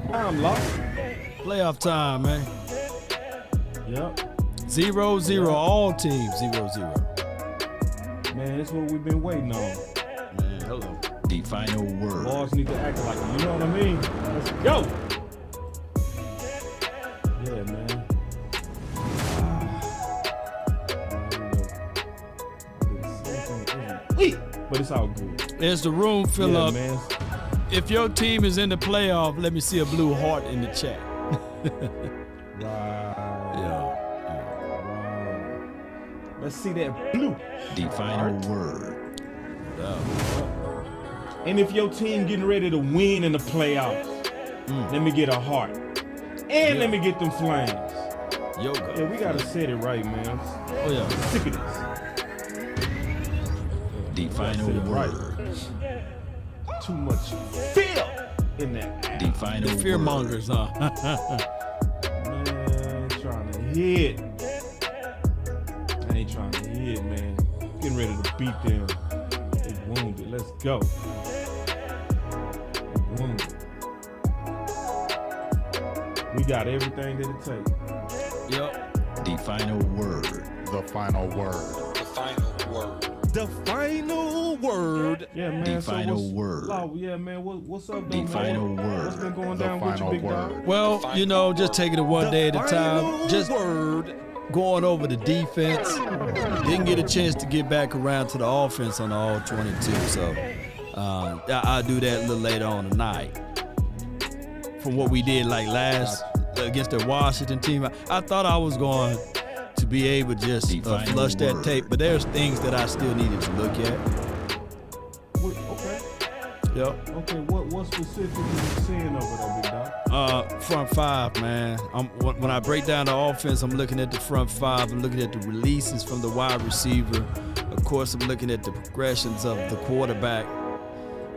I'm lost. Playoff time, man. Yep. 0-0, all teams 0-0. Man, that's what we've been waiting on. Man, hello. The final word. Boys need to act like it. You know what I mean? Let's go. Yeah, man. But it's all good. As the room fill up, man. If your team is in the playoff, let me see a blue heart in the chat. Right. Yeah. Let's see that blue. The final word. And if your team getting ready to win in the playoffs, let me get a heart. And let me get them flames. Yoga. Yeah, we gotta set it right, man. Oh yeah. I'm sick of this. The final word. Right. Too much fear in that. The final word. Fear mongers, huh? Man, trying to hit. I ain't trying to hit, man. Getting ready to beat them. They wounded. Let's go. They wounded. We got everything that it takes. Yep. The final word. The final word. The final word. The final word. Yeah, man. The final word. Yeah, man. What's up, though, The man? final word. What's been going The down with you, final big word. dog? Well, you know, just taking it one day at a time. Just going over the defense. Didn't get a chance to get back around to the offense on the all 22. So I'll do that a little later on tonight. From what we did like last against the Washington team, I thought I was going to be able to just flush that tape, but there's things that I still needed to look at. Okay. Yep. Okay, what specifically you seeing over there, big dog? Front five, man. When I break down the offense, I'm looking at the front five. I'm looking at the releases from the wide receiver. Of course, I'm looking at the progressions of the quarterback,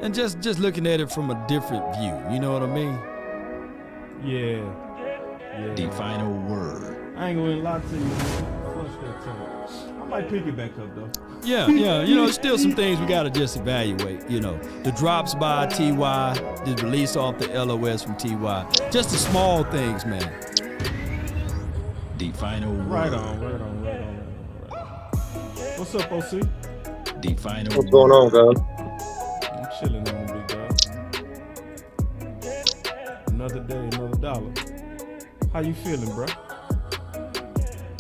and just looking at it from a different view. You know what I mean? Yeah. The final word. I ain't gonna lie to you, man. Flush that tape. I might pick it back up, though. Yeah. You know, still some things we gotta just evaluate. You know, the drops by Ty, the release off the LOS from Ty. Just the small things, man. The final word. Right on. What's up, OC? The final What's going on, guys? I'm chilling on the big dog. Another day, another dollar. How you feeling, bro?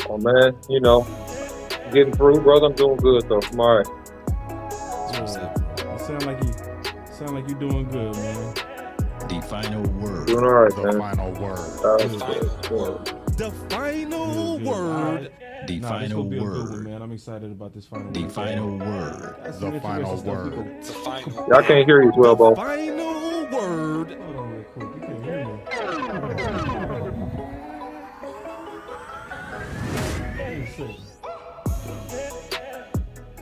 Oh man, you know, getting through, brother. I'm doing good though. I'm all right. You sound like you doing good, man. The final word. Doing all right, The man. final word. The final word. The This final gonna be a good one, word. man. I'm excited about this final The word. final word. That's some The final interesting stuff. word. We go- The final Yeah, I can't hear you as well, Bo. Final word. Hold on real quick. You can't hear me. Wait a second.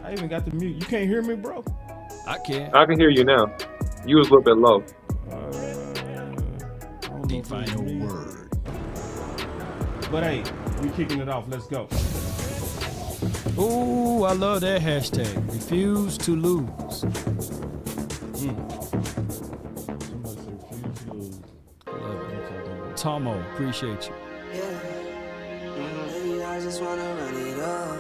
I even got the mute. You can't hear me, bro? I can't. I can hear you now. You was a little bit low. I don't know The if it's final me. word. But hey, we kicking it off. Let's go. Ooh, I love that hashtag. Refuse to lose. Somebody say refuse to lose. Tomo, appreciate you. I just wanna run it up.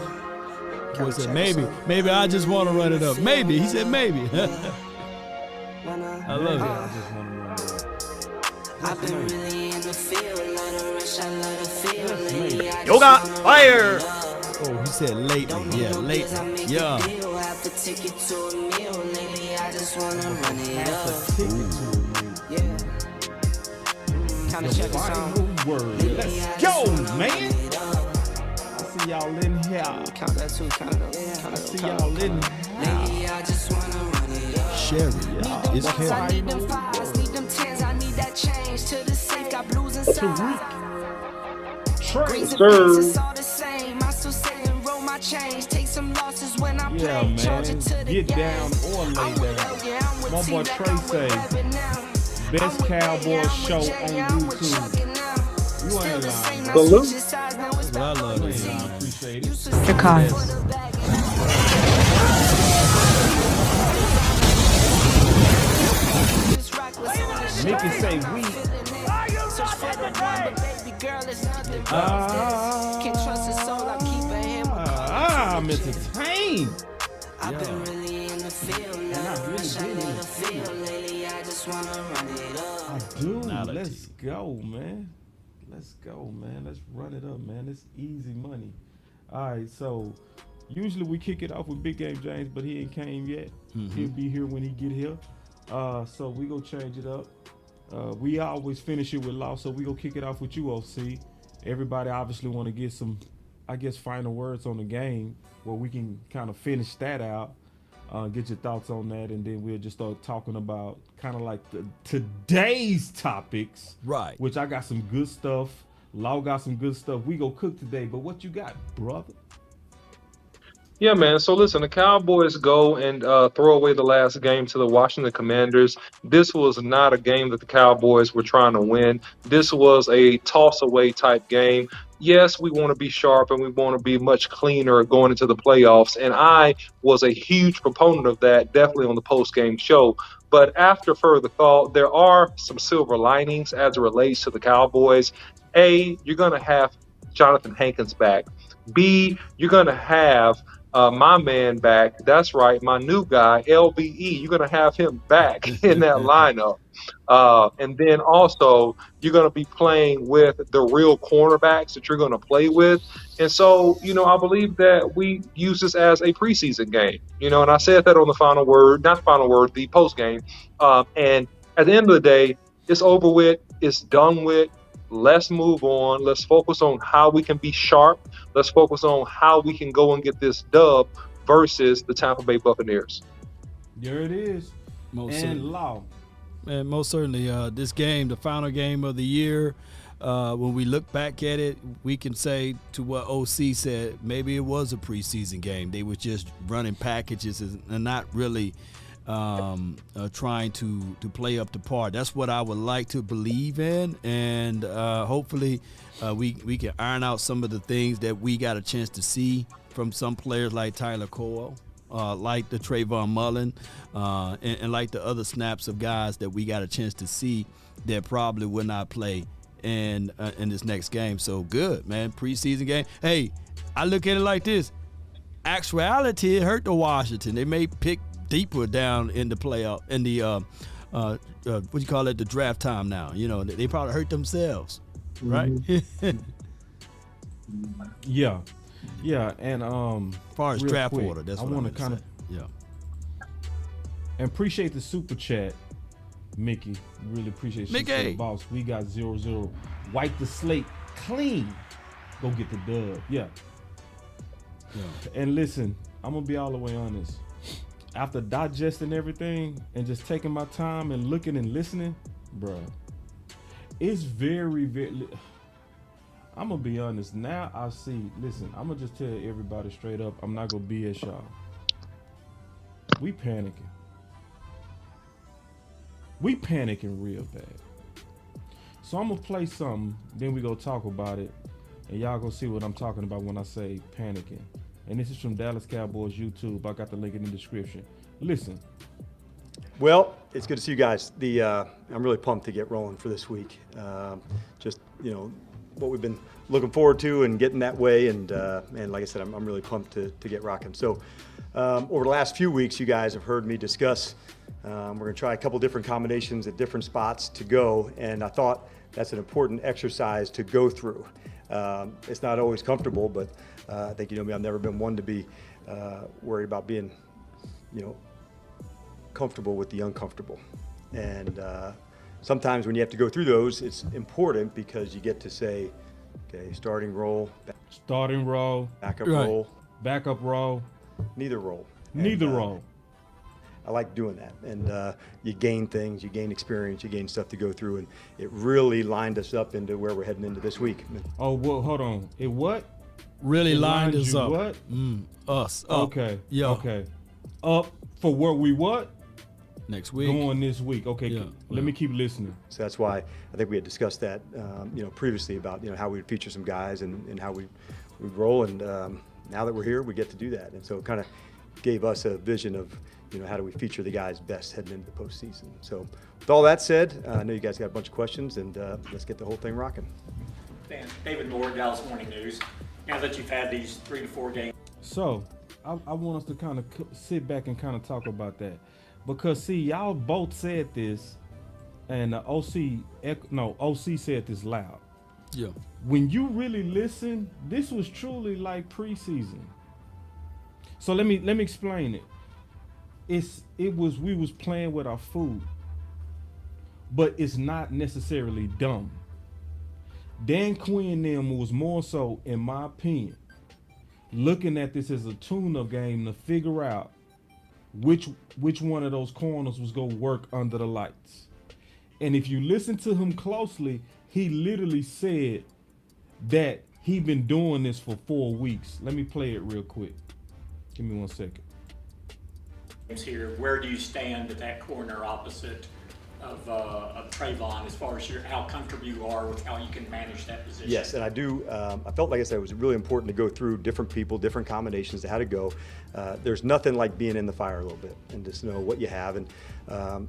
Boy said maybe I just want to run it up. Maybe, he said maybe. I love I it. just want to run it up. I've been really in the field, let her rush, I let her feel. Lately, I just Yoga wanna fire. run it up. Oh, he said lately. Yeah, lately. Yeah. Have to take it to a meal. Lately, I just wanna run it up. Yeah. Kinda check us out. Final word. Let's go, man. I see y'all in here. Count that too, count it up. I see y'all in here. Lately, I just wanna run it up. Sherry. It's I Kelly. need them fives, need them tens, I need that change to the safe, got blues inside. Grades and Sir. beats, it's all the same. I still say and roll my change. Take some losses when I Yeah, play. Charge man. it to the Get game. down or lay I'm with down. Elgin, I'm with My boy T-Mac, Trey I'm with say, Rabbit now. Best I'm with Cowboy Baby, I'm show with on Jay, I'm with YouTube. Chuck and now. You Still ain't the lying, same, bro. I Salute. switch your size, now it's Well, I back love on it. the I team. appreciate it. Used to Your say cars. for the bag. Just reckless on this Mickey shit. say we. Girl, it's nothing but this. Can't trust his soul, I keep a hammer. I'm entertained. I've been really in the field now. I need a feel lately. I just wanna run it up. I do. Let's go, man. Let's go, man. Let's run it up, man. It's easy money. All right, so usually we kick it off with Big Game James, but he ain't came yet. He'll be here when he get here. So we go change it up. We always finish it with Law, so we go kick it off with you, OC. Everybody obviously want to get some, I guess, final words on the game where we can kind of finish that out, get your thoughts on that, and then we'll just start talking about kind of like today's topics. Right. Which I got some good stuff. Law got some good stuff. We go cook today, but what you got, brother? Yeah, man. So listen, the Cowboys go and throw away the last game to the Washington Commanders. This was not a game that the Cowboys were trying to win. This was a toss-away type game. Yes, we want to be sharp and we want to be much cleaner going into the playoffs. And I was a huge proponent of that, definitely on the post-game show. But after further thought, there are some silver linings as it relates to the Cowboys. A, you're going to have Jonathan Hankins back. B, you're going to have my man back. That's right, my new guy, LBE. You're going to have him back in that lineup. And then also, you're going to be playing with the real cornerbacks that you're going to play with. And so, I believe that we use this as a preseason game. And I said that on the final word, not the final word, the post game. And at the end of the day, it's over with. It's done with. Let's move on. Let's focus on how we can be sharp. Let's focus on how we can go and get this dub versus the Tampa Bay Buccaneers. There it is. Law. Man, most certainly. This game, the final game of the year, when we look back at it, we can say to what OC said, maybe it was a preseason game. They were just running packages and not really trying to play up to par. That's what I would like to believe in, and hopefully we can iron out some of the things that we got a chance to see from some players like Tyler Cole, like the Trayvon Mullen, and like the other snaps of guys that we got a chance to see that probably will not play in this next game. So good, man. Preseason game. Hey, I look at it like this. Actuality, it hurt the Washington. They may pick deeper down in the playoff, in the what do you call it, the draft time now. They probably hurt themselves, right? Yeah, and as far as draft quick, order, that's I what want to kind of and appreciate the super chat, Mickey. Really appreciate Mickey. Boss. We got 0-0. Wipe the slate clean. Go get the dub. Yeah. And listen, I'm gonna be all the way honest. After digesting everything and just taking my time and looking and listening, bruh, it's very, very. I'm gonna be honest. Now I see. Listen, I'm gonna just tell everybody straight up. I'm not gonna BS y'all. We panicking. We panicking real bad. So I'm gonna play something. Then we go talk about it, and y'all gonna see what I'm talking about when I say panicking. And this is from Dallas Cowboys YouTube. I got the link in the description. Listen. Well, it's good to see you guys. I'm really pumped to get rolling for this week. Just what we've been looking forward to and getting that way. And like I said, I'm really pumped to get rocking. So over the last few weeks, you guys have heard me discuss. We're going to try a couple different combinations at different spots to go. And I thought that's an important exercise to go through. It's not always comfortable, but I think me, I've never been one to be worried about being, comfortable with the uncomfortable. And sometimes when you have to go through those, it's important because you get to say, okay, starting role, backup role, backup role, neither role. Neither role. I like doing that. And you gain things, you gain experience, you gain stuff to go through. And it really lined us up into where we're heading into this week. Oh, well, hold on. It what? Really lined us up. What? Us. Okay. Yeah. Okay. Up for where we what? Next week. Going this week. Okay. Yeah. Let me keep listening. So that's why I think we had discussed that, previously about, how we would feature some guys and how we'd roll. And now that we're here, we get to do that. And so it kind of gave us a vision of, how do we feature the guys best heading into the postseason. So with all that said, I know you guys got a bunch of questions, and let's get the whole thing rocking. David Moore, Dallas Morning News. Now that you've had these 3 to 4 games. So I want us to kind of sit back and kind of talk about that, because see, y'all both said this, and OC said this loud. Yeah. When you really listen, this was truly like preseason. So let me explain it. We was playing with our food, but it's not necessarily dumb. Dan Quinn them was more so, in my opinion, looking at this as a tune-up game to figure out which one of those corners was gonna work under the lights. And if you listen to him closely, he literally said that he been doing this for 4 weeks. Let me play it real quick. Give me 1 second. Here, where do you stand at that corner opposite of Trayvon as far as how comfortable you are with how you can manage that position? Yes, and I do. I felt, like I said, it was really important to go through different people, different combinations of how to go. There's nothing like being in the fire a little bit and just know what you have. And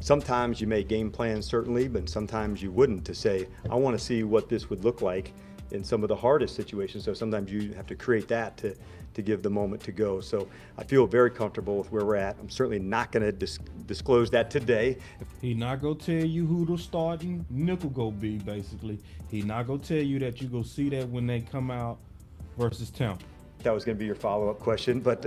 sometimes you may game plan, certainly, but sometimes you wouldn't, to say, I want to see what this would look like in some of the hardest situations. So sometimes you have to create that to give the moment to go. So I feel very comfortable with where we're at. I'm certainly not going to disclose that today. He not gonna tell you who the starting nickel go be, basically. He not gonna tell you that you go see that when they come out versus Tampa. That was going to be your follow-up question, but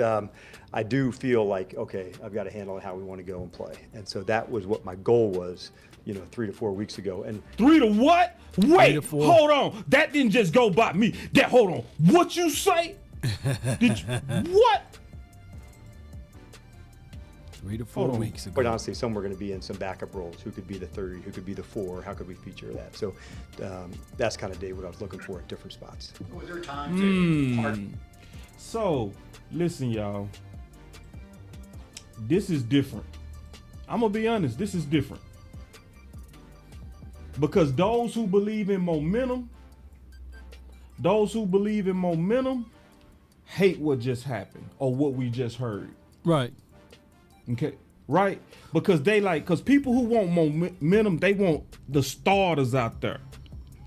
I do feel like, okay, I've got to handle how we want to go and play. And so that was what my goal was, 3 to 4 weeks ago. And 3 to what? Wait, 3 to 4. hold on. That didn't just go by me. Hold on. What you say? Did you, what? 3 to 4 weeks ago. quite honestly, some were going to be in some backup roles. Who could be the 3, who could be the 4, how could we feature that? So that's kind of day what I was looking for at different spots. Was there time So, listen, y'all. This is different. I'm going to be honest. This is different. Because those who believe in momentum hate what just happened or what we just heard. Right. Okay. Right? Because people who want momentum, they want the starters out there.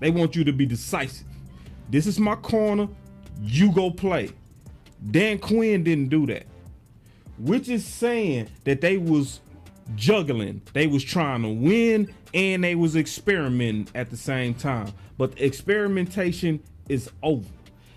They want you to be decisive. This is my corner. You go play. Dan Quinn didn't do that, which is saying that they was juggling. They was trying to win and they was experimenting at the same time. But the experimentation is over.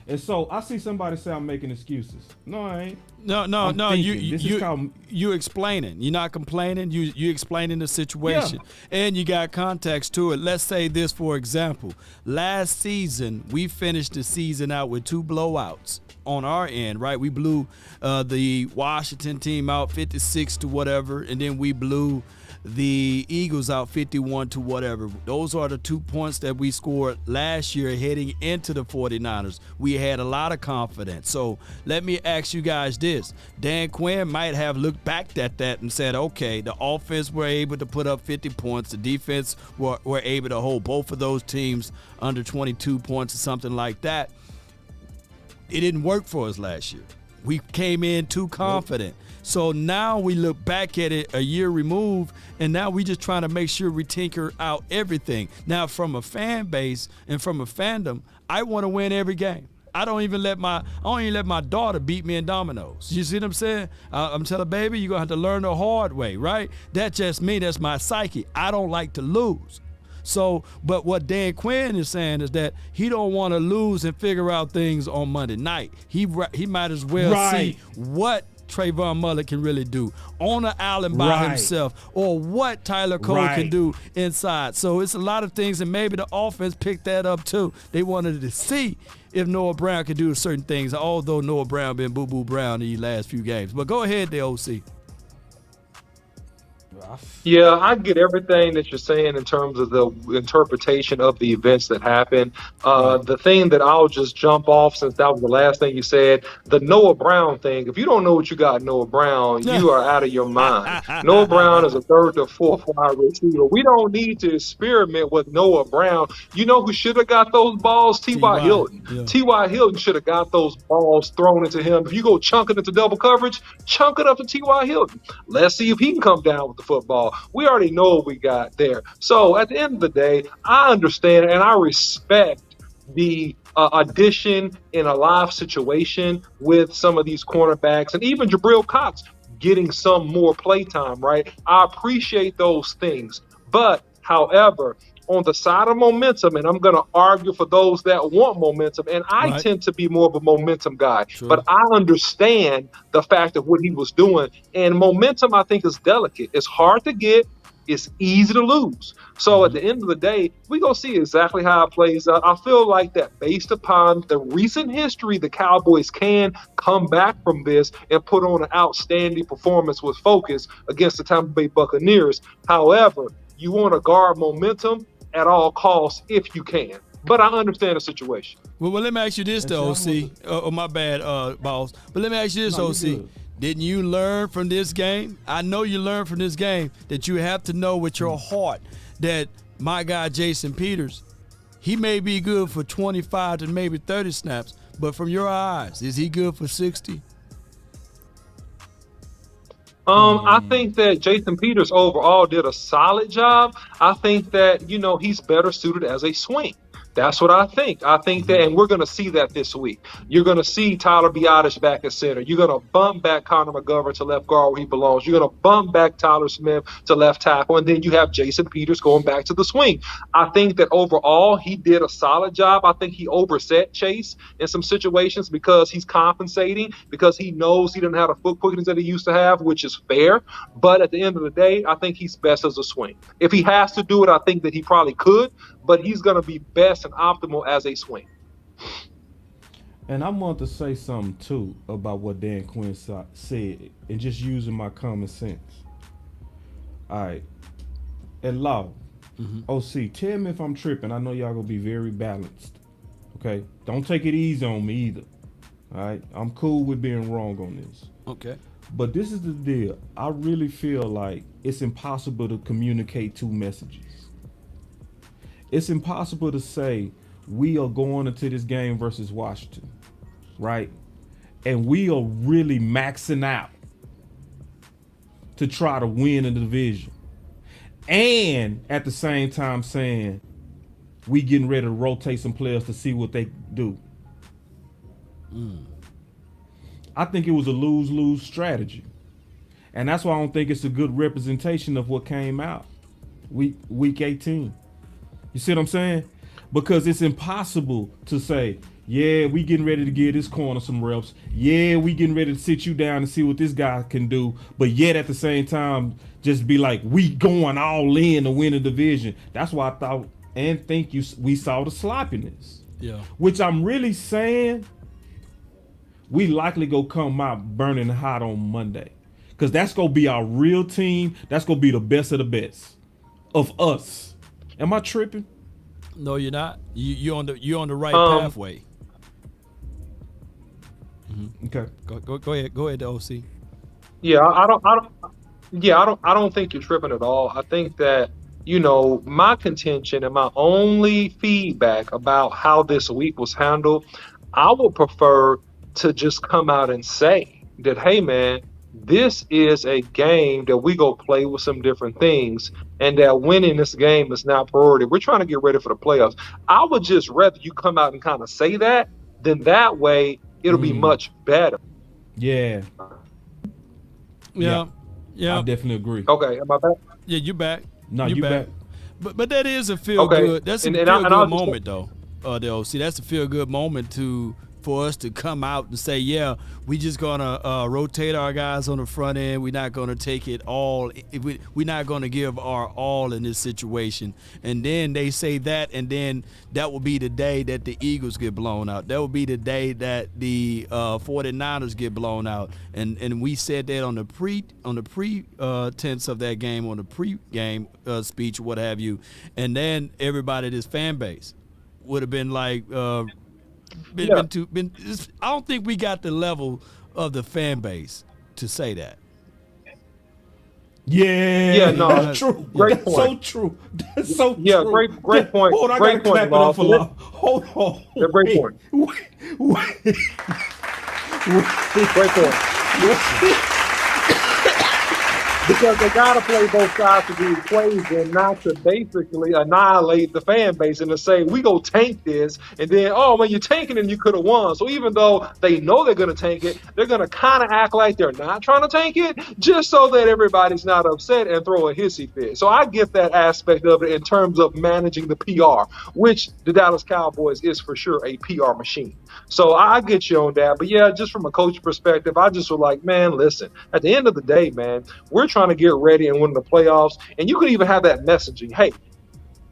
And so I see somebody say I'm making excuses. No, I ain't. No. You explaining. You're not complaining. You explaining the situation, and you got context to it. Let's say this, for example. Last season, we finished the season out with 2 blowouts on our end, right? We blew the Washington team out 56 to whatever, and then we blew the Eagles out 51 to whatever. Those are the 2 points that we scored last year heading into the 49ers. We had a lot of confidence. So let me ask you guys this. Dan Quinn might have looked back at that and said, okay, the offense were able to put up 50 points. The defense were able to hold both of those teams under 22 points or something like that. It didn't work for us last year. We came in too confident. So now we look back at it a year removed, and now we just trying to make sure we tinker out everything. Now, from a fan base and from a fandom, I want to win every game. I don't even let my daughter beat me in dominoes. You see what I'm saying? I'm telling baby, you're going to have to learn the hard way, right? That's just me. That's my psyche. I don't like to lose. So, but what Dan Quinn is saying is that he don't want to lose and figure out things on Monday night. He might as well see what Trayvon Mullen can really do on an island by himself, or what Tyler Cole can do inside. So it's a lot of things, and maybe the offense picked that up too. They wanted to see if Noah Brown could do certain things, although Noah Brown been boo-boo Brown in these last few games. But go ahead there, OC. Yeah, I get everything that you're saying in terms of the interpretation of the events that happened. The thing that I'll just jump off, since that was the last thing you said, the Noah Brown thing. If you don't know what you got Noah Brown, you are out of your mind. Noah Brown is a 3rd to 4th wide receiver. We don't need to experiment with Noah Brown. You know who should have got those balls? T.Y. Hilton. Yeah. T.Y. Hilton should have got those balls thrown into him. If you go chunk it into double coverage, chunk it up to T.Y. Hilton. Let's see if he can come down with the football. We already know what we got there. So at the end of the day, I understand and I respect the addition in a live situation with some of these cornerbacks and even Jabril Cox getting some more play time, right? I appreciate those things. But, however, on the side of momentum, and I'm going to argue for those that want momentum, and I tend to be more of a momentum guy, but I understand the fact of what he was doing. And momentum, I think, is delicate. It's hard to get. It's easy to lose. So at the end of the day, we're going to see exactly how it plays out. I feel like that based upon the recent history, the Cowboys can come back from this and put on an outstanding performance with focus against the Tampa Bay Buccaneers. However, you want to guard momentum at all costs if you can. But I understand the situation. Well, let me ask you this, though, OC. Oh, my bad, boss. But let me ask you this, OC. Didn't you learn from this game? I know you learned from this game that you have to know with your heart that my guy Jason Peters, he may be good for 25 to maybe 30 snaps, but from your eyes, is he good for 60? I think that Jason Peters overall did a solid job. I think that, he's better suited as a swing. That's what I think. I think that, and we're going to see that this week. You're going to see Tyler Biadasz back at center. You're going to bump back Connor McGovern to left guard where he belongs. You're going to bump back Tyler Smith to left tackle, and then you have Jason Peters going back to the swing. I think that overall he did a solid job. I think he overset Chase in some situations because he's compensating, because he knows he didn't have the foot quickness that he used to have, which is fair. But at the end of the day, I think he's best as a swing. If he has to do it, I think that he probably could, but he's going to be best and optimal as a swing. And I want to say something, too, about what Dan Quinn said, and just using my common sense. All right. And Law, OC, tell me if I'm tripping. I know y'all going to be very balanced. Okay? Don't take it easy on me either. All right? I'm cool with being wrong on this. Okay. But this is the deal. I really feel like it's impossible to communicate two messages. It's impossible to say we are going into this game versus Washington, right? And we are really maxing out to try to win in the division. And at the same time saying we getting ready to rotate some players to see what they do. I think it was a lose-lose strategy. And that's why I don't think it's a good representation of what came out week 18. You see what I'm saying? Because it's impossible to say, yeah, we getting ready to give this corner some reps. Yeah, we getting ready to sit you down and see what this guy can do. But yet at the same time, just be like, we going all in to win the division. That's why I thought and think we saw the sloppiness. Yeah. Which I'm really saying we likely go come out burning hot on Monday. Because that's going to be our real team. That's going to be the best of the best of us. Am I tripping? No, you're not. You're on the right pathway. Okay. Go ahead. Go ahead, OC. Yeah, I don't think you're tripping at all. I think that, my contention and my only feedback about how this week was handled, I would prefer to just come out and say that, hey, man, this is a game that we go play with some different things, and that winning this game is not priority. We're trying to get ready for the playoffs. I would just rather you come out and kind of say that, then that way it'll be much better. Yeah. Yeah. I definitely agree. Okay, am I back? Yeah, you back. No, you back. But that is a feel good. That's a feel good moment though. The OC. That's a feel good moment for us to come out and say, yeah, we just gonna rotate our guys on the front end. We're not gonna take it all. We're not gonna give our all in this situation. And then they say that, and then that will be the day that the Eagles get blown out. That will be the day that the 49ers get blown out. And we said that on the pretense of that game, on the pre-game speech, what have you. And then everybody, this fan base, would have been like. I don't think we got the level of the fan base to say that. Yeah, no, that's true. Great point. So true. That's so true. Yeah, great point. Hold on, I great gotta clap point, it up for Law. Hold on. Yeah, great point. Great point. because they got to play both sides of the equation, not to basically annihilate the fan base and to say, we go tank this, and then, oh, when you're tanking it, you could have won. So even though they know they're going to tank it, they're going to kind of act like they're not trying to tank it, just so that everybody's not upset and throw a hissy fit. So I get that aspect of it in terms of managing the PR, which the Dallas Cowboys is for sure a PR machine. So I get you on that. But yeah, just from a coach perspective, I just was like, man, listen, at the end of the day, man, we're trying to get ready and win the playoffs. And you could even have that messaging. Hey,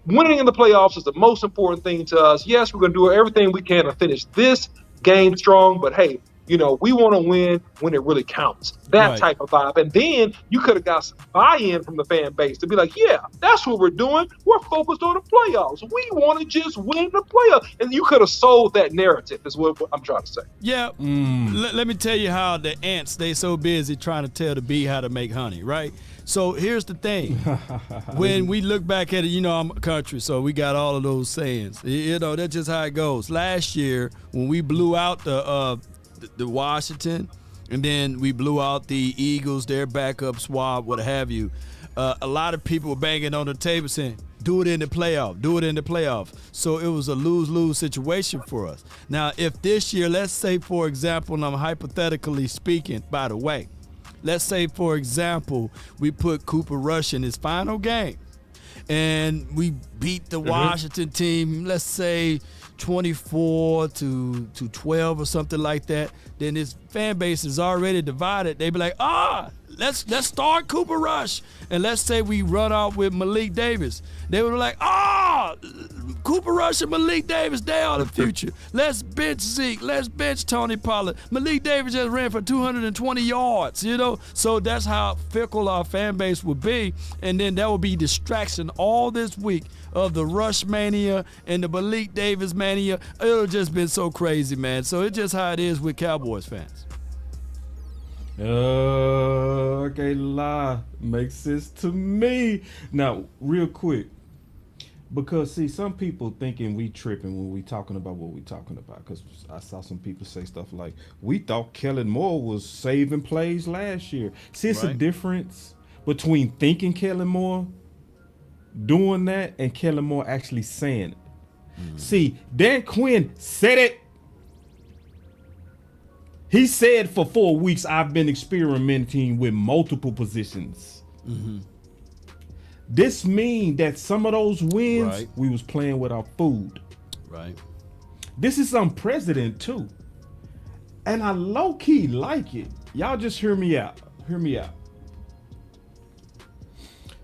winning in the playoffs is the most important thing to us. Yes, we're going to do everything we can to finish this game strong. But hey, you know, we want to win when it really counts. That type of vibe. And then you could have got some buy-in from the fan base to be like, yeah, that's what we're doing. We're focused on the playoffs. We want to just win the playoffs. And you could have sold that narrative is what I'm trying to say. Yeah. Let me tell you how the ants, they so busy trying to tell the bee how to make honey, right? So here's the thing. When we look back at it, you know, I'm a country, so we got all of those sayings. You know, that's just how it goes. Last year, when we blew out the Washington, and then we blew out the Eagles, their backup swab, what have you. A lot of people were banging on the table saying, do it in the playoff, do it in the playoff. So it was a lose-lose situation for us. Now, if this year, let's say, for example, and I'm hypothetically speaking, by the way, let's say, for example, we put Cooper Rush in his final game, and we beat the Washington team, let's say 24 to 12 or something like that, then his fan base is already divided. They be like, let's start Cooper Rush. And let's say we run out with Malik Davis. They would be like, Cooper Rush and Malik Davis, they are the future. Let's bench Zeke. Let's bench Tony Pollard. Malik Davis just ran for 220 yards, you know? So that's how fickle our fan base would be. And then that would be distraction all this week of the Rush mania and the Malik Davis mania. It'll just been so crazy, man. So it's just how it is with Cowboys fans. I can't lie. Makes sense to me. Now, real quick, because see, some people thinking we tripping when we talking about what we talking about. Because I saw some people say stuff like, we thought Kellen Moore was saving plays last year. See, it's a difference between thinking Kellen Moore doing that and Kellen Moore actually saying it. See, Dan Quinn said it. He said for 4 weeks, I've been experimenting with multiple positions. This means that some of those wins, we was playing with our food. This is unprecedented too. And I low-key like it. Y'all just hear me out. Hear me out.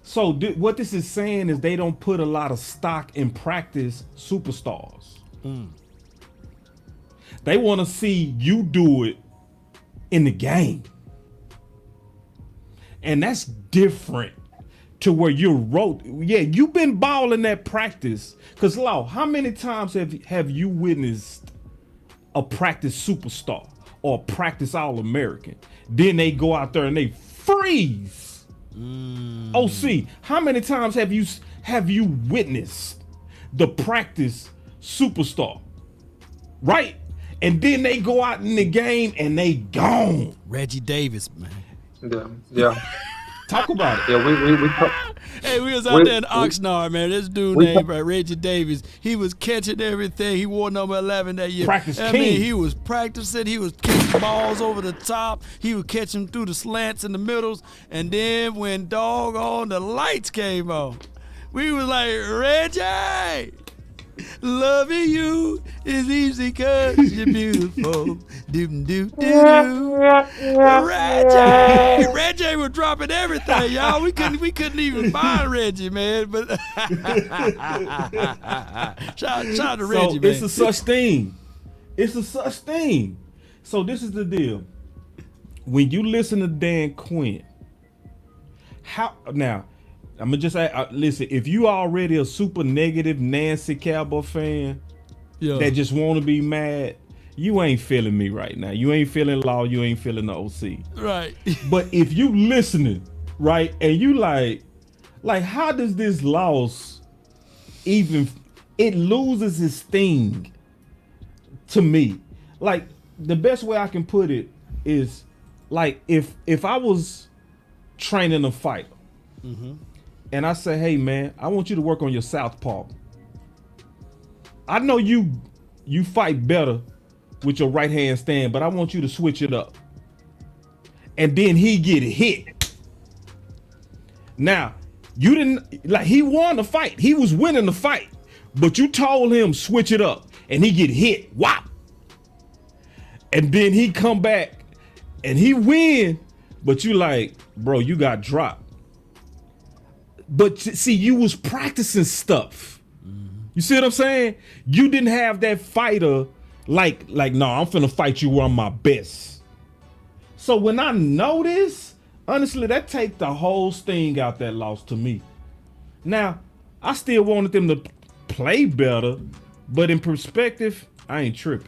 So what this is saying is they don't put a lot of stock in practice superstars. They want to see you do it in the game. And that's different to where you're you've been balling at practice. Because, Law, how many times have you witnessed a practice superstar or a practice All-American? Then they go out there and they freeze. OC, how many times have you witnessed the practice superstar? Right? And then they go out in the game and they gone. Reggie Davis, man. Yeah. Talk about it. Yeah, Hey, we was out there in Oxnard, man. This dude named Reggie Davis. He was catching everything. He wore number 11 that year. I mean, he was practicing. He was catching balls over the top. He would catch them through the slants in the middles. And then when doggone the lights came on, we was like, Reggie, loving you is easy cause you're beautiful. Reggie was dropping everything, y'all. We couldn't even find Reggie, man. But shout out to Reggie, man. It's a such thing. It's a such thing. So this is the deal. When you listen to Dan Quinn, I'm gonna just say, listen, if you already a super negative Nancy Cowboy fan that just want to be mad, you ain't feeling me right now. You ain't feeling Law, you ain't feeling the OC. Right. But if you listening, right, and you like how does this loss even, it loses its sting to me. Like, the best way I can put it is, like, if I was training a fighter. And I say, hey man, I want you to work on your southpaw. I know you fight better with your right hand stand, but I want you to switch it up. And then he get hit. Now, you didn't, like, he won the fight. He was winning the fight, but you told him switch it up and he get hit. Whop. And then he come back and he win, but you like, bro, you got dropped. But see, you was practicing stuff. You see what I'm saying? You didn't have that fighter like, no, I'm finna fight you where I'm my best. So when I know this, honestly, that take the whole sting out that loss to me. Now, I still wanted them to play better, but in perspective, I ain't tripping.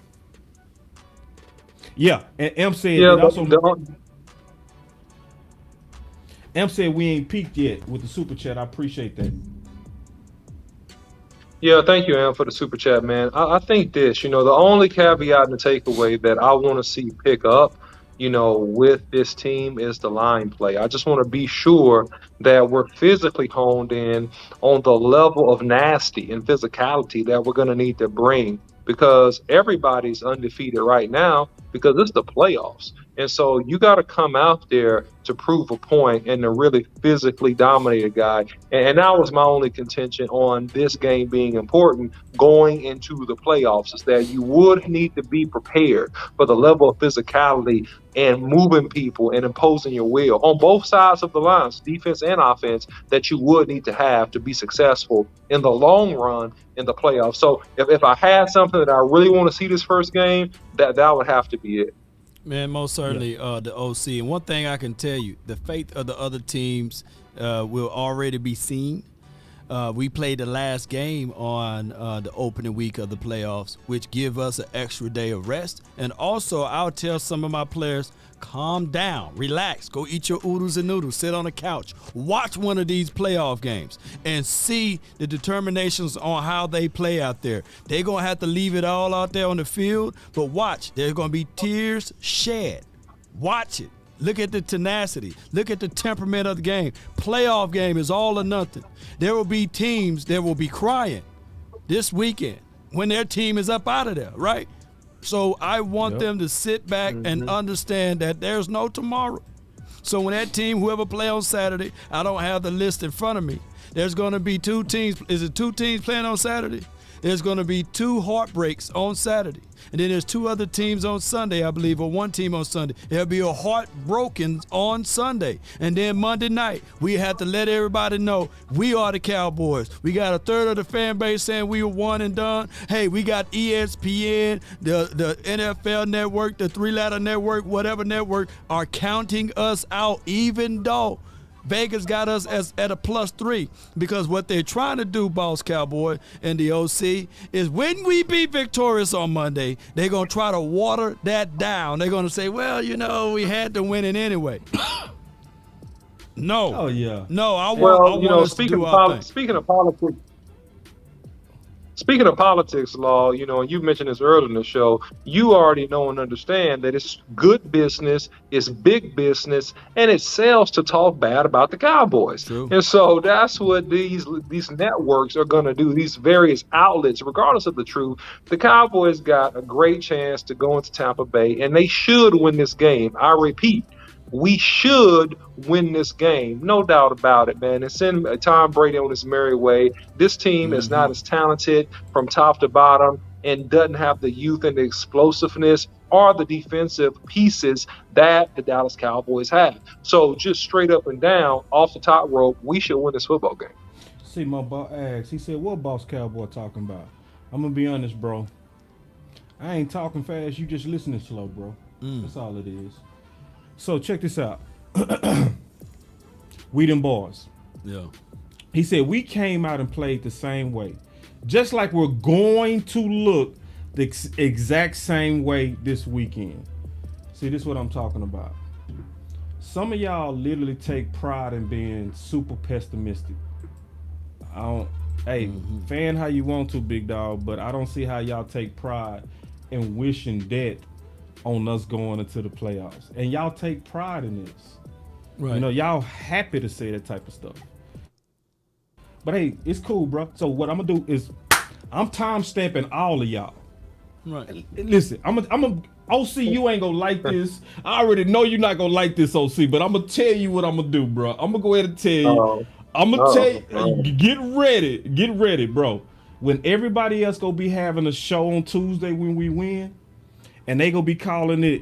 Yeah, and M said M said we ain't peaked yet with the super chat. I appreciate that. Yeah, thank you, Am, for the super chat, man. I think this, the only caveat and the takeaway that I want to see pick up, with this team is the line play. I just want to be sure that we're physically honed in on the level of nasty and physicality that we're going to need to bring, because everybody's undefeated right now because it's the playoffs. And so you got to come out there to prove a point and to really physically dominate a guy. And that was my only contention on this game being important going into the playoffs, is that you would need to be prepared for the level of physicality and moving people and imposing your will on both sides of the lines, defense and offense, that you would need to have to be successful in the long run in the playoffs. So if I had something that I really want to see this first game, that would have to be it. Man, most certainly the OC. And one thing I can tell you, the fate of the other teams will already be seen. We played the last game on the opening week of the playoffs, which give us an extra day of rest. And also, I'll tell some of my players, calm down, relax, go eat your oodles and noodles, sit on the couch, watch one of these playoff games and see the determinations on how they play out there. They're going to have to leave it all out there on the field, but watch, there's going to be tears shed. Watch it. Look at the tenacity. Look at the temperament of the game. Playoff game is all or nothing. There will be teams that will be crying this weekend when their team is up out of there, right? So I want them to sit back and understand that there's no tomorrow. So when that team, whoever play on Saturday, I don't have the list in front of me. There's going to be two teams. Is it two teams playing on Saturday? There's going to be two heartbreaks on Saturday. And then there's two other teams on Sunday, I believe, or one team on Sunday. There'll be a heartbroken on Sunday. And then Monday night, we have to let everybody know we are the Cowboys. We got a third of the fan base saying we were one and done. Hey, we got ESPN, the NFL network, the three-letter network, whatever network, are counting us out, even though Vegas got us at a +3, because what they're trying to do, Boss Cowboy and the OC, is when we be victorious on Monday, they're going to try to water that down. They're going to say, well, we had to win it anyway. No. Oh, yeah. No, I want us to do our thing. Speaking of politics, Law, and you mentioned this earlier in the show, you already know and understand that it's good business, it's big business, and it sells to talk bad about the Cowboys. True. And so that's what these networks are going to do, these various outlets, regardless of the truth. The Cowboys got a great chance to go into Tampa Bay, and they should win this game. I repeat, we should win this game, no doubt about it, man. And send Tom Brady on his merry way. This team is not as talented from top to bottom and doesn't have the youth and the explosiveness or the defensive pieces that the Dallas Cowboys have. So just straight up and down, off the top rope, we should win this football game. See, my boss asked, he said, what Boss Cowboy talking about? I'm going to be honest, bro. I ain't talking fast. You just listening slow, bro. That's all it is. So check this out. We Them Boyz. Yeah. He said, we came out and played the same way. Just like we're going to look the exact same way this weekend. See, this is what I'm talking about. Some of y'all literally take pride in being super pessimistic. Fan how you want to, big dog, but I don't see how y'all take pride in wishing death on us going into the playoffs. And y'all take pride in this. Right. You know, y'all happy to say that type of stuff. But hey, it's cool, bro. So what I'm gonna do is I'm time stamping all of y'all. Right. Listen, I'm a OC, you ain't gonna like this. I already know you're not gonna like this, OC, but I'm gonna tell you what I'm gonna do, bro. I'm gonna go ahead and tell you. I'm gonna tell you, get ready, bro. When everybody else gonna be having a show on Tuesday when we win, and they gonna be calling it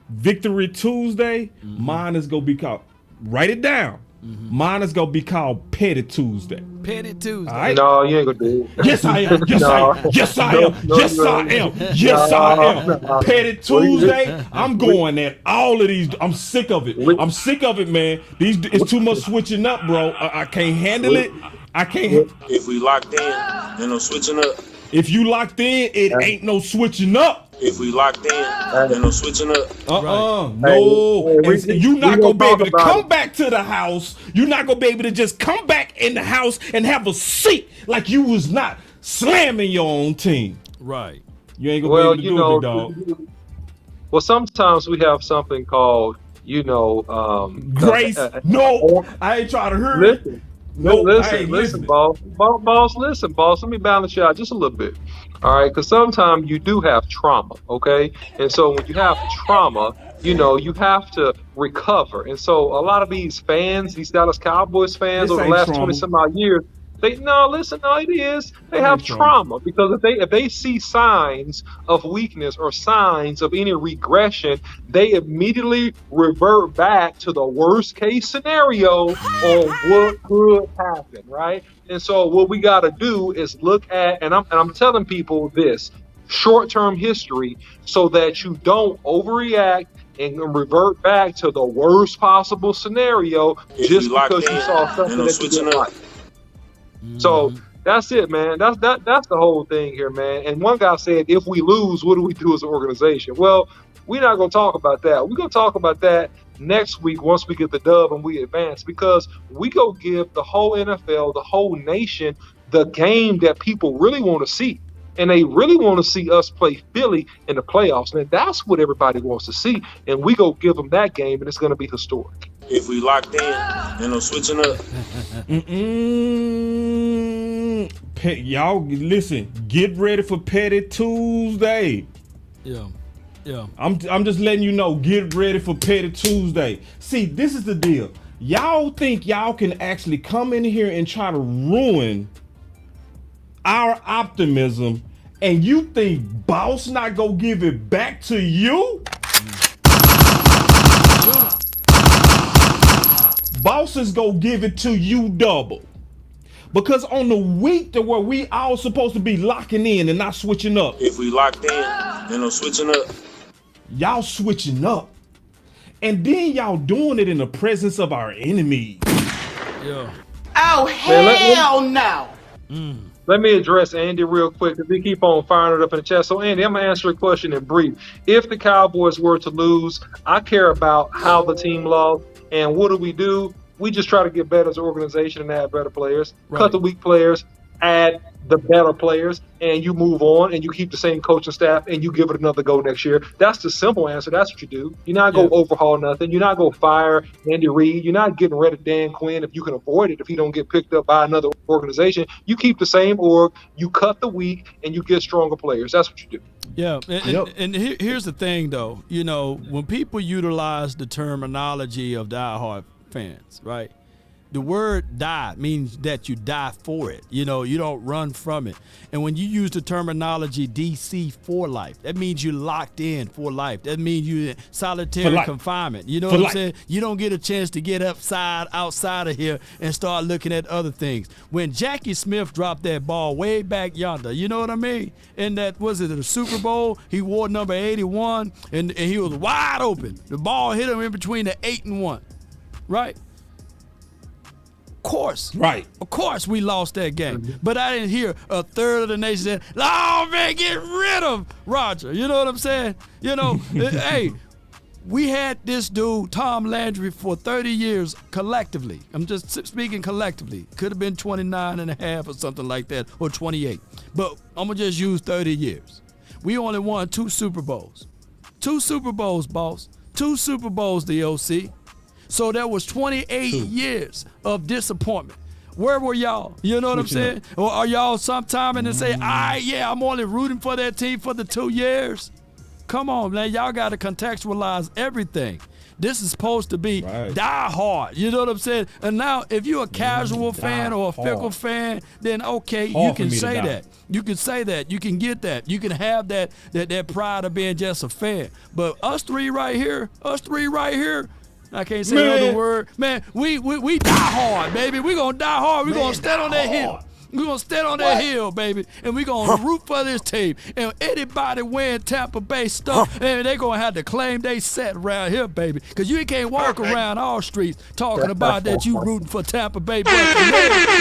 Victory Tuesday, mine is gonna be called, write it down. Mine is gonna be called Petty Tuesday. Petty Tuesday. All right? No, you ain't gonna do it. Yes, I am. Yes, I am. Yes, I am. Yes, I am. Yes, I am. Petty Tuesday. I'm going at all of these. I'm sick of it. I'm sick of it, man. It's too much switching up, bro. I can't handle it. I can't. If we locked in, ain't no switching up. If you locked in, it ain't no switching up. If we locked in, ain't no switching up. No. Hey, You're not we gonna be gonna able to talk about come it. back to the house. You're not gonna be able to just come back in the house and have a seat like you was not slamming your own team. Right. You ain't gonna Well, be you able to do it, big dog. well, sometimes we have something called, Grace. No, I ain't trying to hear it. Listen. No, I listen, ain't listen, listening. boss. Listen, boss. Let me balance you out just a little bit. All right, because sometimes you do have trauma, okay? And so when you have trauma, you have to recover. And so a lot of these fans, these Dallas Cowboys fans This over the ain't last trauma. 20 some odd years, it is. They have ain't trauma because if they see signs of weakness or signs of any regression, they immediately revert back to the worst case scenario on what could happen, right? And so what we got to do is look at, and I'm telling people this, short-term history, so that you don't overreact and revert back to the worst possible scenario just because you saw something that you didn't like. So that's it, man. That's the whole thing here, man. And one guy said, if we lose, what do we do as an organization? Well, we're not going to talk about that. We're going to talk about that next week once we get the dub and we advance, because we go give the whole NFL, the whole nation, the game that people really want to see. And they really want to see us play Philly in the playoffs. And that's what everybody wants to see. And we go give them that game, and it's going to be historic. If we locked in, ain't no switching up. Y'all listen, get ready for Petty Tuesday. Yeah. I'm just letting you know, get ready for Petty Tuesday. See, this is the deal. Y'all think y'all can actually come in here and try to ruin our optimism, and you think boss not gonna give it back to you? Boss is gonna give it to you double. Because on the week to where we all supposed to be locking in and not switching up, If we locked in, ain't no switching up. y'all switching up. And then y'all doing it in the presence of our enemies. Yeah. Oh, hell no. Let me address Andy real quick, because we keep on firing it up in the chat. So, Andy, I'm going to answer a question in brief. If the Cowboys were to lose, I care about how the team lost. And what do? We just try to get better as an organization and add better players. Right. Cut the weak players, add the better players, and you move on, and you keep the same coaching staff, and you give it another go next year. That's the simple answer. That's what you do. You're not going to overhaul nothing. You're not going to fire Andy Reid. You're not getting rid of Dan Quinn if you can avoid it, if he don't get picked up by another organization. You keep the same org, you cut the weak, and you get stronger players. That's what you do. Yeah, and here's the thing, though. When people utilize the terminology of diehard fans, right? The word die means that you die for it. You don't run from it. And when you use the terminology DC for life, that means you're locked in for life. That means you're in solitary confinement. You know what I'm saying? You don't get a chance to get outside of here and start looking at other things. When Jackie Smith dropped that ball way back yonder, you know what I mean? And that, was it the Super Bowl? He wore number 81, and he was wide open. The ball hit him in between the 8 and 1, right? Of course we lost that game. But I didn't hear a third of the nation say, "Oh man, get rid of Roger." You know what I'm saying? Hey, we had this dude, Tom Landry, for 30 years collectively. I'm just speaking collectively. Could have been 29 and a half or something like that, or 28. But I'm going to just use 30 years. We only won 2 Super Bowls. 2 Super Bowls, boss. 2 Super Bowls, the OC. So there was 28 years of disappointment. Where were y'all? You know what I'm saying? Or are y'all sometime and say, I'm only rooting for that team for the 2 years? Come on, man. Y'all got to contextualize everything. This is supposed to be die hard. You know what I'm saying? And now, if you're a casual fan or a fickle fan, then okay, you can say that. You can say that. You can get that. You can have that pride of being just a fan. But us three right here, I can't say another word. Man, we die hard, baby. We gonna die hard. We gonna stand on that hill. We're going to stand on that hill, baby, and we're going to root for this team. And anybody wearing Tampa Bay stuff, and they're going to have to claim they set around here, baby, because you can't walk around our streets talking about that you rooting for Tampa Bay Buccaneers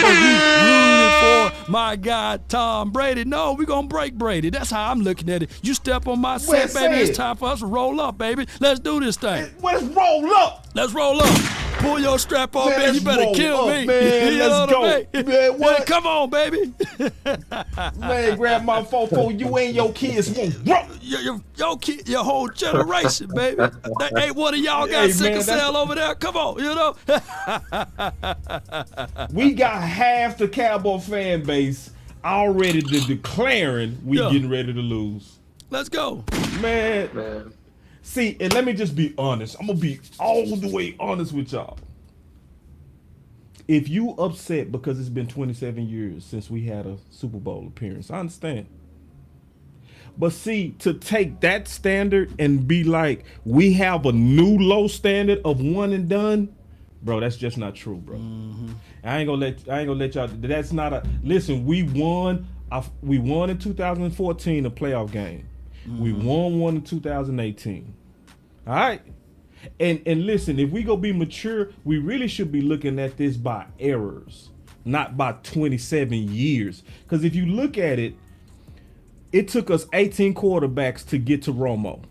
or you rooting for my guy Tom Brady. No, we're going to break Brady. That's how I'm looking at it. You step on my set, baby, it's time for us to roll up, baby. Let's do this thing. Let's roll up. Let's roll up. Pull your strap on, man. You better kill me. Man, you let's go. Man, what? Come on, baby. Man, grab my fofo. You and your kids won't roll. Your kid, your whole generation, baby. Ain't one of y'all got sickle cell over there? Come on, you know. We got half the Cowboy fan base already declaring we getting ready to lose. Let's go. Man. See, and let me just be honest. I'm going to be all the way honest with y'all. If you upset because it's been 27 years since we had a Super Bowl appearance, I understand. But see, to take that standard and be like, we have a new low standard of one and done, bro, that's just not true, bro. Mm-hmm. I ain't gonna let y'all. That's not a. Listen, we won in 2014 a playoff game. Mm-hmm. We won one in 2018. All right. And listen, if we go be mature, we really should be looking at this by errors, not by 27 years. Because if you look at it, it took us 18 quarterbacks to get to Romo.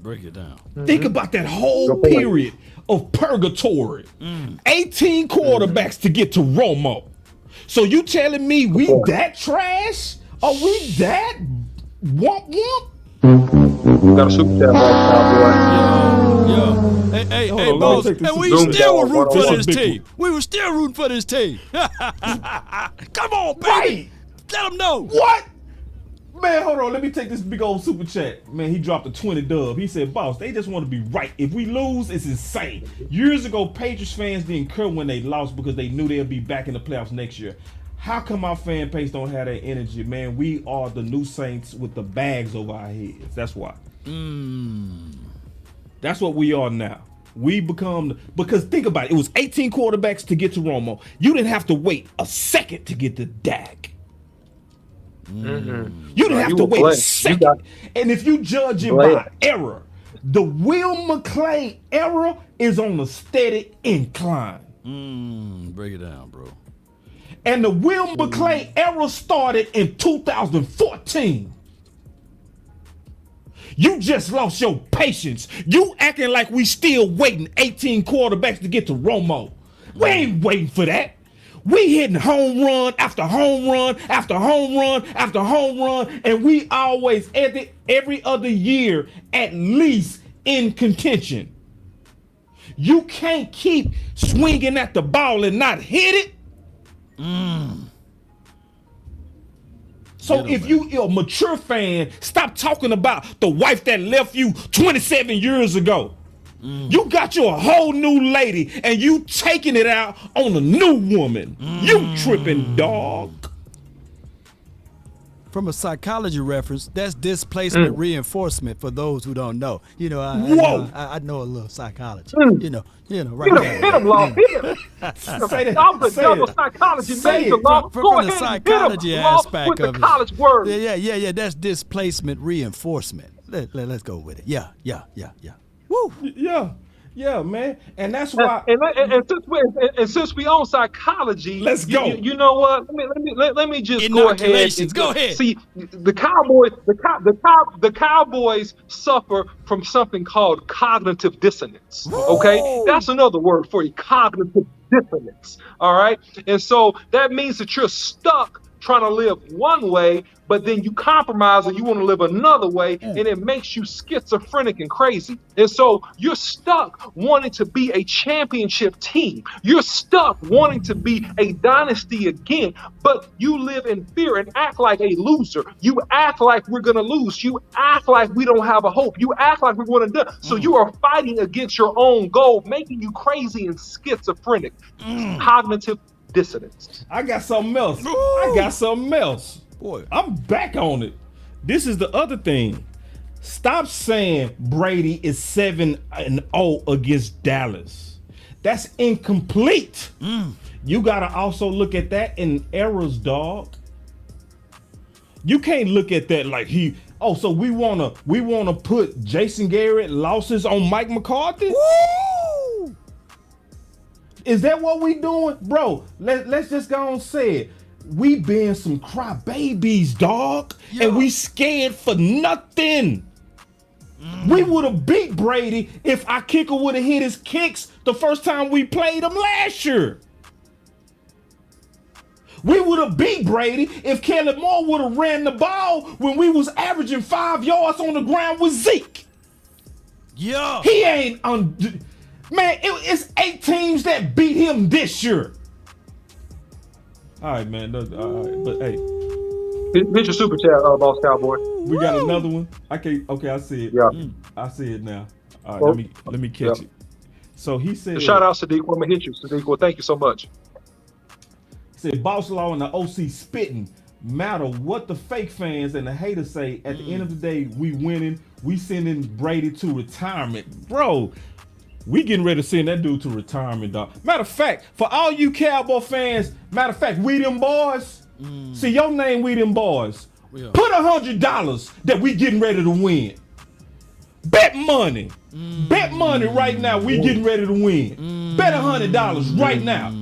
Break it down. Think about that whole period of purgatory. 18 quarterbacks to get to Romo. So you telling me we that trash? Are we that womp womp? Got a super chat box, Cowboy. Yo. Hey, boss. And we still were rooting for this team. We were still rooting for this team. Come on, baby. Right. Let them know. What? Man, hold on. Let me take this big old super chat. Man, he dropped a 20 dub. He said, boss, they just want to be right. If we lose, it's insane. Years ago, Patriots fans didn't care when they lost because they knew they'd be back in the playoffs next year. How come our fan base don't have that energy, man? We are the new Saints with the bags over our heads. That's why. That's what we are now. We become, because think about it. It was 18 quarterbacks to get to Romo. You didn't have to wait a second to get to Dak. You didn't have to wait a second. And if you judge it by error, the Will McClay era is on a steady incline. Break it down, bro. And the Will McClay era started in 2014. You just lost your patience. You acting like we still waiting 18 quarterbacks to get to Romo. We ain't waiting for that. We hitting home run after home run after home run after home run, and we always every other year at least in contention. You can't keep swinging at the ball and not hit it. So if you're a mature fan, stop talking about the wife that left you 27 years ago. You got you a whole new lady and you taking it out on a new woman. You tripping, dog. From a psychology reference, that's displacement reinforcement for those who don't know. You know, I know a little psychology. You know, right Hit him, Law. Hit him. Say that. I'm the double psychology major, Law. From the psychology aspect of it. College word. Yeah. That's displacement reinforcement. Let's go with it. Yeah. Woo. Yeah, man, and that's why. And since we own psychology, let's go. You know what? Let me just go ahead. Go ahead. See, the Cowboys suffer from something called cognitive dissonance. Okay, that's another word for you. Cognitive dissonance. All right, and so that means that you're stuck trying to live one way, but then you compromise and you want to live another way, and it makes you schizophrenic and crazy. And so you're stuck wanting to be a championship team. You're stuck wanting to be a dynasty again, but you live in fear and act like a loser. You act like we're going to lose. You act like we don't have a hope. You act like we're going to die. So you are fighting against your own goal, making you crazy and schizophrenic. Cognitive dissonance. I got something else. Boy, I'm back on it. This is the other thing. Stop saying Brady is 7-0 against Dallas. That's incomplete. You gotta also look at that in errors, dog. You can't look at that like so we wanna put Jason Garrett losses on Mike McCarthy? Woo! Is that what we doing? Bro, let's just go on and say it. We been some crybabies, dog, and we scared for nothing. We would have beat Brady if our kicker would have hit his kicks the first time we played him last year. We would have beat Brady if Kelly Moore would have ran the ball when we was averaging 5 yards on the ground with Zeke. Yeah. He ain't man, it's 8 teams that beat him this year. All right, man. All right, but hey. Hit your super chat, Boss Cowboy. We got another one. Okay, I see it. Yeah. I see it now. All right, let me catch it. So he said, shout out Sadiq. I'm gonna hit you, Sadiq. Well, thank you so much. He said Boss Law and the OC spitting. Matter what the fake fans and the haters say, at the end of the day, we winning. We sending Brady to retirement. Bro, we getting ready to send that dude to retirement, dog. Matter of fact, for all you Cowboy fans, We Them Boyz. See your name, We Them Boyz. Yeah. Put $100 that we getting ready to win. Bet money. Bet money right now. We getting ready to win. Bet $100 right now.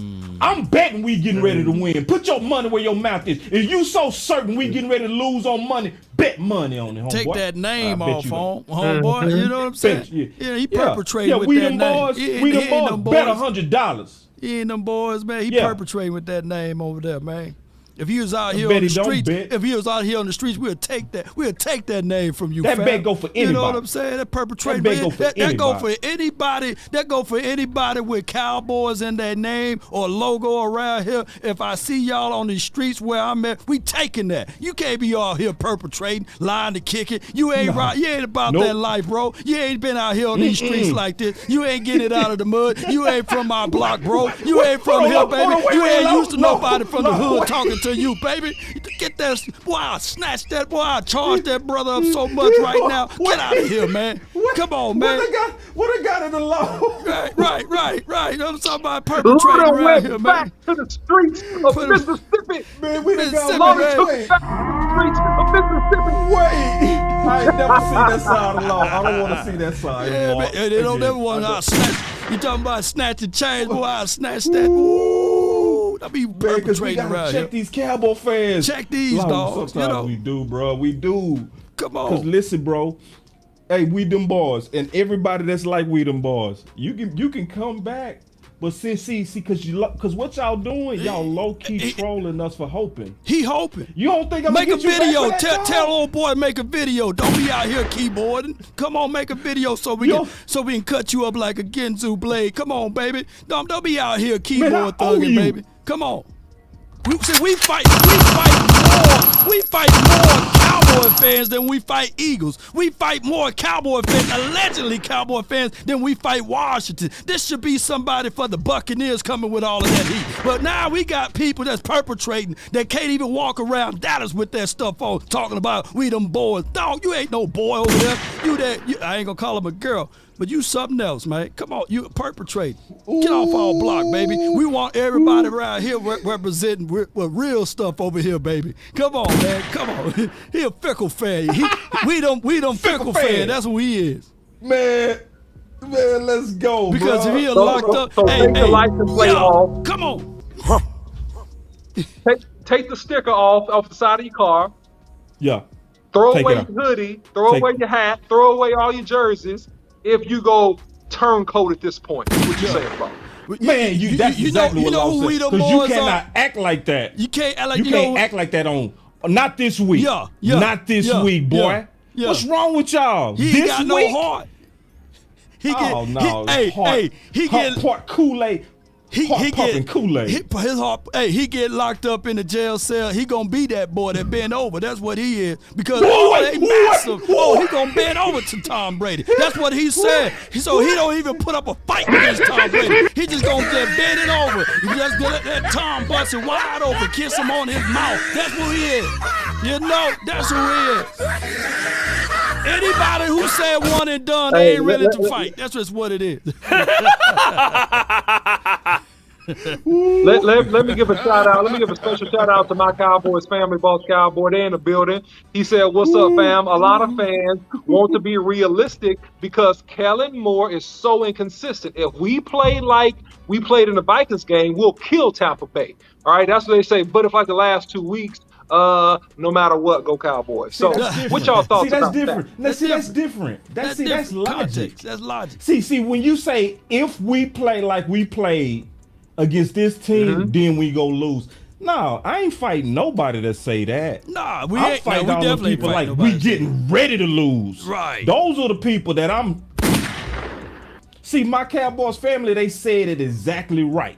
I'm betting we getting ready to win. Put your money where your mouth is. If you so certain we getting ready to lose on money, bet money on it, homeboy. Take that name off, homeboy. You know what I'm saying? Yeah, he perpetrating with We that Them name. Boyz. We Them Boyz. Bet $100. He ain't them boys, man. He perpetrating with that name over there, man. If he was out here on the streets, we'll take that name from you. That bet go for anybody. You know what I'm saying? That perpetrator, man. That go for anybody. That go for anybody with Cowboys in their name or logo around here. If I see y'all on the streets where I'm at, we taking that. You can't be all here perpetrating, lying to kick it. You ain't right. You ain't about that life, bro. You ain't been out here on these streets like this. You ain't getting it out of the mud. You ain't from my block, bro. You ain't from here, baby. You ain't used to nobody from the hood talking to you, baby. Get that. Boy, I'll snatch that. Boy, I'll charge that brother up so much right now. Get out of here, man. Come on, man. What I got in the law? Right. I'm talking about perpetrating around here, man. Back to the streets of Mississippi. Man, we done got Loaded back to the streets of Mississippi. Wait. I ain't never seen that side of the law. I don't want to see that side. Yeah, man. They don't ever want to snatch. You talking about snatching chains? Boy, I'll snatch that. Ooh. I be perpetrating around here. Check these Cowboy fans. Check these, dogs. Sometimes we do, bro. We do. Come on. Cause listen, bro. Hey, We Them Boyz, and everybody that's like We Them Boyz, you can come back, but see, cause what y'all doing? Y'all low key trolling us for hoping. He hoping. You don't think I'm make gonna a video? Tell old boy make a video. Don't be out here keyboarding. Come on, make a video so we can cut you up like a Ginzu blade. Come on, baby. Don't be out here keyboard thugging, baby. Come on. We fight more Cowboy fans than we fight Eagles. We fight more Cowboy fans, allegedly Cowboy fans, than we fight Washington. This should be somebody for the Buccaneers coming with all of that heat. But now we got people that's perpetrating that can't even walk around Dallas with that stuff on, talking about We Them Boyz. Dog, you ain't no boy over there. I ain't gonna call him a girl. But you something else, man. Come on, you perpetrate. Get off our block, baby. We want everybody around here representing with real stuff over here, baby. Come on, man. Come on. He a fickle fan. We them fickle fan. That's who he is. Man, let's go. Because bro. if he locked up, take the license plate off. Come on. Take the sticker off the side of your car. Yeah. Throw away your hoodie. Throw away your hat. Throw away all your jerseys. If you go turncoat at this point, what you saying about? Man, that's exactly what I'm saying. Because you cannot act like that. You can't act like you can't act like that on. Not this week. Not this week, boy. What's wrong with y'all? He ain't got no heart. He get Kool-Aid. He get Kool-Aid. His heart. Hey, he get locked up in the jail cell. He gonna be that boy that bend over. That's what he is. Because they massive. He gonna bend over to Tom Brady. That's what he said. So he don't even put up a fight against Tom Brady. He just gonna get bending over. You just get that Tom busted wide open, kiss him on his mouth. That's who he is. You know, that's who he is. Anybody who said one and done, they ain't ready to fight. That's just what it is. Let me give a shout out. Let me give a special shout out to my Cowboys family, boss Cowboy. They in the building. He said, "What's up, fam?" A lot of fans want to be realistic because Kellen Moore is so inconsistent. If we play like we played in the Vikings game, we'll kill Tampa Bay. All right, that's what they say. But if like the last 2 weeks, no matter what, go Cowboys. So, what y'all thoughts about that? That's different. That's logic. That's logic. See, when you say if we play like we played against this team, then we go lose. No, I ain't fighting nobody that say that. Nah, I'm fighting all the people like we getting ready to lose. Right. Those are the people that I'm. See, my Cowboys family, they said it exactly right.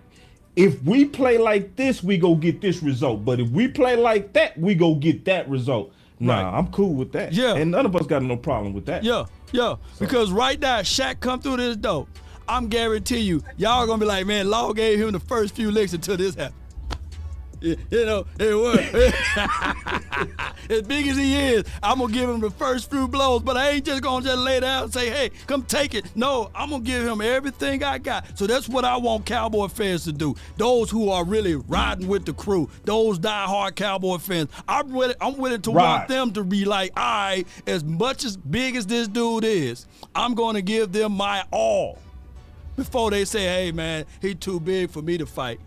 If we play like this, we go get this result. But if we play like that, we go get that result. Nah, I'm cool with that. Yeah. And none of us got no problem with that. Yeah. Because right now, Shaq come through this door. I'm guarantee you, y'all gonna be like, man, Law gave him the first few licks until this happened. You know, it was. As big as he is, I'm gonna give him the first few blows, but I ain't just gonna lay down and say, hey, come take it. No, I'm gonna give him everything I got. So that's what I want Cowboy fans to do. Those who are really riding with the crew, those diehard Cowboy fans, I'm willing to want them to be like, all right, as much as big as this dude is, I'm gonna give them my all before they say, hey man, he too big for me to fight.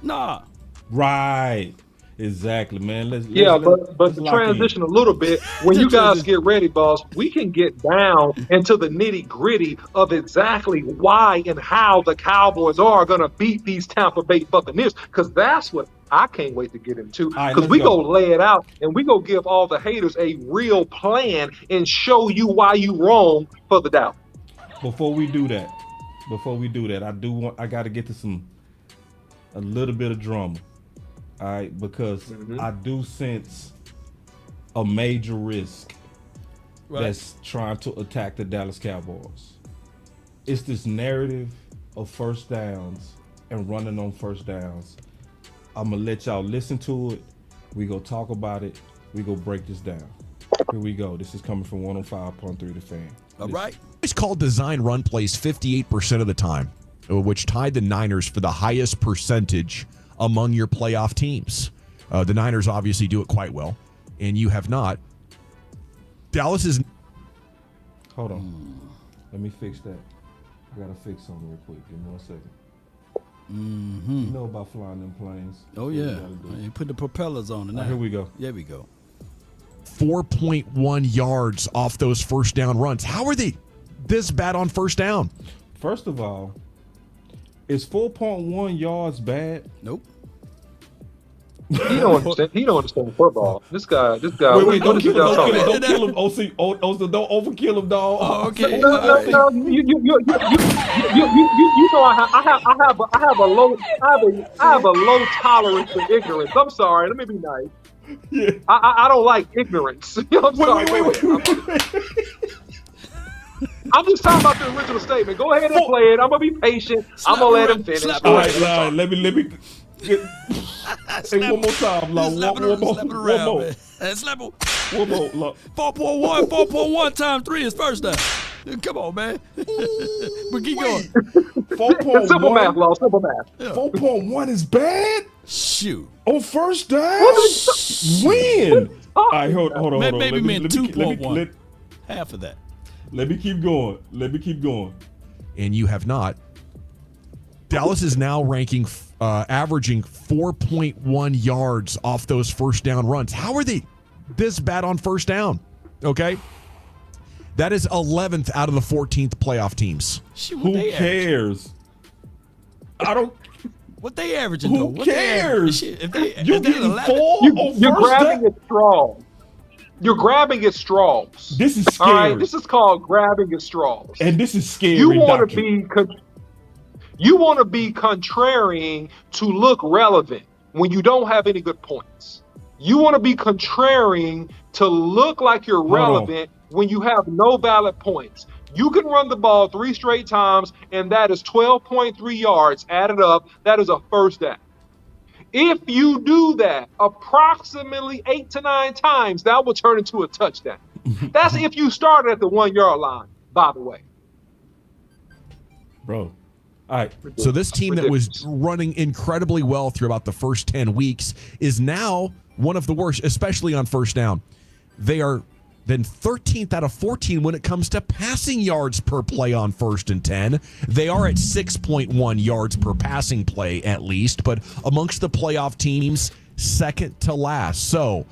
Nah. Right. Exactly, man. Let's to transition a little bit, when you guys get ready, boss, we can get down into the nitty-gritty of exactly why and how the Cowboys are going to beat these Tampa Bay Buccaneers, because that's what I can't wait to get into, because we go lay it out and we go give all the haters a real plan and show you why you wrong for the doubt. Before we do that, I got to get to a little bit of drama. All right, because I do sense a major risk that's trying to attack the Dallas Cowboys. It's this narrative of first downs and running on first downs. I'm going to let y'all listen to it. We go talk about it. We go break this down. Here we go. This is coming from 105.3 The Fan. All right. It's called design run plays 58% of the time, which tied the Niners for the highest percentage among your playoff teams. The Niners obviously do it quite well, and you have not. Dallas is... Hold on. Let me fix that. I got to fix something real quick. Give me 1 second. You know about flying them planes. Oh, yeah. You put the propellers on it now. Here we go. There we go. 4.1 yards off those first down runs. How are they this bad on first down? First of all, is 4.1 yards bad? Nope. He don't understand football. This guy. Wait, don't kill him. OC, don't overkill him, dog. Oh, okay. No, you know I have a low tolerance for ignorance. I'm sorry. Let me be nice. Yeah. I don't like ignorance. I'm sorry. Wait. I'm just talking about the original statement. Go ahead and play it. I'm gonna be patient. I'm gonna let him finish. All right, let me. Hey, one more time, Law. One more. Slap him. One more, Law. 4.1 times 3 is first down. Come on, man. But keep going. 4.1. Simple math, Law. Simple math. Yeah. 4.1 is bad? Shoot. On first down? When? All right, hold on. Maybe meant 2.1. Half of that. Let me keep going. And you have not. Dallas is now averaging 4.1 yards off those first down runs. How are they this bad on first down? Okay. That is 11th out of the 14th playoff teams. Who cares? I don't. What they averaging though? Who What they averaging? cares? Shit, if they You if they getting 11 4 on You're first grabbing down? at straws. You're grabbing at straws. This is All scary. right, this is called grabbing at straws. And this is scary. You want Doctor. to be contrarian to look relevant when you don't have any good points. You want to be contrarian to look like you're relevant when you have no valid points. You can run the ball 3 straight times, and that is 12.3 yards added up. That is a first down. If you do that approximately 8 to 9 times, that will turn into a touchdown. That's if you start at the 1 yard line, by the way. Bro. All right. So this team that was running incredibly well through about the first 10 weeks is now one of the worst, especially on first down. They are then 13th out of 14 when it comes to passing yards per play on 1st and 10. They are at 6.1 yards per passing play at least, but amongst the playoff teams, second to last. So,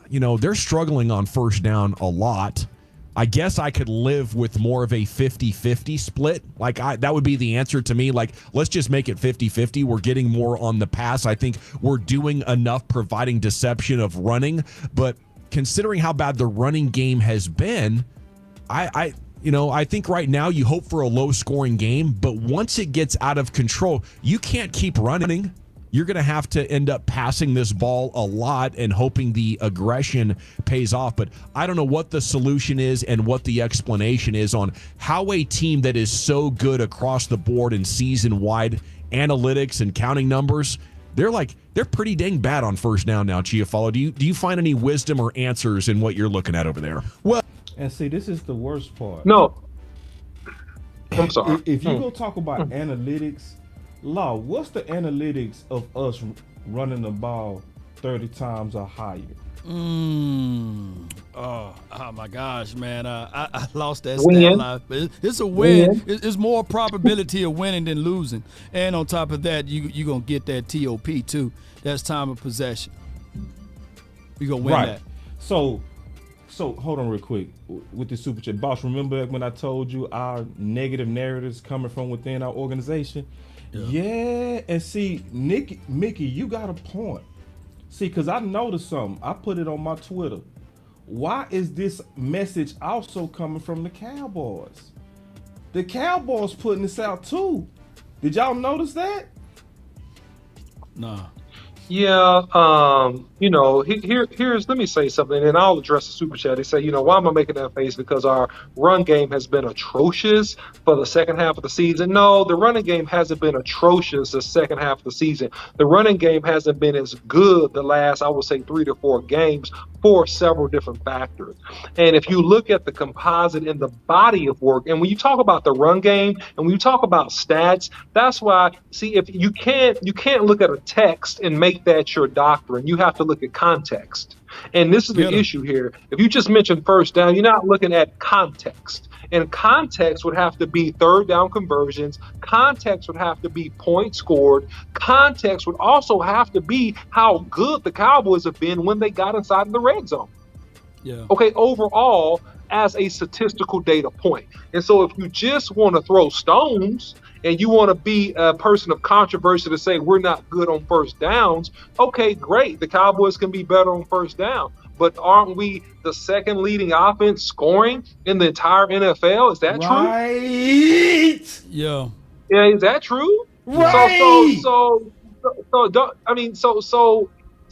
you know, they're struggling on first down a lot. I guess I could live with more of a 50-50 split. Like that would be the answer to me. Like, let's just make it 50-50. We're getting more on the pass. I think we're doing enough providing deception of running, but considering how bad the running game has been, I think right now you hope for a low-scoring game, but once it gets out of control, you can't keep running. You're going to have to end up passing this ball a lot and hoping the aggression pays off. But I don't know what the solution is and what the explanation is on how a team that is so good across the board in season-wide analytics and counting numbers, they're pretty dang bad on first down now, Chiafalo. Do you find any wisdom or answers in what you're looking at over there? Well, and see, this is the worst part. No. I'm sorry. If you go talk about analytics, Law, what's the analytics of us running the ball 30 times or higher? Oh my gosh, man. I lost that Win. stat line. But it's a win. It's more probability of winning than losing. And on top of that, you're going to get that TOP too. That's time of possession. You're going to win that. So hold on real quick with the super chat. Boss, remember when I told you our negative narratives coming from within our organization? Yeah, and see, Mickey, you got a point. See, because I noticed something. I put it on my Twitter. Why is this message also coming from the Cowboys? The Cowboys putting this out too. Did y'all notice that? Nah. Yeah, here's let me say something, and I'll address the super chat. They say, why am I making that face? Because our run game has been atrocious for the second half of the season. No, the running game hasn't been atrocious the second half of the season. The running game hasn't been as good the last, I would say, 3 to 4 games for several different factors. And if you look at the composite and the body of work, and when you talk about the run game and when you talk about stats, that's why, see, if you can't look at a text and make that your doctrine. You have to look at context. And this is the issue here. If you just mention first down, you're not looking at context. And context would have to be third down conversions. Context would have to be points scored. Context would also have to be how good the Cowboys have been when they got inside of the red zone. Yeah. Okay, overall, as a statistical data point. And so if you just want to throw stones and you want to be a person of controversy to say we're not good on first downs, okay, great. The Cowboys can be better on first down. But aren't we the second leading offense scoring in the entire NFL? Is that true? Right. Yeah. Yeah, is that true? Right.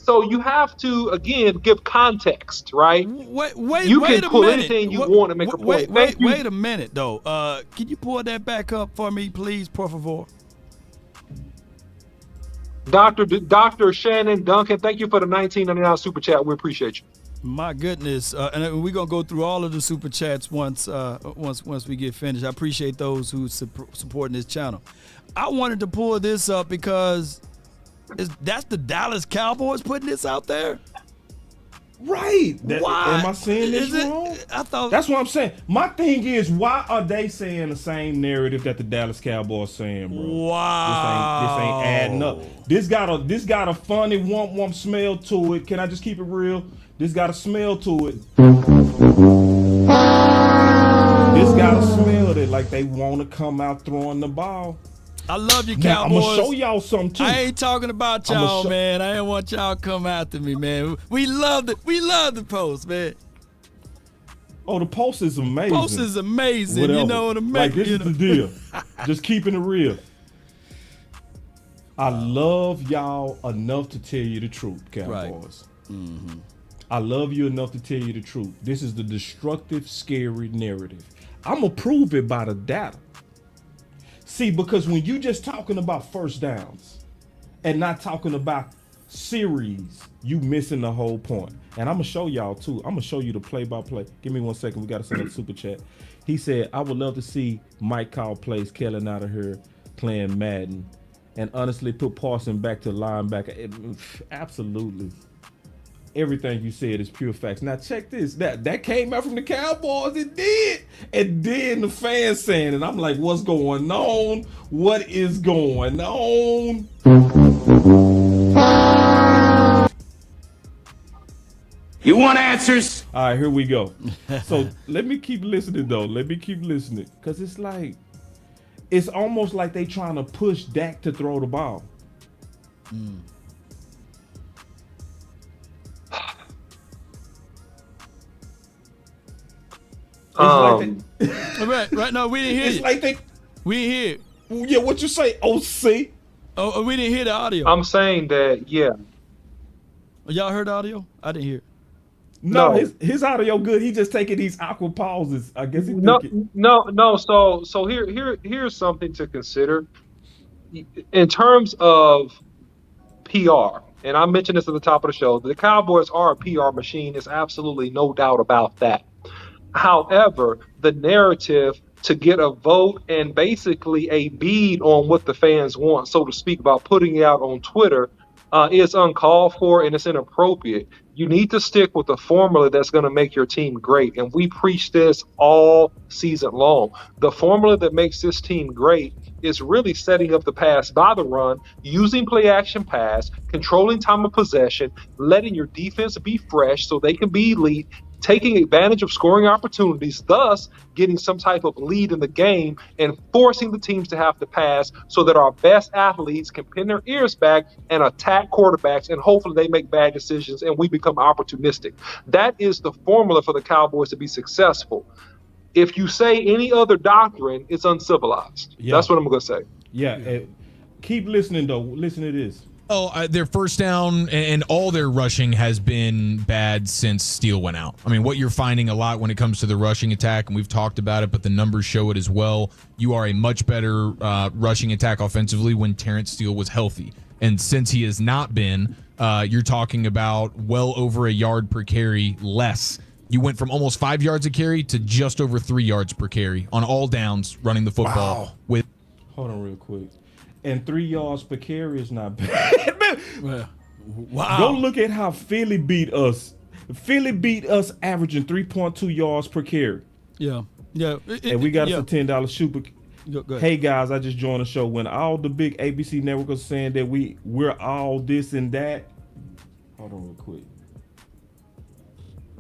So you have to, again, give context, right? Wait, you wait can a pull minute. anything you want to make a point. Wait a minute, though. Can you pull that back up for me, please, por favor? Dr. Shannon Duncan, thank you for the $19.99 super chat. We appreciate you. My goodness, and we're gonna go through all of the super chats once we get finished. I appreciate those who supporting this channel. I wanted to pull this up because that's the Dallas Cowboys putting this out there. Right. Why? Am I saying this wrong? I thought that's what I'm saying. My thing is, why are they saying the same narrative that the Dallas Cowboys saying, bro? Wow. This ain't adding up. This got a funny womp smell to it. Can I just keep it real? This got a smell to it. This got a smell that like they want to come out throwing the ball. I love you, Now, I'm Cowboys. going to show y'all something, too. I ain't talking about y'all, man. I ain't want y'all come after me, man. We love the post, man. Oh, the post is amazing. Post is amazing. Whatever. You know what I mean? Like, this is the deal. Just keeping it real. I love y'all enough to tell you the truth, Cowboys. Right. Mm-hmm. I love you enough to tell you the truth. This is the destructive, scary narrative. I'm going to prove it by the data. See, because when you just talking about first downs and not talking about series, you missing the whole point. And I'm going to show y'all, too. I'm going to show you the play-by-play. Give me 1 second. We got to send a super chat. He said, I would love to see Mike call plays Kellen out of here playing Madden and honestly put Parson back to linebacker. Absolutely. Everything you said is pure facts. Now check this. That came out from the Cowboys. It did. And then the fans saying it. I'm like, what's going on? What is going on? You want answers? All right, here we go. So let me keep listening, though. Let me keep listening. Because it's like, it's almost like they trying to push Dak to throw the ball. Right. No, we didn't hear it's you. Like we didn't hear. Yeah, what you say, OC? Oh, we didn't hear the audio. I'm saying that, yeah. Y'all heard the audio? I didn't hear it. No, his audio good. He just taking these awkward pauses. I guess he No. So here's something to consider in terms of PR. And I mentioned this at the top of the show. The Cowboys are a PR machine. There's absolutely no doubt about that. However, the narrative to get a vote and basically a bead on what the fans want, so to speak, about putting it out on Twitter is uncalled for and it's inappropriate. You need to stick with the formula that's going to make your team great. And we preach this all season long. The formula that makes this team great is really setting up the pass by the run, using play action pass, controlling time of possession, letting your defense be fresh so they can be elite, taking advantage of scoring opportunities, thus getting some type of lead in the game and forcing the teams to have to pass so that our best athletes can pin their ears back and attack quarterbacks, and hopefully they make bad decisions and we become opportunistic. That is the formula for the Cowboys to be successful. If you say any other doctrine, it's uncivilized. Yeah. That's what I'm going to say. Yeah. Keep listening, though. Listen to this. Oh, their first down and all their rushing has been bad since Steele went out. I mean, what you're finding a lot when it comes to the rushing attack, and we've talked about it, but the numbers show it as well. You are a much better rushing attack offensively when Terence Steele was healthy. And since he has not been, you're talking about well over a yard per carry less. You went from almost 5 yards a carry to just over 3 yards per carry on all downs running the football. Wow. Hold on real quick. And 3 yards per carry is not bad. Wow. Go look at how Philly beat us. Philly beat us averaging 3.2 yards per carry. Yeah. And we got us a $10 super. Hey guys, I just joined the show. When all the big ABC networks are saying that we're all this and that. Hold on real quick.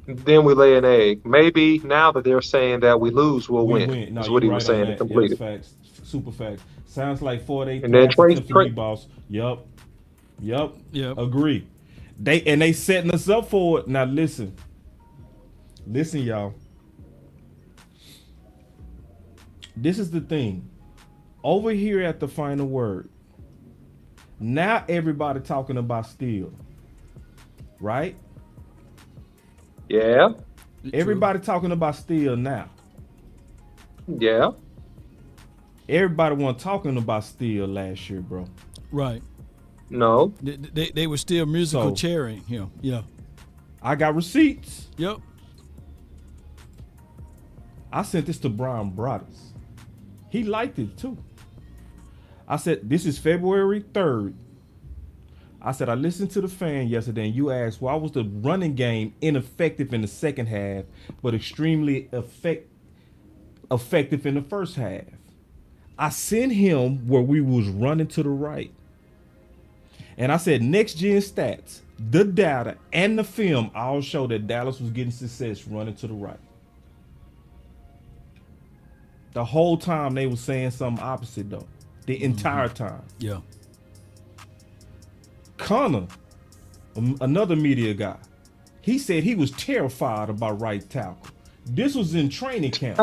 Then we lay an egg. Maybe now that they're saying that we lose, we'll win. No, That's what he was saying. Yes, facts. Super facts. Sounds like 4-8. And then Trey. Boss. Yup. Agree. They setting us up for it. Now listen, y'all. This is the thing. Over here at the final word. Now everybody talking about Steele, right? Yeah. Everybody talking about Steele now. Yeah. Everybody wasn't talking about Steele last year, bro. Right. No. They were still musical chairing him. Yeah. I got receipts. Yep. I sent this to Brian Broaddus. He liked it too. I said, this is February 3rd. I said, I listened to the fan yesterday and you asked, why was the running game ineffective in the second half, but extremely effective in the first half? I sent him where we was running to the right. And I said, next gen stats, the data and the film all show that Dallas was getting success running to the right. The whole time they were saying something opposite though. the entire time. Yeah. Connor, another media guy, he said he was terrified about right tackle. This was in training camp.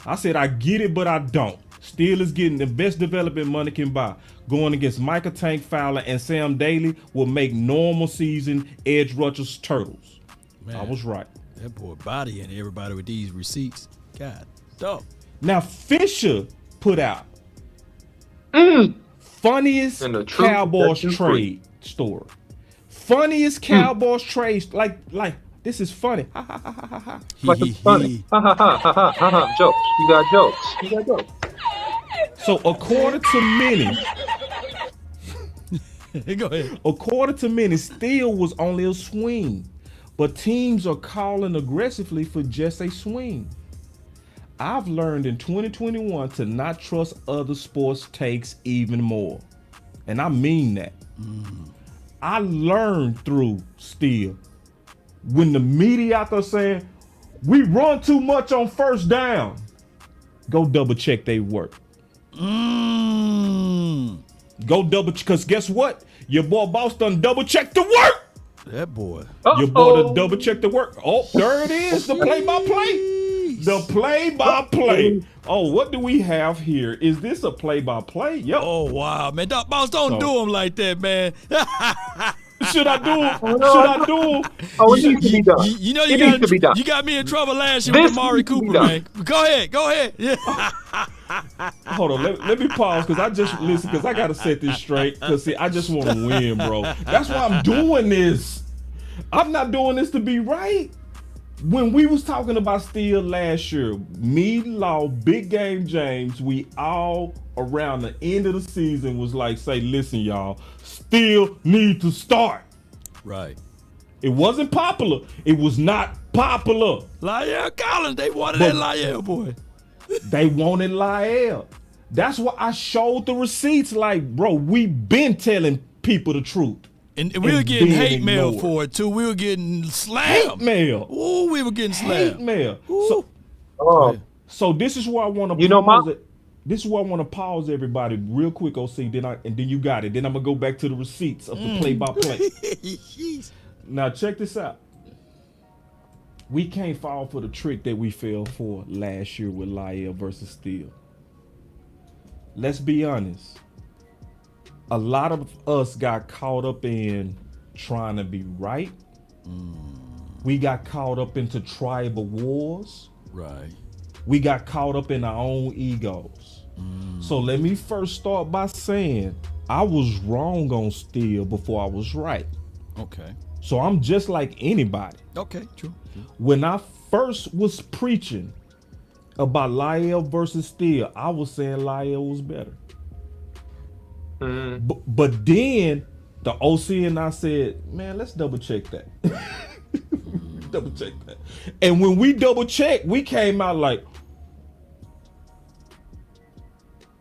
I said, I get it, but I don't. Steele is getting the best development money can buy. Going against Micah Tank Fowler and Sam Daly will make normal season edge rushers turtles. Man, I was right. That boy bodying everybody with these receipts. God, dog. Now Fisher put out funniest Cowboys trade story. Funniest Cowboys trade, like this is funny. Ha ha ha ha ha. Like it's funny. Ha ha ha ha ha ha. Jokes. You got jokes. You got jokes. So according to many, go ahead. According to many, Steele was only a swing, but teams are calling aggressively for just a swing. I've learned in 2021 to not trust other sports takes even more, and I mean that. I learned through Steele. When the media out there saying we run too much on first down, go double check they work. Go double, because guess what? Your boy Boss done double check the work. That boy. Your boy done double check the work. Oh, there it is, the play-by-play. The play-by-play. Oh, what do we have here? Is this a play-by-play? Yep. Oh, wow, man. Boss, don't do him like that, man. Should I do him? Should I do him? Oh, it needs to be done. You know It needs to be done. You got me in trouble last year with Amari Cooper, man. Go ahead. Yeah. Hold on, let me pause because I gotta set this straight. Because see, I just want to win, bro. That's why I'm doing this. I'm not doing this to be right. When we was talking about Steele last year, me, Law, Big Game James, we all around the end of the season was like, say, listen, y'all, Steele need to start. Right. It wasn't popular. It was not popular. Lyle Collins, they wanted that Lyle boy. They wanted Lyle. That's why I showed the receipts. Like, bro, we been telling people the truth. And we were getting hate mail for it too. We were getting slammed. Hate mail. Ooh, we were getting slammed. Hate mail. Oh. So this is where I want to pause it. This is where I want to pause everybody real quick, OC. And then you got it. Then I'm gonna go back to the receipts of the play-by-play. Now check this out. We can't fall for the trick that we fell for last year with Lyle versus Steele. Let's be honest. A lot of us got caught up in trying to be right. We got caught up into tribal wars. Right. We got caught up in our own egos. So let me first start by saying I was wrong on Steele before I was right. Okay. So I'm just like anybody. Okay, true. When I first was preaching about Lyle versus Steele, I was saying Lyle was better. But then the OC and I said, man, let's double check that. Double check that. And when we double checked, we came out like,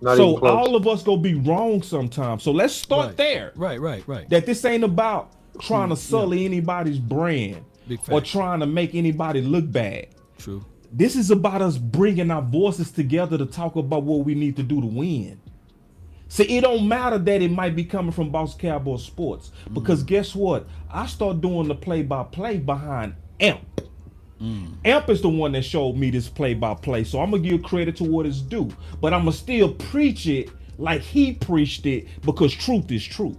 so all of us gonna be wrong sometimes. So let's start there. Right. That this ain't about trying to sully anybody's brand or trying to make anybody look bad. True. This is about us bringing our voices together to talk about what we need to do to win. See, it don't matter that it might be coming from Boss Cowboy Sports, because guess what? I start doing the play-by-play behind Amp. Amp is the one that showed me this play-by-play, so I'm gonna give credit to what it's due, but I'm gonna still preach it like he preached it, because truth is truth.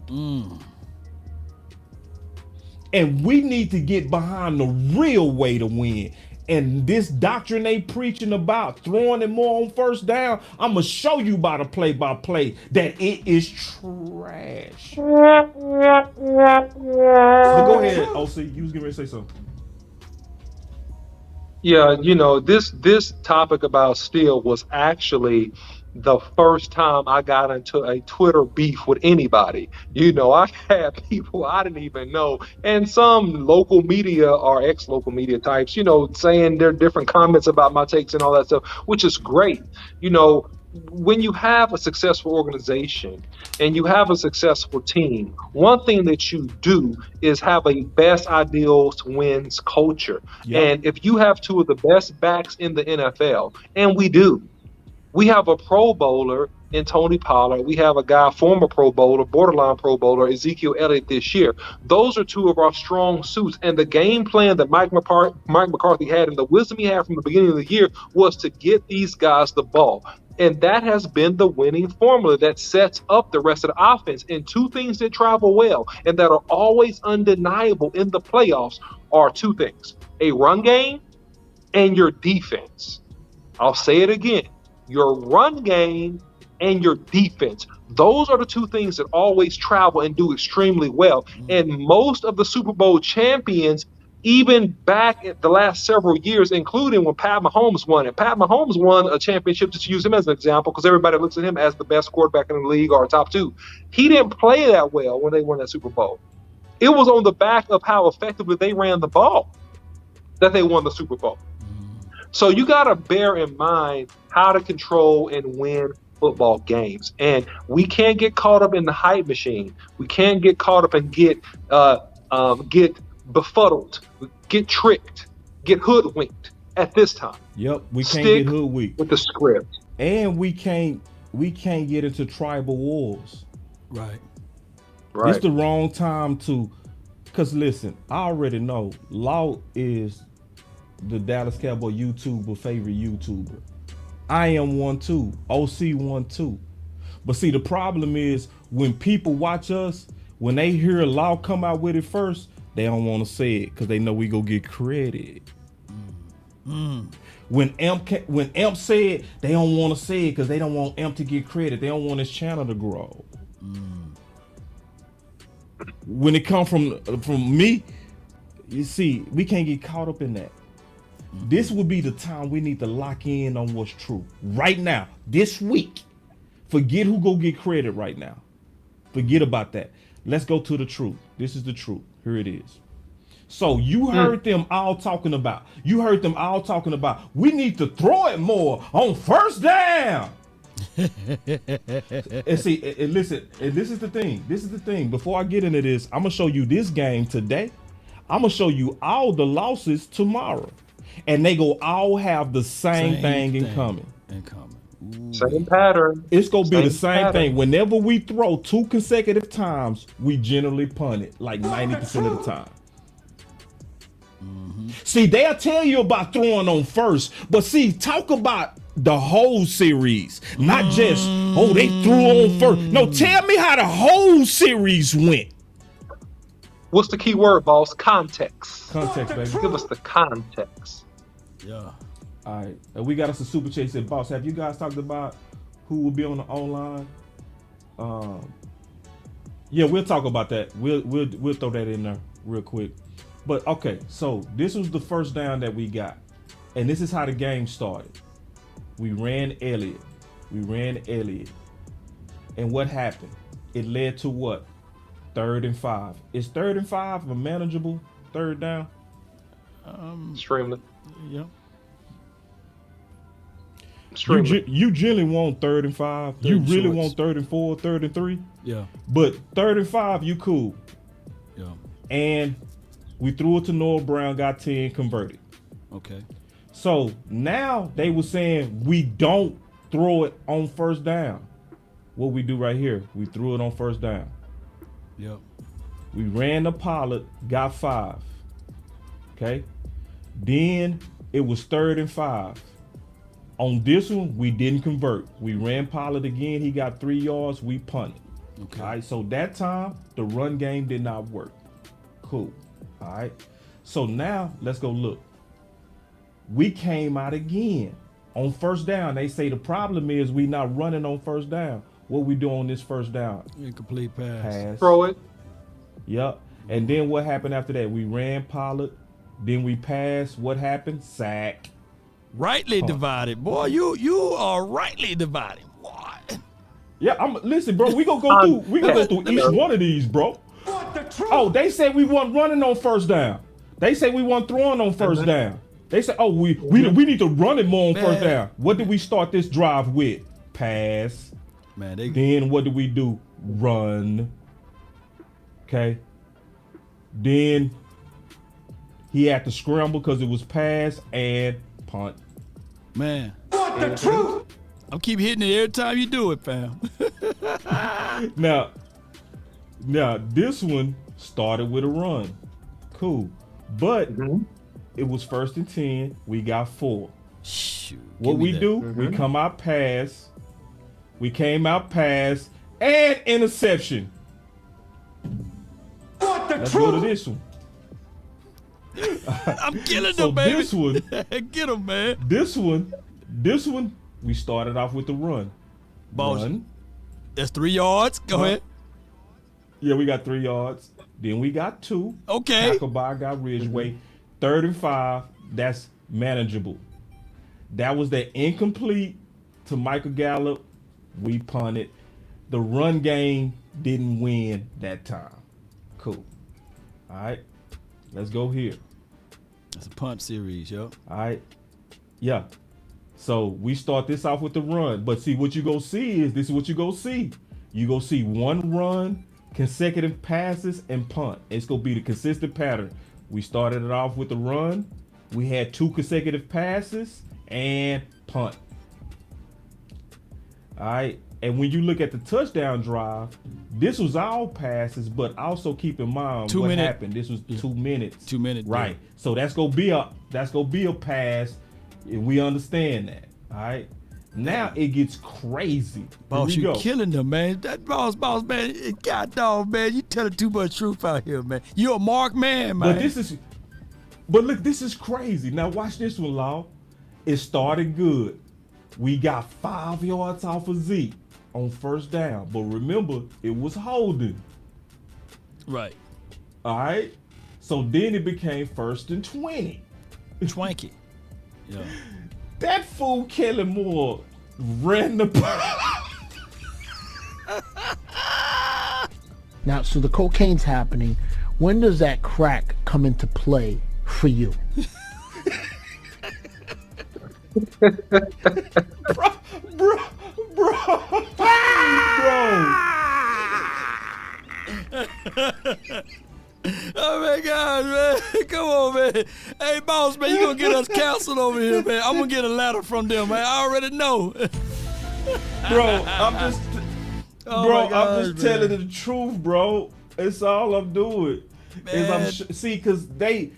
And we need to get behind the real way to win. And this doctrine they preaching about throwing it more on first down, I'm gonna show you by the play-by-play that it is trash. So go ahead, OC. You was getting ready to say something. Yeah, this topic about Steele was actually the first time I got into a Twitter beef with anybody. I had people I didn't even know, and some local media or ex-local media types, saying their different comments about my takes and all that stuff, which is great. When you have a successful organization and you have a successful team, one thing that you do is have a best ideals wins culture. Yep. And if you have two of the best backs in the NFL, and we do, we have a Pro Bowler in Tony Pollard. We have a guy, former Pro Bowler, borderline Pro Bowler, Ezekiel Elliott this year. Those are two of our strong suits. And the game plan that Mike McCarthy had and the wisdom he had from the beginning of the year was to get these guys the ball. And that has been the winning formula that sets up the rest of the offense. And two things that travel well and that are always undeniable in the playoffs are two things: a run game and your defense. I'll say it again. Your run game and your defense. Those are the two things that always travel and do extremely well. And most of the Super Bowl champions, even back in the last several years, including when Pat Mahomes won it. Pat Mahomes won a championship, just to use him as an example, because everybody looks at him as the best quarterback in the league or top two. He didn't play that well when they won that Super Bowl. It was on the back of how effectively they ran the ball that they won the Super Bowl. So you got to bear in mind how to control and win football games. And we can't get caught up in the hype machine. We can't get caught up and get befuddled, get tricked, get hoodwinked at this time. Yep, we can't Stick get hoodwinked with the script. And we can't get into tribal wars. Right. It's the wrong time to, because listen, I already know Law is the Dallas Cowboy YouTuber favorite YouTuber. I am one too. OC one too. But see, the problem is when people watch us, when they hear Law come out with it first, they don't want to say it because they know we go get credit. When Amp said, they don't want to say it because they don't want Amp to get credit. They don't want his channel to grow. When it comes from me, you see, we can't get caught up in that. This would be the time we need to lock in on what's true right now, this week. Forget who go get credit right now. Forget about that. Let's go to the truth. This is the truth. Here it is. So you heard them all talking about, we need to throw it more on first down. And see, and listen, and this is the thing. Before I get into this, I'm gonna show you this game today. I'm gonna show you all the losses tomorrow. And they go all have the same thing in common. Same pattern. It's gonna be the same thing. Whenever we throw 2 consecutive times, we generally punt it like 90% of the time. See, they'll tell you about throwing on first, but see, talk about the whole series, not just, they threw on first. No, tell me how the whole series went. What's the key word, boss? Context. Context, baby. Give us the context. Yeah. All right. We got us a super chase at boss. Have you guys talked about who will be on the O-line? Yeah, we'll talk about that. We'll throw that in there real quick. But okay, so this was the first down that we got. And this is how the game started. We ran Elliott. And what happened? It led to what? 3rd and 5. Is 3rd and 5 a manageable third down? Extremely. Yeah. You generally want 3rd and 5. You really want 3rd and 4, 3rd and 3. Yeah. But 3rd and 5, you cool. Yeah. And we threw it to Noah Brown, got 10, converted. Okay. So now they were saying we don't throw it on first down. What we do right here, we threw it on first down. Yep. We ran the Pollard, got 5. Okay. Then it was 3rd and 5. On this one, we didn't convert. We ran Pollard again. He got 3 yards. We punted. Okay. All right. So that time, the run game did not work. Cool. All right. So now let's go look. We came out again on first down. They say the problem is we not running on first down. What we do on this first down? Incomplete pass. Throw it. Yep. And then what happened after that? We ran Pollard. Then we passed. What happened? Sack. Rightly divided, boy. You are rightly divided. What? Yeah, listen, bro. We gonna go through each one of these, bro. Oh, they said we weren't running on first down. They say we weren't throwing on first down. They said, we need to run it more on first down. What did we start this drive with? Pass. Man, then what did we do? Run. Okay. Then he had to scramble because it was pass and punt. Man. I'm keep hitting it every time you do it, fam. Now, this one started with a run. Cool. But it was 1st and 10. We got 4. Shoot, what we do, we come out pass. We came out pass and interception. Let's go to this one. I'm killing them, baby. This one, get them, man. This one, we started off with the run. Run. That's 3 yards. Go ahead. Yeah, we got 3 yards. Then we got 2. Okay. Tackle by got Ridgeway. 3rd and 5. That's manageable. That was the incomplete to Michael Gallup. We punted. The run game didn't win that time. Cool. All right. Let's go here. It's a punt series, yo. All right. Yeah. So we start this off with the run. But see, what you go see is, this is what you go see. You go see 1 run, consecutive passes, and punt. It's going to be the consistent pattern. We started it off with the run. We had 2 consecutive passes and punt. All right. And when you look at the touchdown drive, this was all passes, but also keep in mind what happened. This was 2 minutes. 2 minutes. Right. Yeah. So that's gonna be a pass, and we understand that. All right. Now it gets crazy. Boss, you killing them, man. That boss, man. God dog, man. You telling too much truth out here, man. You're a marked man, man. But look, this is crazy. Now watch this one, Law. It started good. We got 5 yards off of Zeke on 1st down. But remember, it was holding. Right. All right. So then it became 1st and 20. Twanky. Yeah. That fool Kelly Moore ran the Now, so the cocaine's happening. When does that crack come into play for you? bro. Oh my God, man. Come on, man. Hey, boss, man, you gonna get us counseled over here, man. I'm gonna get a letter from them, man. I already know. Bro, I'm just telling the truth, bro. It's all I'm doing. See, because they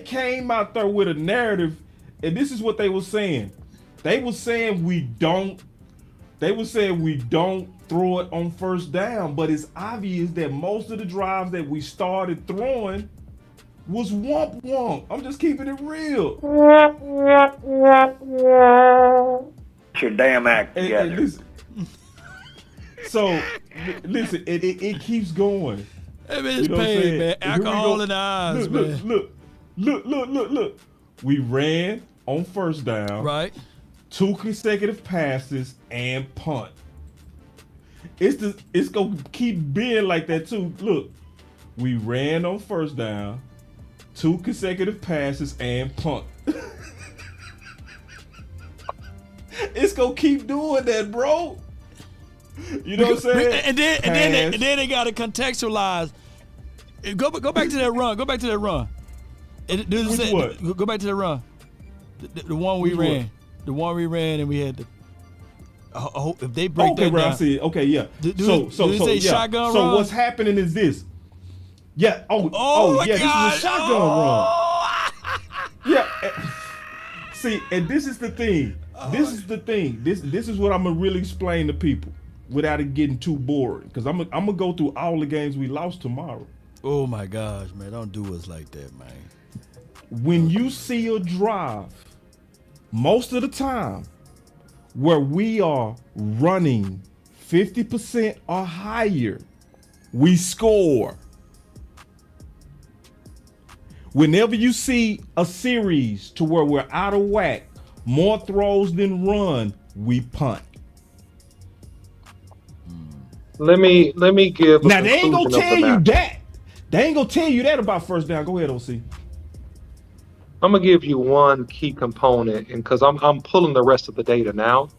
came out there with a narrative, and this is what they were saying. They were saying we don't throw it on 1st down, but it's obvious that most of the drives that we started throwing was womp. I'm just keeping it real. Get your damn act together. Listen, it keeps going. Hey, man, it's pain, man. Alcohol in the eyes, man. Look. We ran on 1st down. Right. 2 consecutive passes and punt. It's gonna keep being like that too. Look, we ran on 1st down, 2 consecutive passes and punt. It's gonna keep doing that, bro. You know what I'm saying? And then they gotta contextualize. Go back to that run. Go back to that run. Which what? Go back to the run. The one we ran. One? The one we ran, and we had the. If they break that down. I see. Okay, yeah. So shotgun run? So what's happening is this. Yeah. Yeah. This is a shotgun run. Yeah. See, and this is the thing. This is what I'm gonna really explain to people without it getting too boring. Because I'm gonna go through all the games we lost tomorrow. Oh my gosh, man! Don't do us like that, man. When you see a drive, most of the time, where we are running 50% or higher, we score. Whenever you see a series to where we're out of whack, more throws than run, we punt. Let me give. Now they ain't gonna tell you that. They ain't gonna tell you that about 1st down. Go ahead, OC. I'm gonna give you one key component, and because I'm pulling the rest of the data now,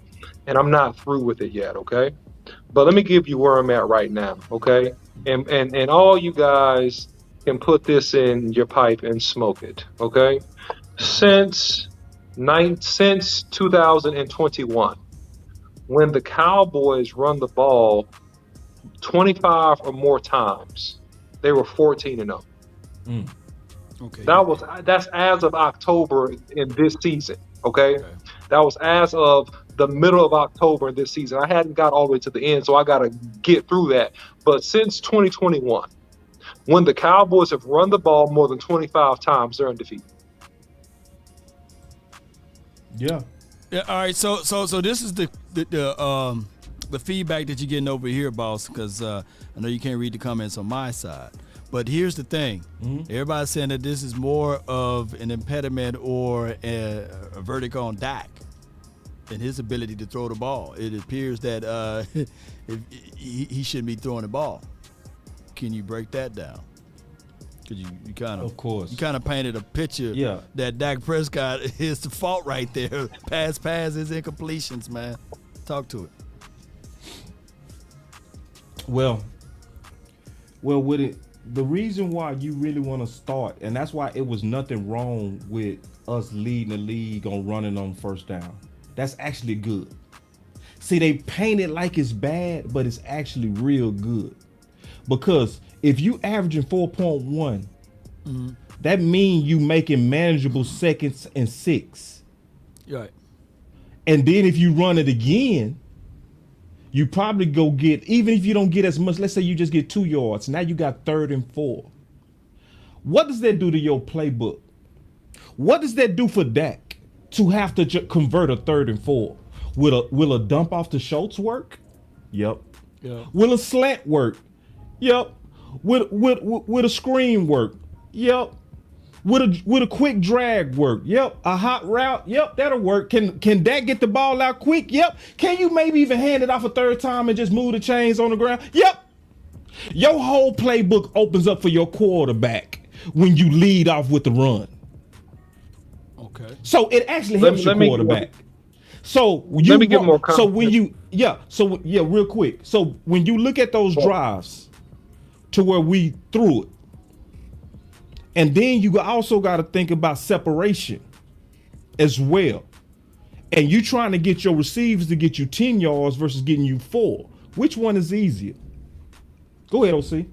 and I'm not through with it yet, okay? But let me give you where I'm at right now, okay? And all you guys can put this in your pipe and smoke it, okay? Since 2021, when the Cowboys run the ball 25 or more times, they were 14-0. Okay. That's as of October in this season. Okay? That was as of the middle of October in this season. I hadn't got all the way to the end, so I got to get through that. But since 2021, when the Cowboys have run the ball more than 25 times, they're undefeated. Yeah. Yeah. All right. So this is the feedback that you're getting over here, boss, because I know you can't read the comments on my side. But here's the thing. Everybody's saying that this is more of an impediment or a verdict on Dak and his ability to throw the ball. It appears that he shouldn't be throwing the ball. Can you break that down? Because you kind of painted a picture that Dak Prescott is the fault right there. Passes, incompletions, man. Talk to it. Well, with it, the reason why you really want to start, and that's why it was nothing wrong with us leading the league on running on first down. That's actually good. See, they paint it like it's bad, but it's actually real good. Because if you averaging 4.1, that means you making manageable seconds and 6. Right. And then if you run it again, you probably go get, even if you don't get as much, let's say you just get 2 yards. Now you got 3rd and 4. What does that do to your playbook? What does that do for Dak to have to convert a 3rd and 4? Will a dump off the Schultz work? Yep. Yeah. Will a slant work? Yep. Will a screen work? Yep. Would a quick drag work? Yep. A hot route? Yep, that'll work. Can Dak get the ball out quick? Yep. Can you maybe even hand it off a 3rd time and just move the chains on the ground? Yep. Your whole playbook opens up for your quarterback when you lead off with the run. Okay. So it actually helps your quarterback. So you real quick. So when you look at those drives to where we threw it, and then you also got to think about separation as well. And you trying to get your receivers to get you 10 yards versus getting you 4. Which one is easier? Go ahead, OC.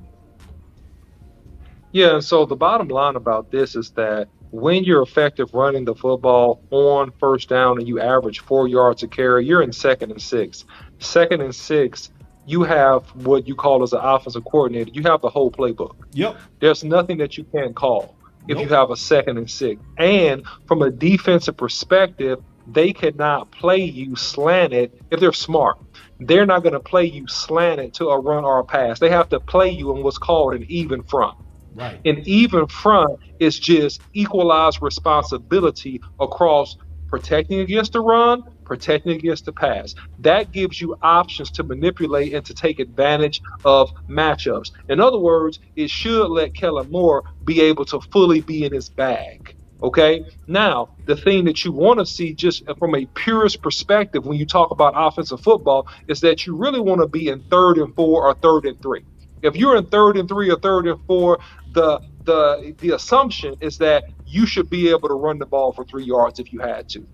Yeah, so the bottom line about this is that when you're effective running the football on first down and you average 4 yards a carry, you're in 2nd and 6. 2nd and 6, you have what you call as an offensive coordinator, you have the whole playbook. Yep. There's nothing that you can't call if you have a 2nd and 6. And from a defensive perspective, they cannot play you slanted if they're smart. They're not going to play you slanted to a run or a pass. They have to play you in what's called an even front. Right. An even front is just equalized responsibility across protecting against the run, protecting against the pass. That gives you options to manipulate and to take advantage of matchups. In other words, it should let Kellen Moore be able to fully be in his bag. Okay. Now, the thing that you want to see just from a purist perspective when you talk about offensive football is that you really want to be in 3rd and 4 or 3rd and 3. If you're in 3rd and 3 or 3rd and 4, the assumption is that you should be able to run the ball for 3 yards if you had to.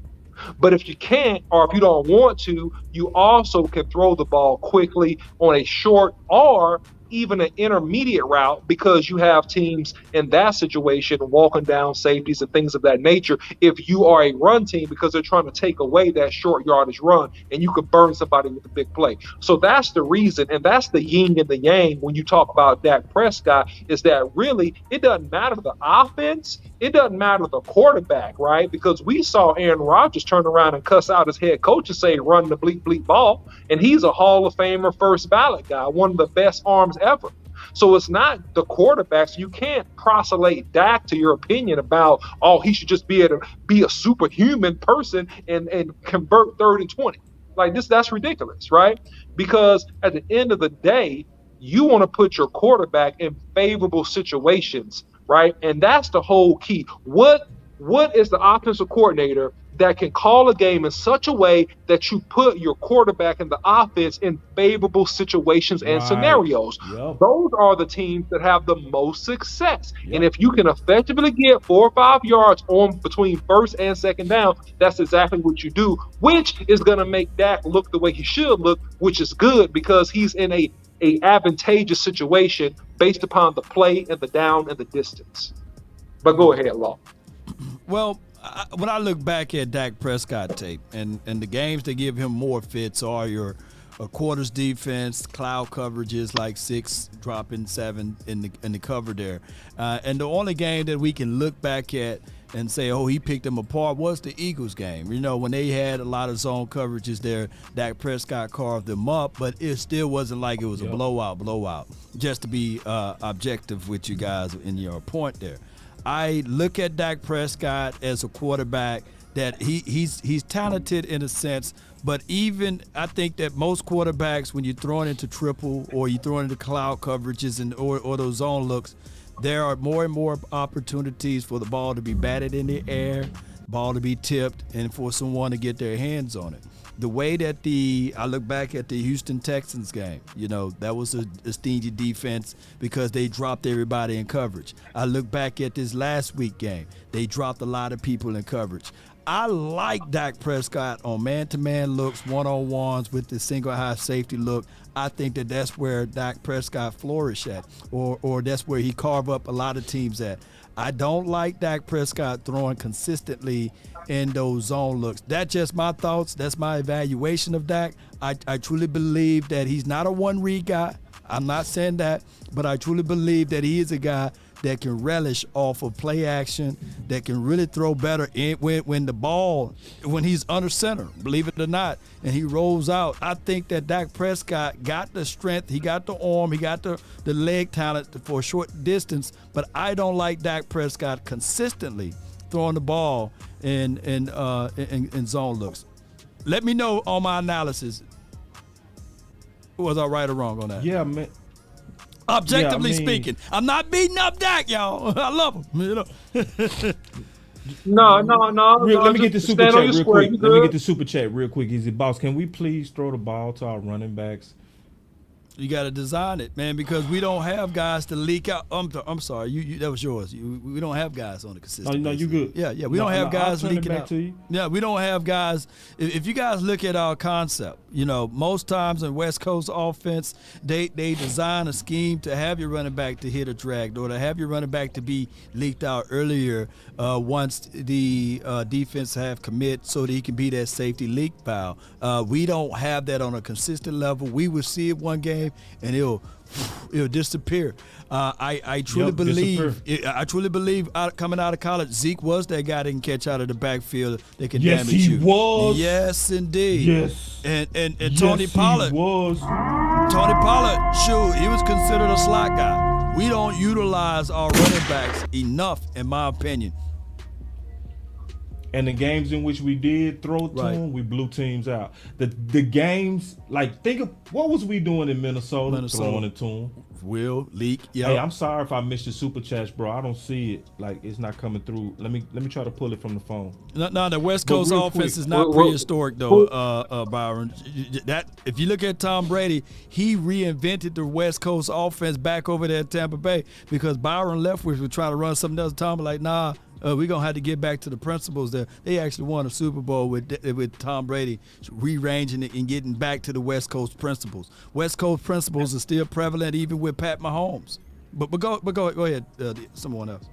But if you can't, or if you don't want to, you also can throw the ball quickly on a short or even an intermediate route, because you have teams in that situation walking down safeties and things of that nature if you are a run team, because they're trying to take away that short yardage run and you could burn somebody with a big play. So that's the reason, and that's the yin and the yang when you talk about Dak Prescott, is that really it doesn't matter the offense, it doesn't matter the quarterback, right? Because we saw Aaron Rodgers turn around and cuss out his head coach and say run the bleep ball, and he's a Hall of Famer first ballot guy, one of the best arms ever. So it's not the quarterbacks. You can't proselyte Dak to your opinion about, oh, he should just be able to be a superhuman person and convert 3rd and 20. Like that's ridiculous, right? Because at the end of the day, you want to put your quarterback in favorable situations, right? And that's the whole key. What is the offensive coordinator that can call a game in such a way that you put your quarterback and the offense in favorable situations and scenarios. Those are the teams that have the most success. And if you can effectively get 4 or 5 yards on between first and second down, that's exactly what you do, which is going to make Dak look the way he should look, which is good because he's in a advantageous situation based upon the play and the down and the distance. But go ahead, Law. Well, when I look back at Dak Prescott tape and the games that give him more fits are your quarters defense, cloud coverages like 6, dropping 7 in the cover there. And the only game that we can look back at and say, oh, he picked them apart was the Eagles game. You know, when they had a lot of zone coverages there, Dak Prescott carved them up, but it still wasn't like it was a blowout. Just to be objective with you guys in your point there. I look at Dak Prescott as a quarterback that he's talented in a sense, but even I think that most quarterbacks, when you're throwing into triple or you're throwing into cloud coverages or those zone looks, there are more and more opportunities for the ball to be batted in the air, ball to be tipped, and for someone to get their hands on it. The way that I look back at the Houston Texans game, you know, that was a stingy defense because they dropped everybody in coverage. I look back at this last week game. They dropped a lot of people in coverage. I like Dak Prescott on man-to-man looks, one-on-ones with the single high safety look. I think that's where Dak Prescott flourished at, or that's where he carved up a lot of teams at. I don't like Dak Prescott throwing consistently in those zone looks. That's just my thoughts. That's my evaluation of Dak. I truly believe that he's not a one-read guy. I'm not saying that, but I truly believe that he is a guy that can relish off of play action, that can really throw better when he's under center, believe it or not, and he rolls out. I think that Dak Prescott got the strength, he got the arm, he got the leg talent for a short distance, but I don't like Dak Prescott consistently throwing the ball in zone looks. Let me know on my analysis. Was I right or wrong on that? Yeah, man. Objectively speaking, I'm not beating up Dak, y'all. I love him. You know. No. Let me get the super chat real quick. Let me get the super chat real quick. Easy boss, can we please throw the ball to our running backs? You got to design it, man, because we don't have guys to leak out. I'm sorry, you that was yours. We don't have guys on a consistent basis. You good. Yeah, we don't have guys leaking out. To you. Yeah, we don't have guys. If you guys look at our concept, you know, most times in West Coast offense, they design a scheme to have your running back to hit a drag or to have your running back to be leaked out earlier once the defense have commit so that he can be that safety leak valve. We don't have that on a consistent level. We will see it one game and it'll disappear. I truly believe. I truly believe coming out of college, Zeke was that guy that can catch out of the backfield that can damage you. Yes, he was. Yes, indeed. Yes. And Tony Pollard was. Tony Pollard, sure, he was considered a slot guy. We don't utilize our running backs enough, in my opinion. And the games in which we did throw to them, we blew teams out. The games, like, think of what was we doing in Minnesota throwing it to them. Will leak. Yeah. Hey, I'm sorry if I missed the super chats, bro. I don't see it. Like, it's not coming through. Let me try to pull it from the phone. No, the West Coast offense is not prehistoric though, Byron. That if you look at Tom Brady, he reinvented the West Coast offense back over there at Tampa Bay because Byron Leftwich was trying to run something else. Tom was like, nah. We're going to have to get back to the principles there. They actually won a Super Bowl with Tom Brady rearranging it and getting back to the West Coast principles. West Coast principles are still prevalent even with Pat Mahomes. But go ahead, someone else.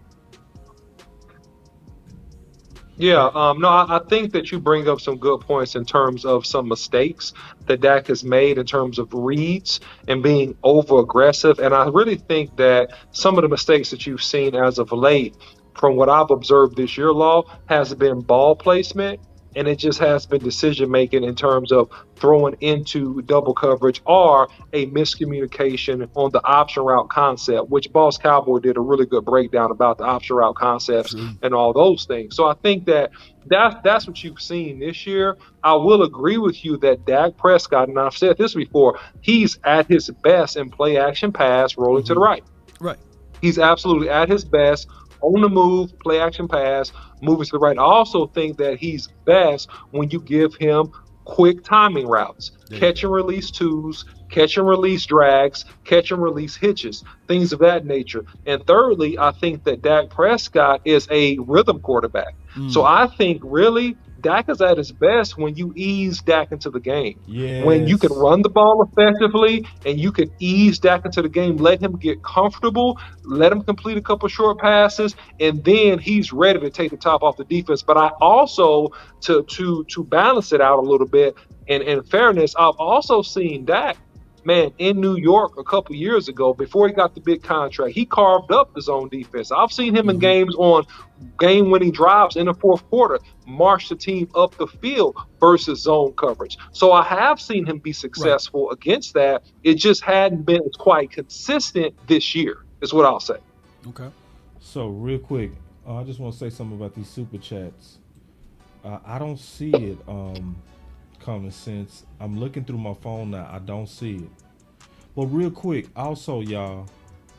Yeah, I think that you bring up some good points in terms of some mistakes that Dak has made in terms of reads and being over aggressive. And I really think that some of the mistakes that you've seen as of late, from what I've observed this year, Law, has been ball placement, and it just has been decision making in terms of throwing into double coverage or a miscommunication on the option route concept, which Boss Cowboy did a really good breakdown about the option route concepts and all those things. So I think that's what you've seen this year. I will agree with you that Dak Prescott, and I've said this before, he's at his best in play action pass rolling to the right. Right. He's absolutely at his best on the move, play action pass, moving to the right. I also think that he's best when you give him quick timing routes, catch and release twos, catch and release drags, catch and release hitches, things of that nature. And thirdly, I think that Dak Prescott is a rhythm quarterback. So I think really Dak is at his best when you ease Dak into the game. Yes. When you can run the ball effectively and you can ease Dak into the game, let him get comfortable, let him complete a couple short passes, and then he's ready to take the top off the defense. But I also, to balance it out a little bit, and in fairness, I've also seen Dak, man, in New York a couple years ago, before he got the big contract, he carved up his own defense. I've seen him in games on game-winning drives in the fourth quarter, march the team up the field versus zone coverage. So I have seen him be successful against that. It just hadn't been quite consistent this year, is what I'll say. Okay. So real quick, I just want to say something about these super chats. I don't see it. Common sense. I'm looking through my phone now. I don't see it. But real quick, also, y'all,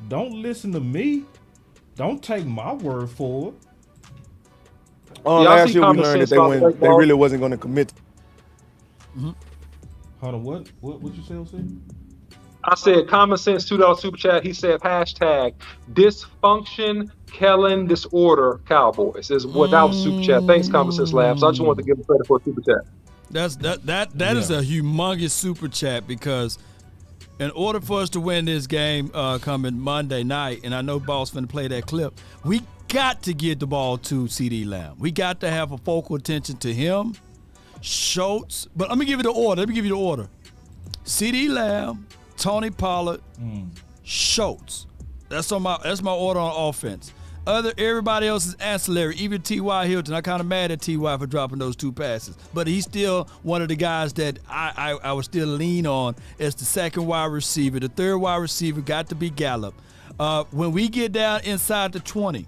don't listen to me. Don't take my word for it. Last year we learned that they really wasn't going to commit. Hold on, what you say, OC? I said common sense $2 super chat. He said hashtag dysfunction Kellen disorder Cowboys is without super chat. Thanks, Common Sense Labs. I just wanted to give him credit for a super chat. That is a humongous super chat, because in order for us to win this game coming Monday night, and I know Boss finna play that clip, we got to get the ball to CeeDee Lamb. We got to have a focal attention to him, Schultz. But let me give you the order. CeeDee Lamb, Tony Pollard, Schultz. That's my order on offense. Everybody else is ancillary, even T.Y. Hilton. I'm kind of mad at T.Y. for dropping those 2 passes. But he's still one of the guys that I would still lean on as the second wide receiver. The third wide receiver got to be Gallup. When we get down inside the 20,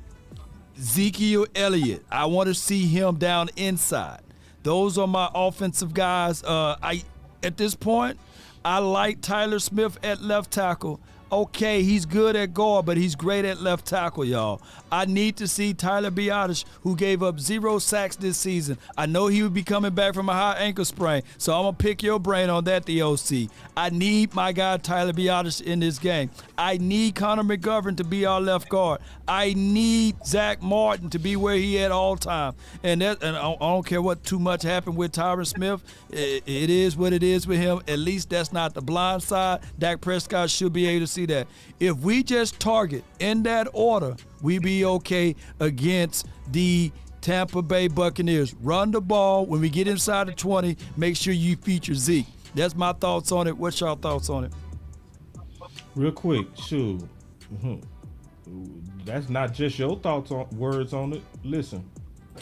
Ezekiel Elliott, I want to see him down inside. Those are my offensive guys. At this point, I like Tyler Smith at left tackle. Okay, he's good at guard, but he's great at left tackle, y'all. I need to see Tyler Biadasz, who gave up 0 sacks this season. I know he would be coming back from a high ankle sprain, so I'm going to pick your brain on that, the OC. I need my guy Tyler Biadasz in this game. I need Connor McGovern to be our left guard. I need Zach Martin to be where he at all time. And I don't care what too much happened with Tyron Smith. It is what it is with him. At least that's not the blind side. Dak Prescott should be able to see that. If we just target in that order, we be okay against the Tampa Bay Buccaneers. Run the ball. When we get inside the 20, make sure you feature Zeke. That's my thoughts on it. What's y'all thoughts on it? Real quick, shoot. That's not just your words on it. Listen.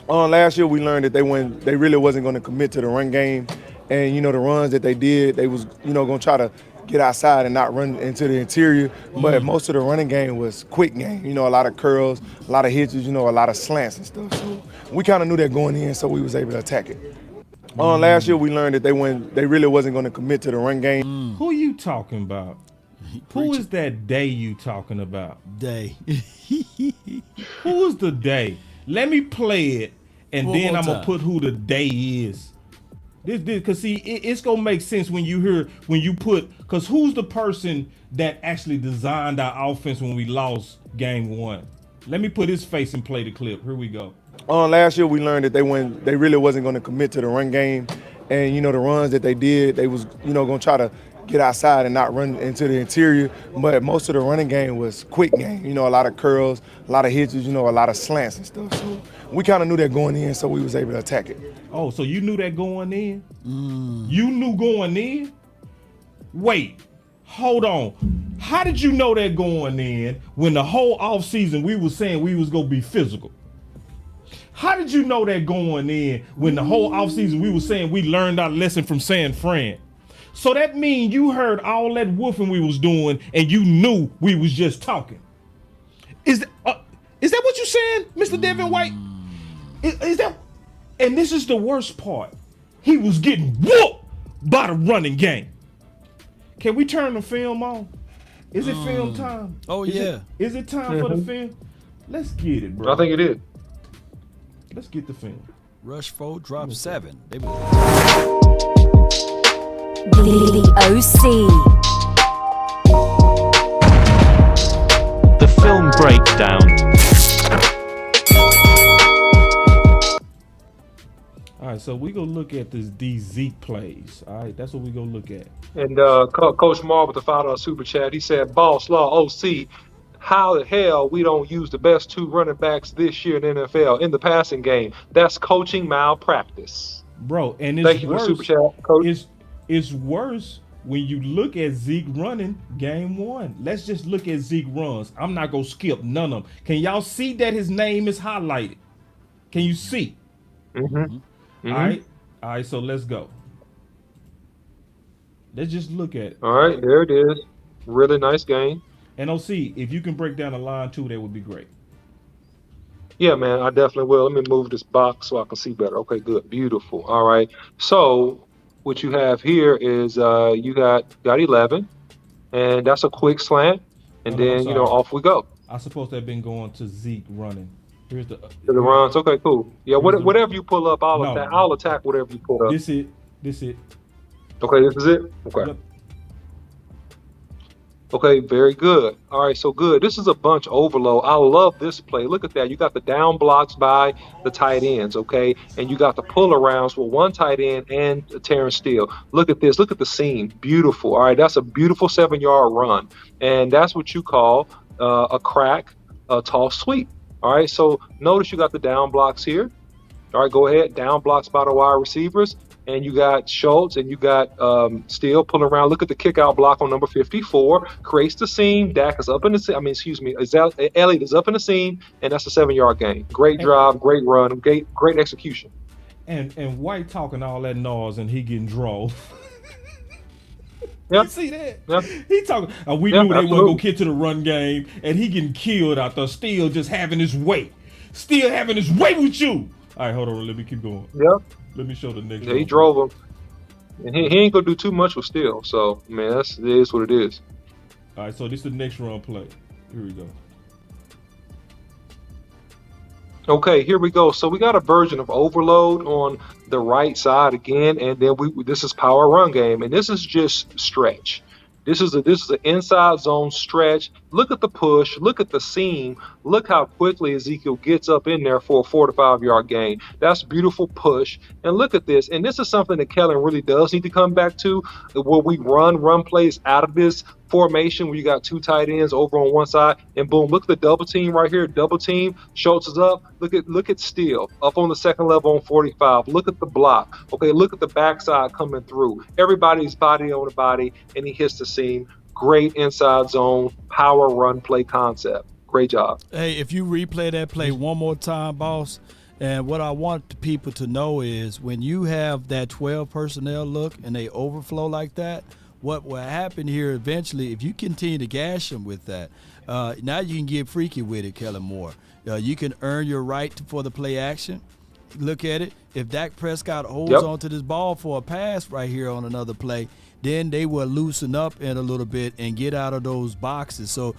Last year we learned that they really wasn't going to commit to the run game, and the runs that they did, they was going to try to get outside and not run into the interior. But most of the running game was quick game. A lot of curls, a lot of hitches, a lot of slants and stuff. So we kind of knew that going in, so we was able to attack it. Last year we learned that they really wasn't going to commit to the run game. Who you talking about? Who is that day you talking about? Day. Who is the day? Let me play it, and then I'm gonna put who the day is. This because see, it's gonna make sense when you put, because who's the person that actually designed our offense when we lost game 1? Let me put his face and play the clip. Here we go. Last year we learned that they really wasn't going to commit to the run game, and the runs that they did, they was going to try to get outside and not run into the interior. But most of the running game was quick game. A lot of curls, a lot of hitches, a lot of slants and stuff. So we kind of knew that going in, so we was able to attack it. Oh, so you knew that going in? You knew going in? Wait, hold on. How did you know that going in when the whole offseason we was saying we was going to be physical? How did you know that going in when the whole offseason we was saying we learned our lesson from San Fran? So that means you heard all that woofing we was doing and you knew we was just talking. Is that what you saying, Mr. Devin White? Is that? And this is the worst part. He was getting whooped by the running game. Can we turn the film on? Is it film time? Oh, Is it time for the film? Let's get it, bro. I think it is. Let's get the film. Rush 4 drop 7. They The OC. The film breakdown. All right, so we gonna look at these Zeke plays. All right, that's what we gonna look at. And Coach Mar with the $5 super chat, he said, "Boss Law OC, how the hell we don't use the best 2 running backs this year in the NFL in the passing game? That's coaching malpractice." Bro, and it's Thank you for the super chat, Coach. It's worse when you look at Zeke running game 1. Let's just look at Zeke runs. I'm not gonna skip none of them. Can y'all see that his name is highlighted? Can you see? Mm-hmm. All right, so let's go. Let's just look at it. All right, there it is. Really nice game. And OC, if you can break down the line too, that would be great. Yeah, man, I definitely will. Let me move this box so I can see better. Okay, good. Beautiful. All right. So what you have here is you got 11, and that's a quick slant, and then, off we go. I suppose they've been going to Zeke running. Here's the runs. Okay, cool. Yeah, whatever you pull up, I'll attack whatever you pull up. This it. Okay, this is it? Okay. Yep. Okay, very good. All right, so good. This is a bunch overload. I love this play. Look at that. You got the down blocks by the tight ends, okay? And you got the pull arounds with 1 tight end and Terence Steele. Look at this. Look at the seam. Beautiful. All right, that's a beautiful 7-yard run. And that's what you call a crack, a toss sweep. All right, so notice you got the down blocks here. All right, go ahead. Down blocks by the wide receivers. And you got Schultz and you got Steele pulling around. Look at the kick out block on number 54. Creates the seam. Dak is up in the seam. Elliott is up in the seam, and that's a 7-yard gain. Great drive, great run, great execution. And White talking all that noise and he getting drove. Yep. You see that? Yep. He talking. We knew they weren't gonna get to the run game, and he getting killed out there. Still just having his way. Still having his way with you. All right, hold on. Let me keep going. Yep. Let me show the next. Yeah, he drove him, and he ain't gonna do too much with Steele. So, man, it is what it is. All right, so this is the next run play. Here we go. Okay, here we go. So we got a version of overload on the right side again, and then this is power run game, and this is just stretch. This is an inside zone stretch. Look at the push. Look at the seam. Look how quickly Ezekiel gets up in there for a 4 to 5 yard gain. That's beautiful push. And look at this. And this is something that Kellen really does need to come back to, where we run plays out of this formation where you got 2 tight ends over on one side, and boom, look at the double team right here. Double team. Schultz is up. Look at Steele up on the second level on 45. Look at the block. Okay, look at the backside coming through. Everybody's body on the body, and he hits the seam. Great inside zone power run play concept. Great job. Hey, if you replay that play one more time, boss, and what I want the people to know is when you have that 12 personnel look and they overflow like that, what will happen here eventually, if you continue to gash them with that, now you can get freaky with it, Kellen Moore. You can earn your right for the play action. Look at it. If Dak Prescott holds onto this ball for a pass right here on another play, then they will loosen up in a little bit and get out of those boxes. So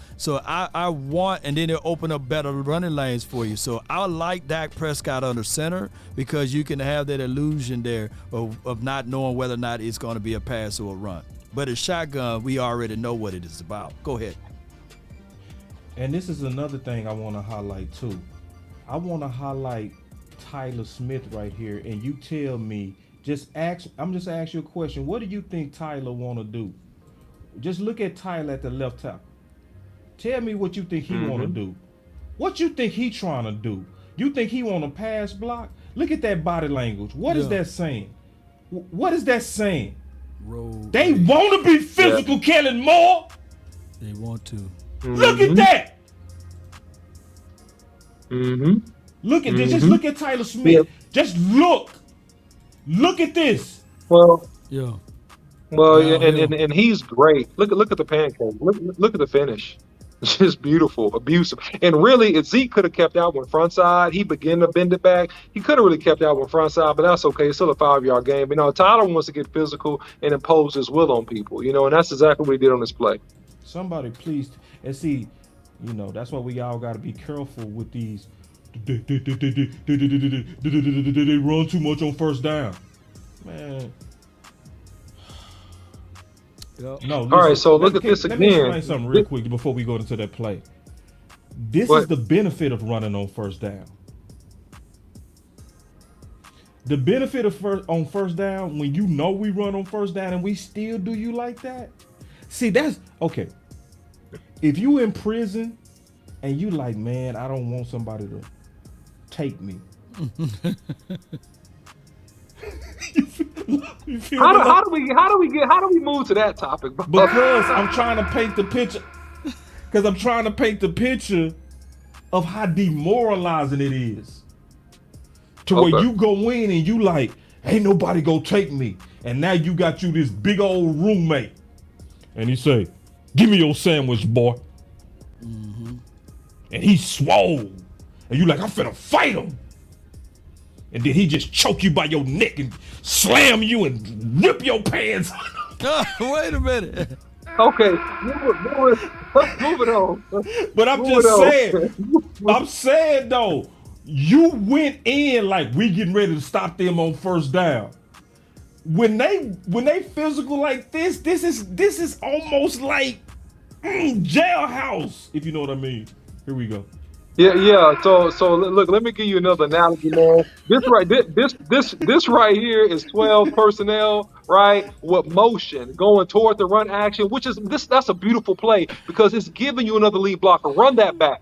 I want, and then they'll open up better running lanes for you. So I like Dak Prescott under center because you can have that illusion there of not knowing whether or not it's going to be a pass or a run. But a shotgun, we already know what it is about. Go ahead. And this is another thing I want to highlight too. I want to highlight Tyler Smith right here, and you tell me, I'm just asking you a question. What do you think Tyler want to do? Just look at Tyler at the left tackle. Tell me what you think he want to do. What you think he trying to do? You think he want to pass block? Look at that body language. What is that saying? What is that saying? They want to be physical, Kellen Moore. They want to. Look at that. Look at this. Just look at Tyler Smith. Just look. Look at this. Well, yeah. Well, and he's great. Look at the pancake. Look at the finish. It's just beautiful, abusive. And really, if Zeke could have kept out one front side, he began to bend it back. He could have really kept out one front side, but that's okay. It's still a 5 yard game. But Tyler wants to get physical and impose his will on people, and that's exactly what he did on this play. Somebody please, and see, You know, that's why we all got to be careful with these. They run too much on first down, man. Yep. No. All right, so look at this Let me again. explain something real quick before we go into that play. This is the benefit of running on first down. The benefit of on first down, when you know we run on first down and we still do you like that. See, that's okay. If you in prison and you like, man, I don't want somebody to take me. How do we move to that topic? Because I'm trying to paint the picture. Because I'm trying to paint the picture of how demoralizing it is. To where you go in and you like, ain't nobody gonna take me. And now you got you this big old roommate. And he say, give me your sandwich, boy. Mm-hmm. And he's swole. And you like, I'm finna fight him. And then he just choke you by your neck and slam you and rip your pants. Wait a minute. Okay, move it on. But I'm saying though, you went in like we getting ready to stop them on first down. When they physical like this is almost like jailhouse, if you know what I mean. Here we go. Yeah. So look, let me give you another analogy, man. This right here is 12 personnel, right, with motion going toward the run action, which is that's a beautiful play because it's giving you another lead blocker. Run that back.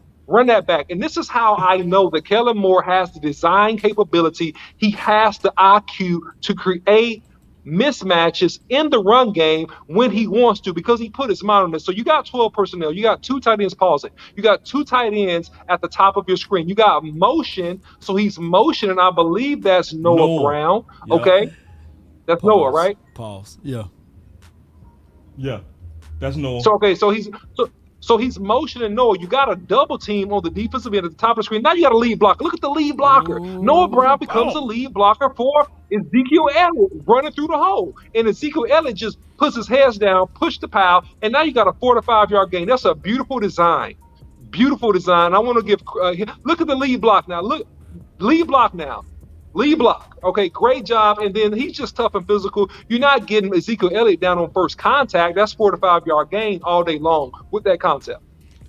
And this is how I know that Kellen Moore has the design capability. He has the IQ to create mismatches in the run game when he wants to because he put his mind on it. So you got 12 personnel. You got two tight ends, pause it. You got two tight ends at the top of your screen. You got motion. So he's motioning. I believe that's Noah Brown. Yeah. Okay. That's Pause. Noah, right? Pause. Yeah. Yeah. That's Noah. So he's motioning Noah. You got a double team on the defensive end at the top of the screen. Now you got a lead blocker. Look at the lead blocker. Ooh. Noah Brown becomes a lead blocker for Ezekiel Elliott running through the hole. And Ezekiel Elliott just puts his hands down, push the pile, and now you got a 4 to 5 yard gain. That's a beautiful design. Beautiful design. I want to give look at the lead block now. Look, lead block now. Lead block. Okay, great job. And then he's just tough and physical. You're not getting Ezekiel Elliott down on first contact. That's 4 to 5 yard gain all day long with that concept.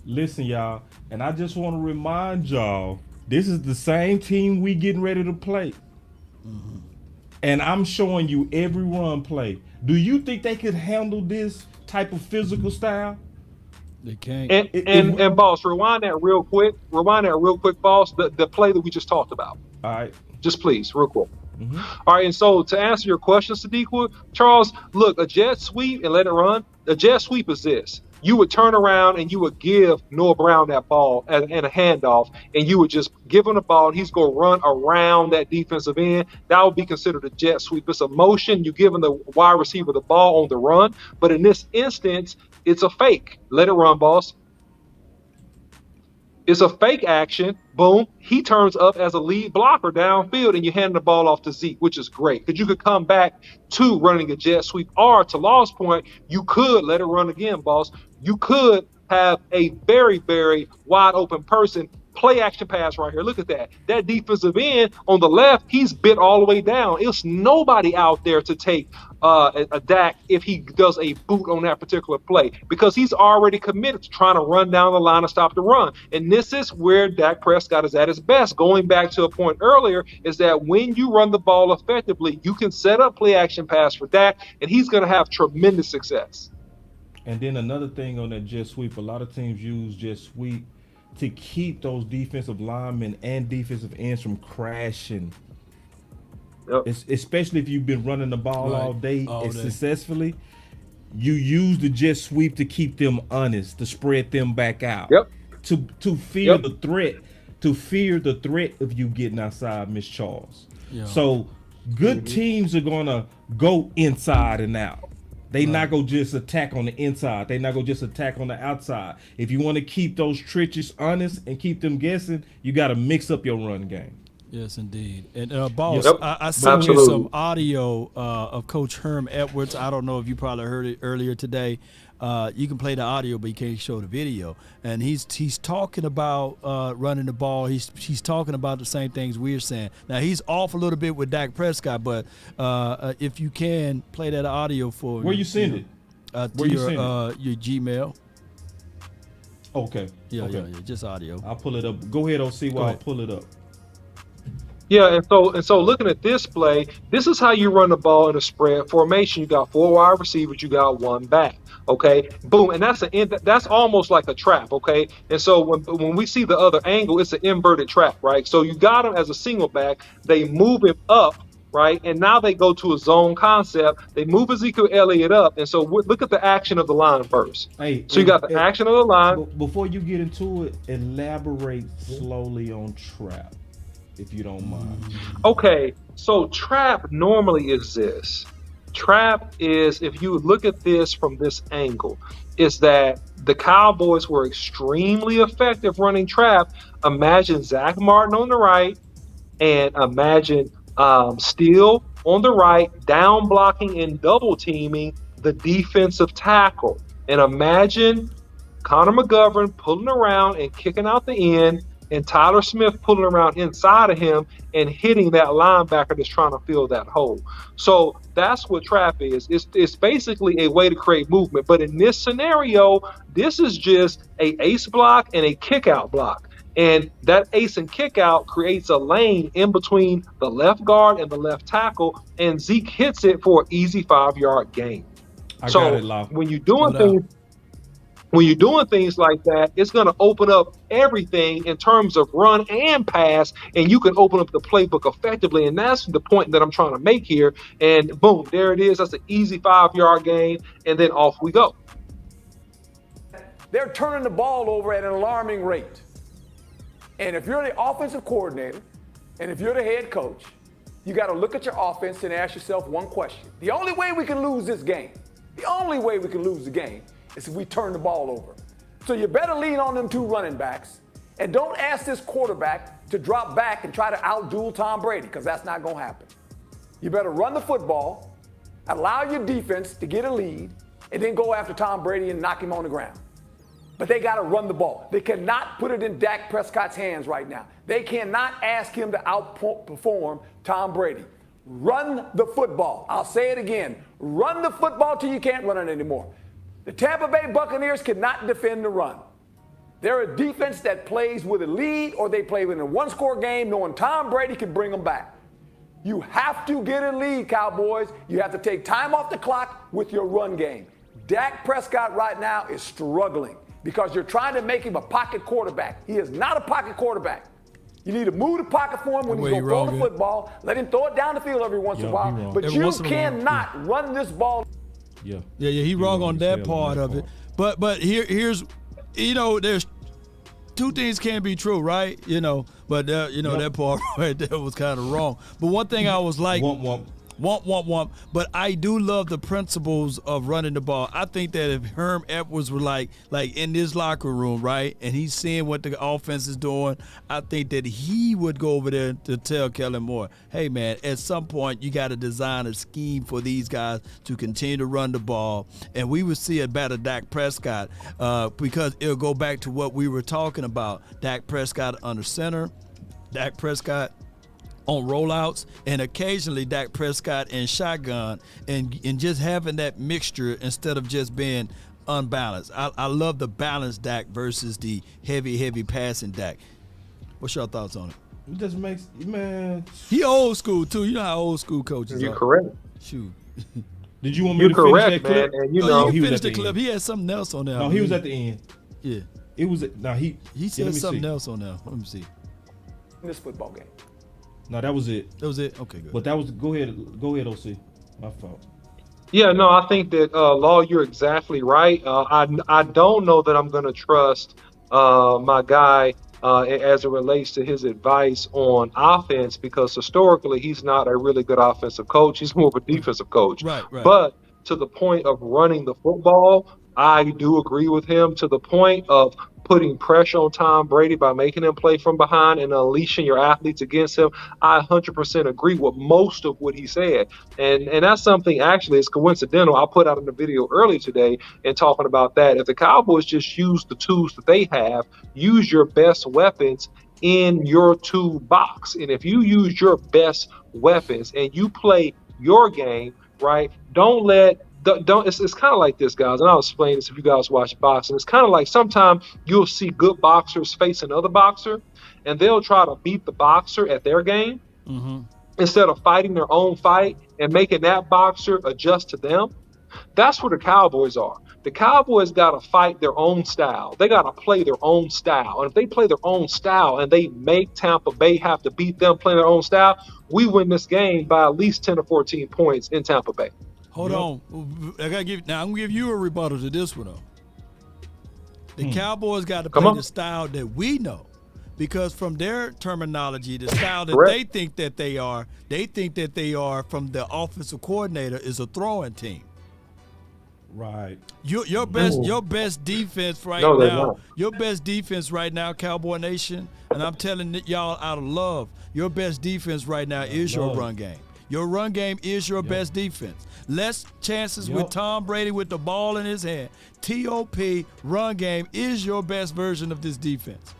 Listen, y'all, and I just want to remind y'all, this is the same team we getting ready to play. Mm-hmm. And I'm showing you every run play. Do you think they could handle this type of physical style? They can't. And boss, rewind that real quick, boss. The play that we just talked about. All right. Just please, real quick. Mm-hmm. All right, and so to answer your question, Sadiq, Charles, look, a jet sweep and let it run. A jet sweep is this. You would turn around and you would give Noah Brown that ball and a handoff, and you would just give him the ball, and he's going to run around that defensive end. That would be considered a jet sweep. It's a motion. You're giving the wide receiver the ball on the run. But in this instance, it's a fake. Let it run, boss. It's a fake action. Boom. He turns up as a lead blocker downfield, and you hand the ball off to Zeke, which is great because you could come back to running a jet sweep. Or to Law's point, you could let it run again, boss. You could have a very, very wide open person. Play action pass right here. Look at that. That defensive end on the left, he's bit all the way down. It's nobody out there to take a Dak if he does a boot on that particular play because he's already committed to trying to run down the line and stop the run. And this is where Dak Prescott is at his best. Going back to a point earlier is that when you run the ball effectively, you can set up play action pass for Dak, and he's going to have tremendous success. And then another thing on that jet sweep, a lot of teams use jet sweep to keep those defensive linemen and defensive ends from crashing. Yep. Especially if you've been running the ball Right. all day All day. successfully, you use the jet sweep to keep them honest, to spread them back out. Yep. To fear Yep. the threat, to fear the threat of you getting outside, Miss Charles. Yeah. So good teams are gonna go inside and out. They not gonna just attack on the inside. They not gonna just attack on the outside. If you want to keep those trenches honest and keep them guessing, you got to mix up your run game. Yes, indeed. And boss, Yep. I sent you Absolutely. some audio of Coach Herm Edwards. I don't know if you probably heard it earlier today. you can play the audio, but you can't show the video. And he's talking about running the ball. He's talking about the same things we're saying. Now, he's off a little bit with Dak Prescott, but if you can play that audio for me. Where you send it? To your Gmail. Okay. Yeah, just audio. I'll pull it up. Go ahead, OC, while I pull it up. Yeah, and so looking at this play, this is how you run the ball in a spread formation. You got 4 wide receivers, you got 1 back. Okay, boom, and that's almost like a trap. Okay, and so when we see the other angle, it's an inverted trap, right? So you got him as a single back, they move him up, right, and now they go to a zone concept. They move Ezekiel Elliott up, and so look at the action of the line first. Hey, so you got the action of the line. Before you get into it, elaborate slowly on trap, if you don't mind. Okay, so trap normally is this. Trap is, if you look at this from this angle, is that the Cowboys were extremely effective running trap. Imagine Zach Martin on the right, and imagine Steele on the right, down blocking and double teaming the defensive tackle. And imagine Connor McGovern pulling around and kicking out the end, and Tyler Smith pulling around inside of him and hitting that linebacker that's trying to fill that hole. So that's what trap is. It's basically a way to create movement. But in this scenario, this is just a ace block and a kick out block. And that ace and kick out creates a lane in between the left guard and the left tackle, and Zeke hits it for an easy 5-yard gain. When you're doing things like that, it's going to open up everything in terms of run and pass, and you can open up the playbook effectively. And that's the point that I'm trying to make here. And boom, there it is. That's an easy 5-yard gain, and then off we go. They're turning the ball over at an alarming rate. And if you're the offensive coordinator, and if you're the head coach, you got to look at your offense and ask yourself one question. The only way we can lose this game, the only way we can lose the game is if we turn the ball over. So you better lean on them 2 running backs, and don't ask this quarterback to drop back and try to outduel Tom Brady, because that's not going to happen. You better run the football, allow your defense to get a lead, and then go after Tom Brady and knock him on the ground. But they got to run the ball. They cannot put it in Dak Prescott's hands right now. They cannot ask him to outperform Tom Brady. Run the football. I'll say it again. Run the football till you can't run it anymore. The Tampa Bay Buccaneers cannot defend the run. They're a defense that plays with a lead, or they play in a 1-score game knowing Tom Brady can bring them back. You have to get a lead, Cowboys. You have to take time off the clock with your run game. Dak Prescott right now is struggling because you're trying to make him a pocket quarterback. He is not a pocket quarterback. You need to move the pocket for him when he's going to throw the football. Let him throw it down the field every once in a while. But you cannot run this ball. Yeah, he wrong on that part of it. But here's, there's 2 things can be true, right? But that part right there was kind of wrong. But one thing I was like, womp. But I do love the principles of running the ball. I think that if Herm Edwards were like in this locker room, right, and he's seeing what the offense is doing, I think that he would go over there to tell Kellen Moore, hey, man, at some point you got to design a scheme for these guys to continue to run the ball. And we would see a better Dak Prescott because it'll go back to what we were talking about. Dak Prescott under center, Dak Prescott on rollouts, and occasionally Dak Prescott in shotgun, and just having that mixture instead of just being unbalanced. I love the balanced Dak versus the heavy passing Dak. What's your thoughts on it? It just makes, man. He old school too. You know how old school coaches are. You're correct. Shoot. Did you want me to finish that clip? Man, and you can finish the clip. He had something else on there. No, he was at the end. Yeah. It was he said something else on there. Let me see. This football game. No, that was it. That was it? Okay, good. But that was, go ahead, OC. My fault. Yeah, no, I think that, Law, you're exactly right. I don't know that I'm going to trust my guy as it relates to his advice on offense, because historically he's not a really good offensive coach. He's more of a defensive coach. Right. But to the point of running the football, I do agree with him. To the point of putting pressure on Tom Brady by making him play from behind and unleashing your athletes against him. I 100% agree with most of what he said. And that's something, actually, it's coincidental. I put out in the video earlier today and talking about that. If the Cowboys just use the tools that they have, use your best weapons in your toolbox. And if you use your best weapons and you play your game, right, don't it's kind of like this, guys, and I'll explain this if you guys watch boxing. It's kind of like sometimes you'll see good boxers face another boxer, and they'll try to beat the boxer at their game instead of fighting their own fight and making that boxer adjust to them. That's where the Cowboys are. The Cowboys got to fight their own style. They got to play their own style. And if they play their own style and they make Tampa Bay have to beat them playing their own style, we win this game by at least 10 or 14 points in Tampa Bay. Hold on. I'm going to give you a rebuttal to this one, though. The Cowboys got to play the style that we know. Because from their terminology, the style that they think that they are from the offensive coordinator is a throwing team. Right. Your best defense right now. Your best defense right now, Cowboy Nation, and I'm telling y'all out of love, your best defense right now is your run game. Your run game is your best defense. Less chances with Tom Brady with the ball in his hand. TOP run game is your best version of this defense.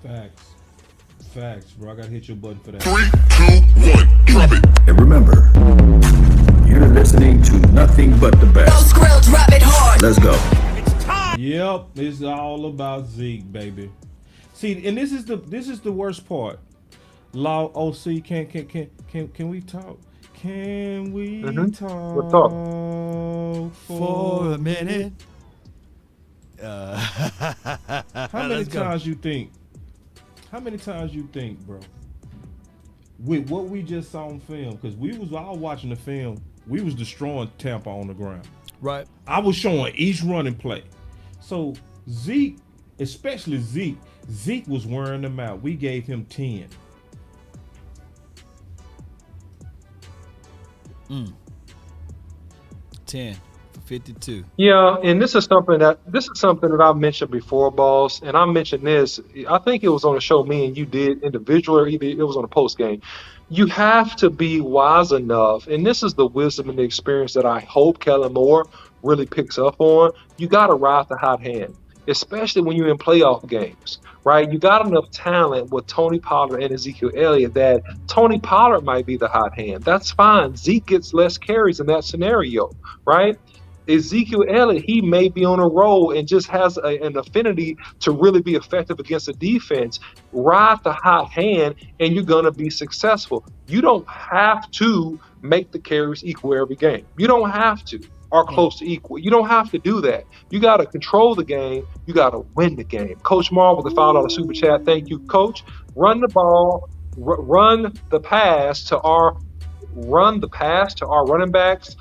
Facts, bro. I gotta hit your button for that. 3, 2, 1, drop it. And remember, you're listening to nothing but the best. Drop it hard. Let's go. Yep, it's all about Zeke, baby. See, and this is the worst part. Law OC, can we talk? Can we talk? We'll talk for a minute? How many times you think? How many times you think, bro? With what we just saw on film, because we was all watching the film, we was destroying Tampa on the ground. Right. I was showing each running play. So Zeke, especially Zeke was wearing them out. We gave him 10. 10 for 52. Yeah, and this is something that I've mentioned before, boss. And I mentioned this. I think it was on a show me and you did individually, or either it was on a post game. You have to be wise enough, and this is the wisdom and the experience that I hope Kellen Moore really picks up on. You got to ride the hot hand, especially when you're in playoff games, right? You got enough talent with Tony Pollard and Ezekiel Elliott that Tony Pollard might be the hot hand. That's fine. Zeke gets less carries in that scenario, right? Ezekiel Elliott, he may be on a roll and just has an affinity to really be effective against the defense. Ride the hot hand, and you're going to be successful. You don't have to make the carries equal every game. You don't have to, or close to equal. You don't have to do that. You got to control the game. You got to win the game. Coach Marvel, the $5 super chat. Thank you, Coach. Run the ball. Run the pass to our running backs,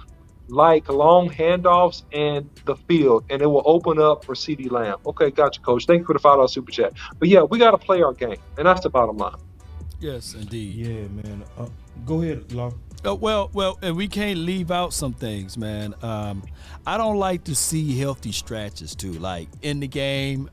like long handoffs in the field, and it will open up for CeeDee Lamb. Okay, gotcha, Coach. Thank you for the $5 super chat. But yeah, we got to play our game, and that's the bottom line. Yes, indeed. Yeah, man. Go ahead, Law. Well, and we can't leave out some things, man. I don't like to see healthy stretches too, like in the game.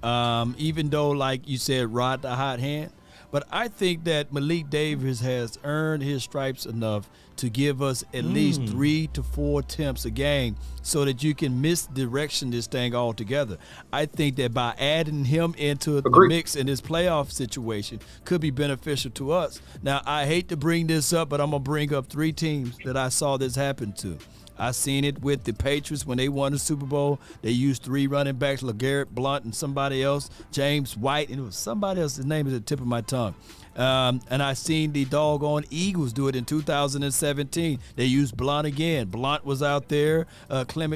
Even though, like you said, ride the hot hand. But I think that Malik Davis has earned his stripes enough to give us at least 3 to 4 attempts a game so that you can misdirection this thing altogether. I think that by adding him into the mix in this playoff situation could be beneficial to us. Now, I hate to bring this up, but I'm going to bring up 3 teams that I saw this happen to. I seen it with the Patriots when they won the Super Bowl. They used 3 running backs, LeGarrette Blount and somebody else, James White, and it was somebody else. His name is at the tip of my tongue. And I seen the doggone Eagles do it in 2017. They used Blount again. Blount was out there,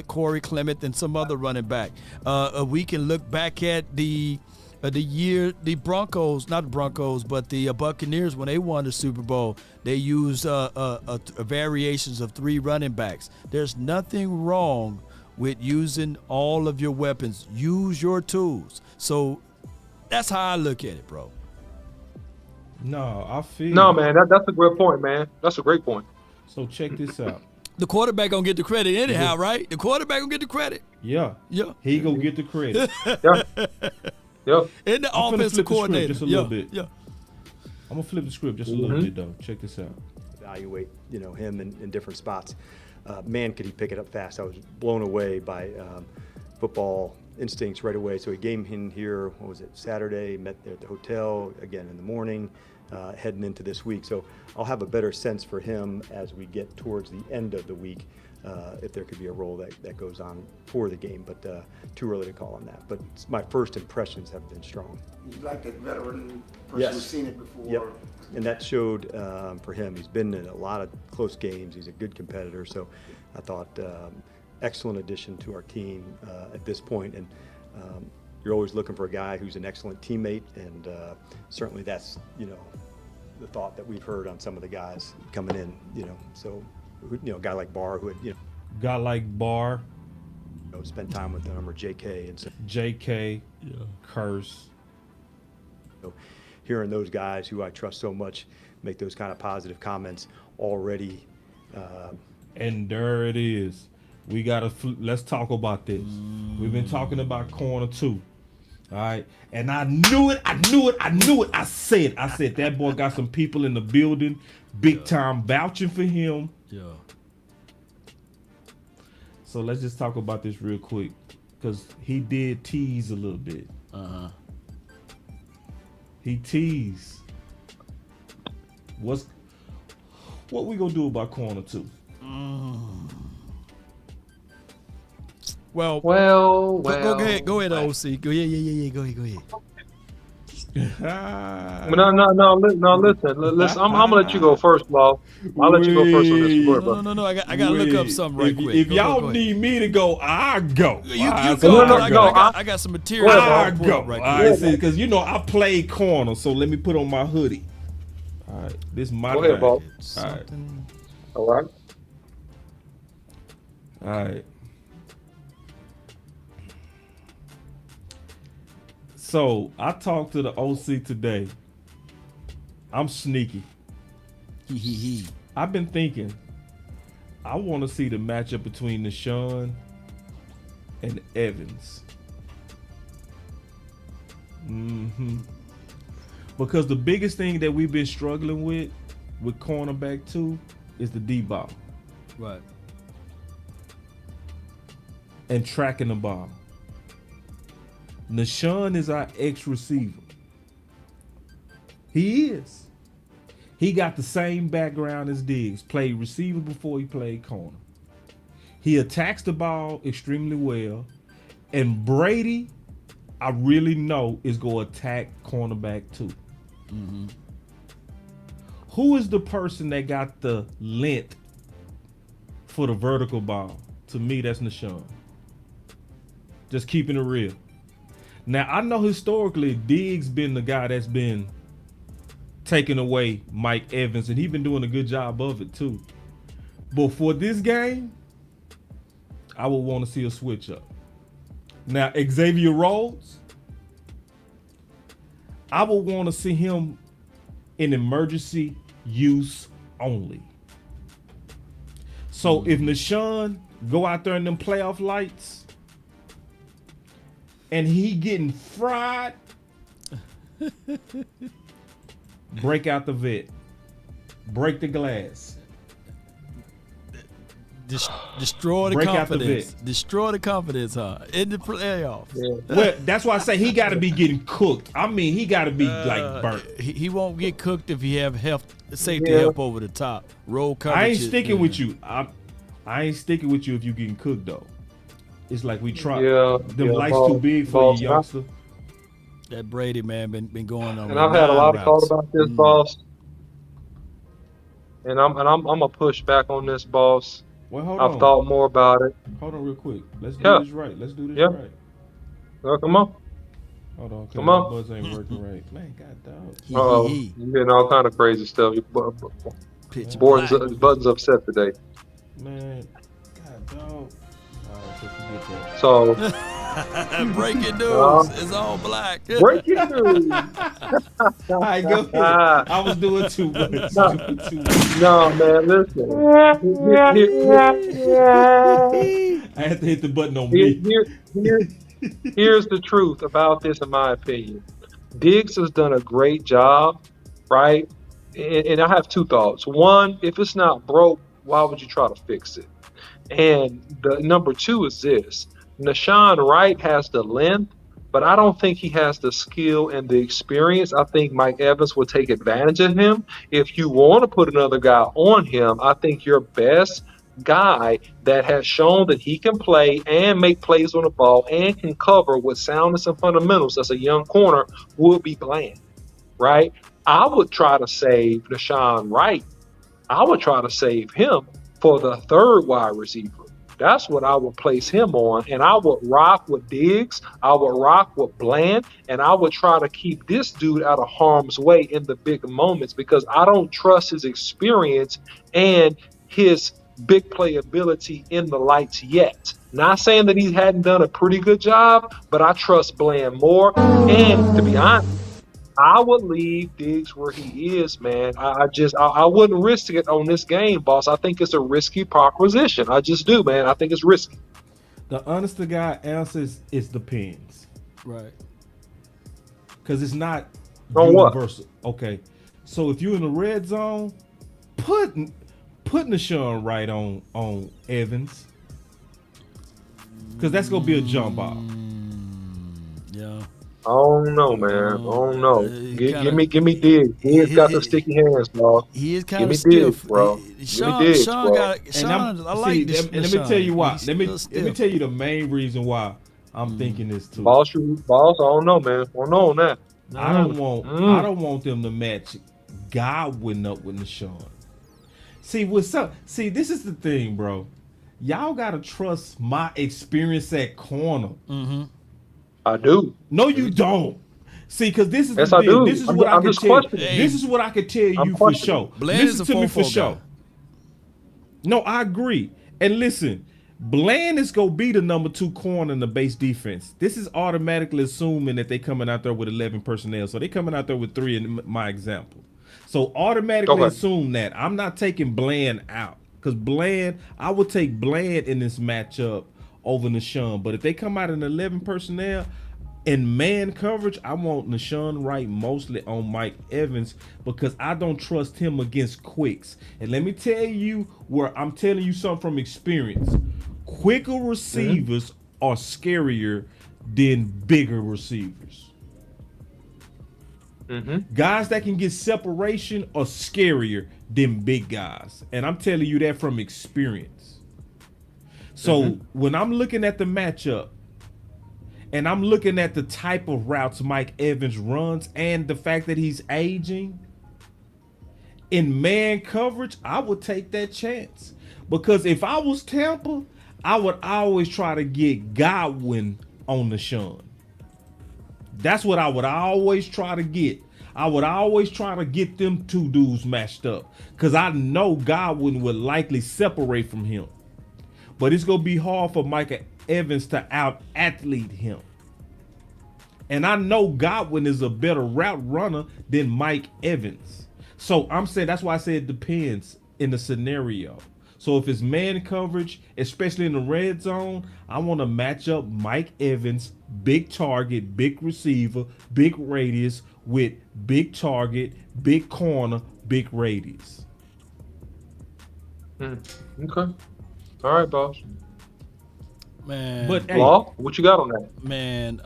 Corey Clement, and some other running back. We can look back at the Broncos, not the Broncos, but the Buccaneers, when they won the Super Bowl, they used variations of 3 running backs. There's nothing wrong with using all of your weapons. Use your tools. So that's how I look at it, bro. No, I feel. No, man, that's a great point, man. That's a great point. So check this out. The quarterback gonna get the credit anyhow, right? The quarterback gonna get the credit. Yeah. Yeah. He gonna get the credit. Yep. And the I'm finna offensive flip the coordinator. script just a little bit. Yeah. I'm gonna flip the script just a little bit though. Check this out. Evaluate, him in different spots. Man, could he pick it up fast. I was blown away by football instincts right away. So he came in here, what was it, Saturday, met there at the hotel, again in the morning, heading into this week. So I'll have a better sense for him as we get towards the end of the week, if there could be a role that goes on for the game, but too early to call on that. But my first impressions have been strong. You like a veteran person Yes. who's seen it before. Yep. And that showed for him. He's been in a lot of close games. He's a good competitor. So I thought excellent addition to our team at this point. And you're always looking for a guy who's an excellent teammate. And certainly that's, the thought that we've heard on some of the guys coming in, So, a guy like Barr who had, Guy like Barr, spent time with them, or JK. And so, JK, Curse. So hearing those guys who I trust so much make those kind of positive comments already. And there it is. We gotta let's talk about this. We've been talking about corner 2. All right. And I knew it. I said that boy got some people in the building, big time vouching for him. Yeah. So let's just talk about this real quick, because he did tease a little bit. He teased. What we gonna do about corner 2? Well, Well. Go ahead, OC. Go ahead. No, listen. I'm gonna let you go first, Law. I'll let you go first on this story, bro. No. I gotta look up something right quick. If Go y'all ahead. need me to go, I go. You I go. go. I got some material. I go. Right All right, because I played corner, so let me put on my hoodie. All right, this is my Go ahead, thing. boss. All right. All right. All right. So I talked to the OC today. I'm sneaky. I've been thinking, I want to see the matchup between Deshaun and Evans. Because the biggest thing that we've been struggling with cornerback 2 is the D-ball. Right. And tracking the ball. Deshaun is our ex-receiver. He is. He got the same background as Diggs. Played receiver before he played corner. He attacks the ball extremely well. And Brady, I really know, is going to attack cornerback too. Who is the person that got the length for the vertical ball? To me, that's Deshaun. Just keeping it real. Now, I know historically Diggs been the guy that's been taking away Mike Evans, and he's been doing a good job of it too. But for this game, I would want to see a switch up. Now, Xavier Rhodes, I would want to see him in emergency use only. So if Deshaun go out there in them playoff lights, and he getting fried, break out the vet. Break the glass. Destroy the Break out the confidence. vet. Destroy the confidence, in the playoffs. Well, that's why I say he got to be getting cooked. I mean, he got to be like burnt. He won't get cooked if he have safety help over the top. Roll coverage. I ain't sticking with you. I ain't sticking with you if you getting cooked though. It's like we try. Them lights too big for you, youngster. That Brady man been going on. And I've had a lot of thought about this, boss. And I'm gonna push back on this, boss. Well, hold I've on. thought more about it. Hold on real quick. Let's do this right. Let's do this right. Oh, come on. Hold on. Come on. My buzz ain't working right. Man, god dog. Oh, you're getting all kind of crazy stuff. Button's upset today. Man, god dog. Alright, so forget that. So Breaking news. It's all black. Breaking news. I go ahead. I was doing too much. No, man, listen. I had to hit the button on me. Here's the truth about this, in my opinion. Diggs has done a great job, right? And I have two thoughts. One, if it's not broke, why would you try to fix it? And the number two is this. Nashawn Wright has the length, but I don't think he has the skill and the experience. I think Mike Evans will take advantage of him. If you want to put another guy on him, I think your best guy that has shown that he can play and make plays on the ball and can cover with soundness and fundamentals as a young corner would be Bland, right? I would try to save Nashawn Wright. I would try to save him for the third wide receiver. That's what I would place him on. And I would rock with Diggs. I would rock with Bland. And I would try to keep this dude out of harm's way in the big moments because I don't trust his experience and his big playability in the lights yet. Not saying that he hadn't done a pretty good job, but I trust Bland more. And to be honest, I would leave Diggs where he is, man. I wouldn't risk it on this game, boss. I think it's a risky proposition. I just do, man. I think it's risky. The honest to God answer is depends. Right. Because it's not on universal. What? Okay. So if you're in the red zone, put Nashawn Wright on Evans. Because that's going to be a jump ball. Yeah. I don't know, man. I don't know. Give me Diggs. He's got the sticky hands, bro. He is kind of stiff, bro. Sean, give me Diggs, Sean bro. got Sean. I like this. And let me tell you why. Let me tell you the main reason why I'm thinking this too. Boss, I don't know, man. I don't know on that. I don't want them to match Godwin up with Nashawn. See, this is the thing, bro. Y'all gotta trust my experience at corner. Mm-hmm. I do. No, you don't. See, because this is yes, the I thing. do. This is what I can tell. Hey, this is what I can tell you for sure. Listen to me for sure. No, I agree. And listen, Bland is gonna be the number 2 corner in the base defense. This is automatically assuming that they coming out there with 11 personnel. So they coming out there with 3 in my example. So automatically assume that. I'm not taking Bland out. Because Bland, I would take Bland in this matchup over Nashawn. But if they come out in 11 personnel in man coverage, I want Nashawn Wright mostly on Mike Evans because I don't trust him against quicks. And let me tell you where I'm telling you something from experience. Quicker receivers are scarier than bigger receivers. Guys that can get separation are scarier than big guys. And I'm telling you that from experience. So when I'm looking at the matchup and I'm looking at the type of routes Mike Evans runs and the fact that he's aging, in man coverage, I would take that chance. Because if I was Tampa, I would always try to get Godwin on Nashawn. That's what I would always try to get. I would always try to get them 2 dudes matched up because I know Godwin would likely separate from him. But it's going to be hard for Mike Evans to out-athlete him. And I know Godwin is a better route runner than Mike Evans. So I'm saying that's why I said it depends in the scenario. So if it's man coverage, especially in the red zone, I want to match up Mike Evans, big target, big receiver, big radius with big target, big corner, big radius. Okay. All right, boss. Man. But Law, what you got on that? Man,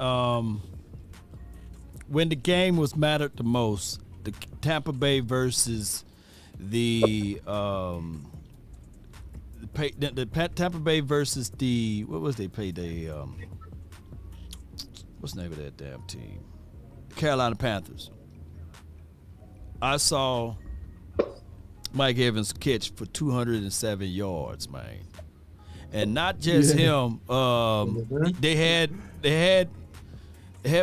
when the game was mattered the most, the Tampa Bay versus the Tampa Bay versus the what was they played the what's the name of that damn team? Carolina Panthers. I saw Mike Evans catch for 207 yards, man. And not just him. They had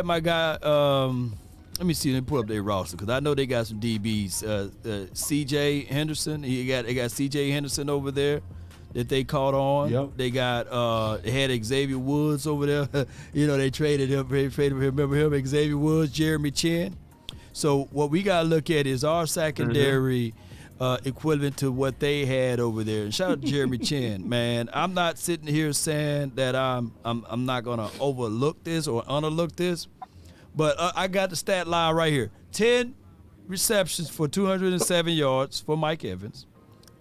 my guy. Let me see. Let me pull up their roster because I know they got some DBs. C.J. Henderson. They got C.J. Henderson over there. that they caught on. Yep. They got they had Xavier Woods over there. They traded him. Remember him, Xavier Woods, Jeremy Chin. So what we got to look at is our secondary equivalent to what they had over there. And shout out to Jeremy Chin, man. I'm not sitting here saying that I'm not gonna overlook this or underlook this, but I got the stat line right here: 10 receptions for 207 yards for Mike Evans,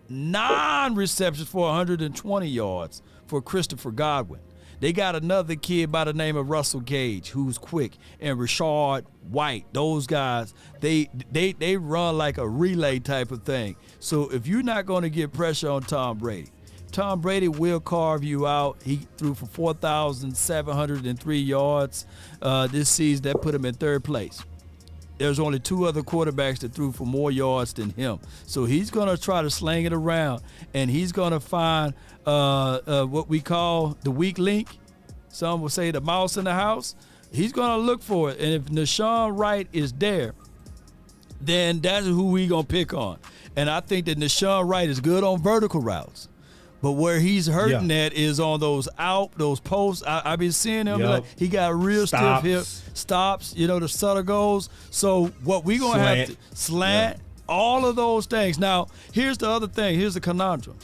9 receptions for 120 yards for Christopher Godwin. They got another kid by the name of Russell Gage who's quick, and Rashad White. Those guys, they run like a relay type of thing. So if you're not going to get pressure on Tom Brady will carve you out. He threw for 4,703 yards this season. That put him in 3rd place. There's only 2 other quarterbacks that threw for more yards than him. So he's going to try to sling it around, and he's going to find what we call the weak link. Some will say the mouse in the house. He's going to look for it. And if Nashawn Wright is there, then that's who we going to pick on. And I think that Nashawn Wright is good on vertical routes. But where he's hurting at is on those posts. I've been seeing him. Like, he got real stiff hip stops, the subtle goals. So what we going to have to slant, all of those things. Now, here's the other thing. Here's the conundrum.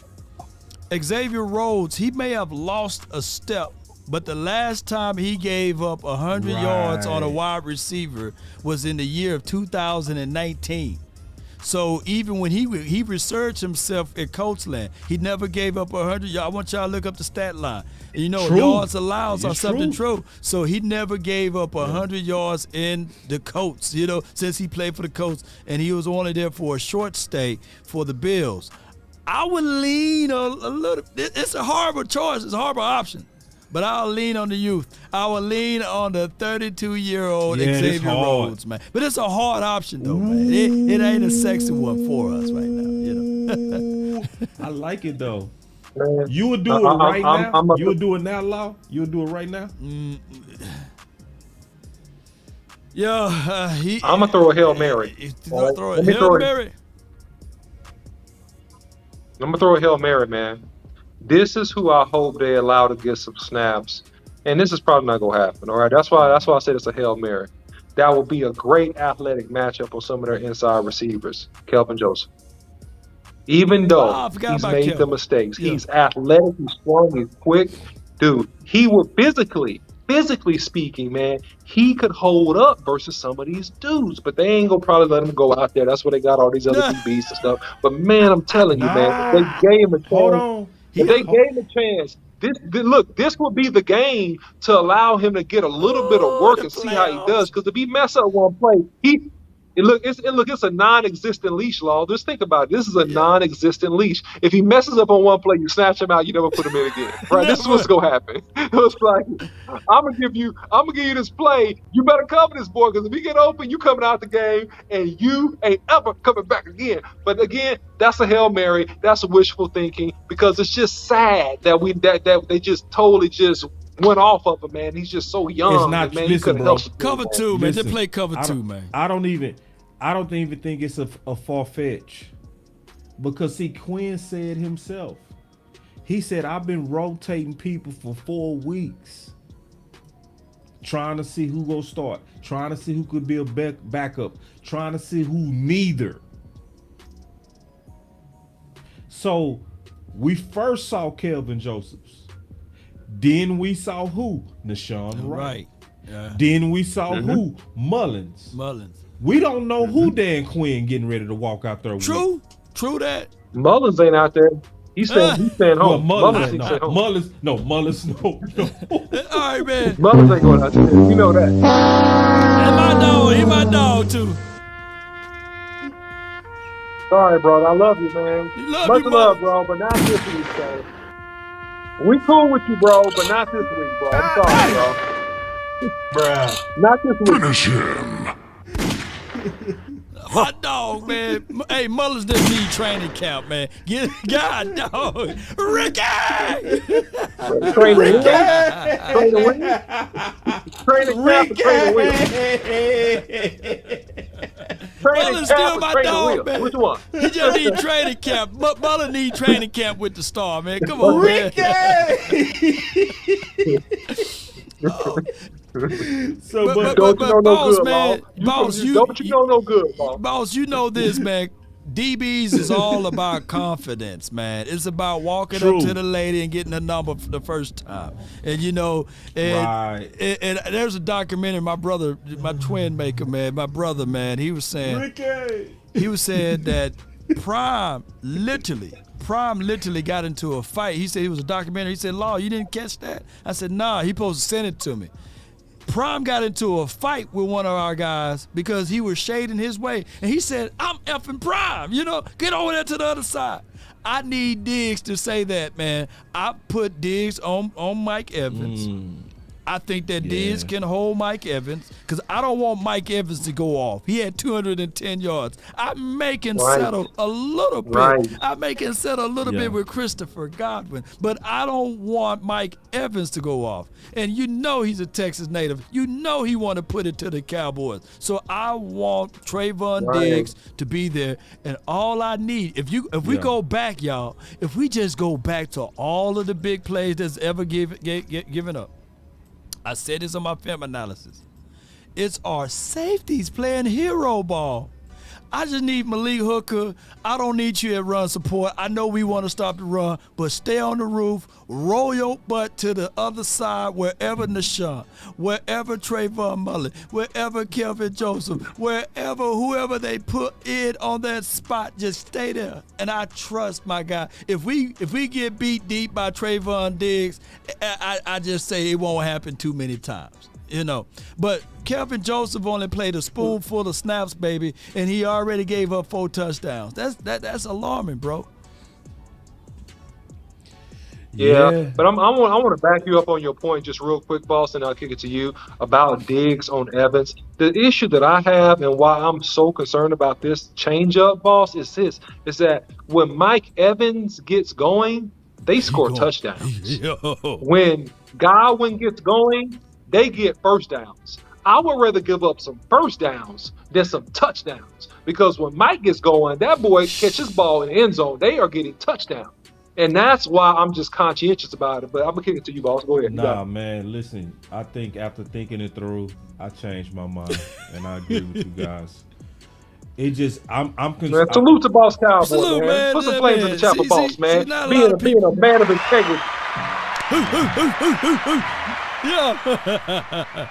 Xavier Rhodes, he may have lost a step, but the last time he gave up 100 yards on a wide receiver was in the year of 2019. So even when he researched himself at Coachland, he never gave up 100 yards. I want y'all to look up the stat line. Yards allowed or something true. So he never gave up 100 yards in the Colts, since he played for the Colts, and he was only there for a short stay for the Bills. I would lean a little. It's a horrible choice. It's a horrible option. But I'll lean on the youth. I will lean on the 32-year-old Xavier Rhodes, man. But it's a hard option, though, man. It ain't a sexy one for us right now. I like it, though. You would do it right now? You would do it now, Law? You would do it right now? I'm going to throw a Hail Mary. I'm going to throw a Hail Mary, man. This is who I hope they allow to get some snaps. And this is probably not going to happen, all right? That's why I said it's a Hail Mary. That will be a great athletic matchup on some of their inside receivers, Kelvin Joseph. Even though he's made the mistakes, he's athletic, he's strong, he's quick. Dude, he will physically speaking, man, he could hold up versus some of these dudes, but they ain't gonna probably let him go out there. That's where they got all these other DBs and stuff. But man, I'm telling you, man, if they gave him a chance. If they gave him a chance, this will be the game to allow him to get a little bit of work and see how he does. Because if he mess up one play, it's a non-existent leash, Law. Just think about it. This is a non-existent leash. If he messes up on one play, you snatch him out, you never put him in again. Right? This is what's gonna happen. It's like, I'm gonna give you this play. You better cover this boy, because if he get open, you coming out the game and you ain't ever coming back again. But again, that's a Hail Mary. That's a wishful thinking, because it's just sad that they just totally just went off of him, man. He's just so young. It's not, man. listen, bro. Cover 2, man. They play cover 2, man. I don't even think it's a far-fetched, because see, Quinn said himself. He said, I've been rotating people for 4 weeks, trying to see who gonna start, trying to see who could be a backup, trying to see who neither. So we first saw Kelvin Josephs. Then we saw who? Nashawn Wright. Then we saw who? Mullins. We don't know who Dan Quinn getting ready to walk out there with. True that. Mullins ain't out there. He's staying home. Mullins, no. All right, man. Mullins ain't going out there. You know that. And my dog, he my dog too. Sorry, bro. I love you, man. Much love, bro, but not this week, bro. We cool with you, bro, but not this week, bro. I'm sorry, bro. Bruh. Not this week. Finish him. Hot dog, man. Hey, Mullins didn't need training camp, man. God, dog. Ricky! Training camp to train the win. Butler's still my dog, man. Which one? He just need training camp. Butler need training camp with the star, man. Come on, man. So, but don't you know no boss, good, man. boss? Boss, Don't you know no good, boss? Boss, you know this, man. DBs is all about confidence, man. It's about walking up to the lady and getting a number for the first time. And you know, and there's a documentary, my brother, my twin maker, man, my brother, man, he was saying that Prime literally got into a fight. He said he was a documentary. He said, Law, you didn't catch that? I said, nah, he supposed to send it to me. Prime got into a fight with one of our guys because he was shading his way. And he said, I'm effing Prime, you know, get over there to the other side. I need Diggs to say that, man. I put Diggs on Mike Evans. I think that Diggs can hold Mike Evans because I don't want Mike Evans to go off. He had 210 yards. I may can settle a little bit. I may can settle a little bit with Christopher Godwin, but I don't want Mike Evans to go off. And you know he's a Texas native. You know he want to put it to the Cowboys. So I want Trayvon Diggs to be there. And all I need, if we go back, y'all, if we just go back to all of the big plays that's ever given up, I said this on my film analysis. It's our safeties playing hero ball. I just need Malik Hooker. I don't need you at run support. I know we want to stop the run, but stay on the roof, roll your butt to the other side, wherever Nashawn, wherever Trayvon Mullen, wherever Kelvin Joseph, whoever they put in on that spot, just stay there. And I trust my guy. If we get beat deep by Trayvon Diggs, I just say it won't happen too many times. You know, but Kelvin Joseph only played a spoonful of snaps, baby, and he already gave up 4 touchdowns. That's alarming, bro. Yeah, but I want to back you up on your point just real quick, boss, and I'll kick it to you about Diggs on Evans. The issue that I have and why I'm so concerned about this change-up, boss, is that when Mike Evans gets going, they score touchdowns. When Godwin gets going, they get first downs. I would rather give up some first downs than some touchdowns because when Mike gets going, that boy catches ball in the end zone. They are getting touchdowns. And that's why I'm just conscientious about it. But I'm going to kick it to you, boss. Go ahead. Nah, man, listen. I think after thinking it through, I changed my mind. And I agree with you guys. It just, I'm concerned. Salute to Boss Cowboy, salute, man. Put some flames in the chopper, boss, man. Being a man of integrity. Yeah.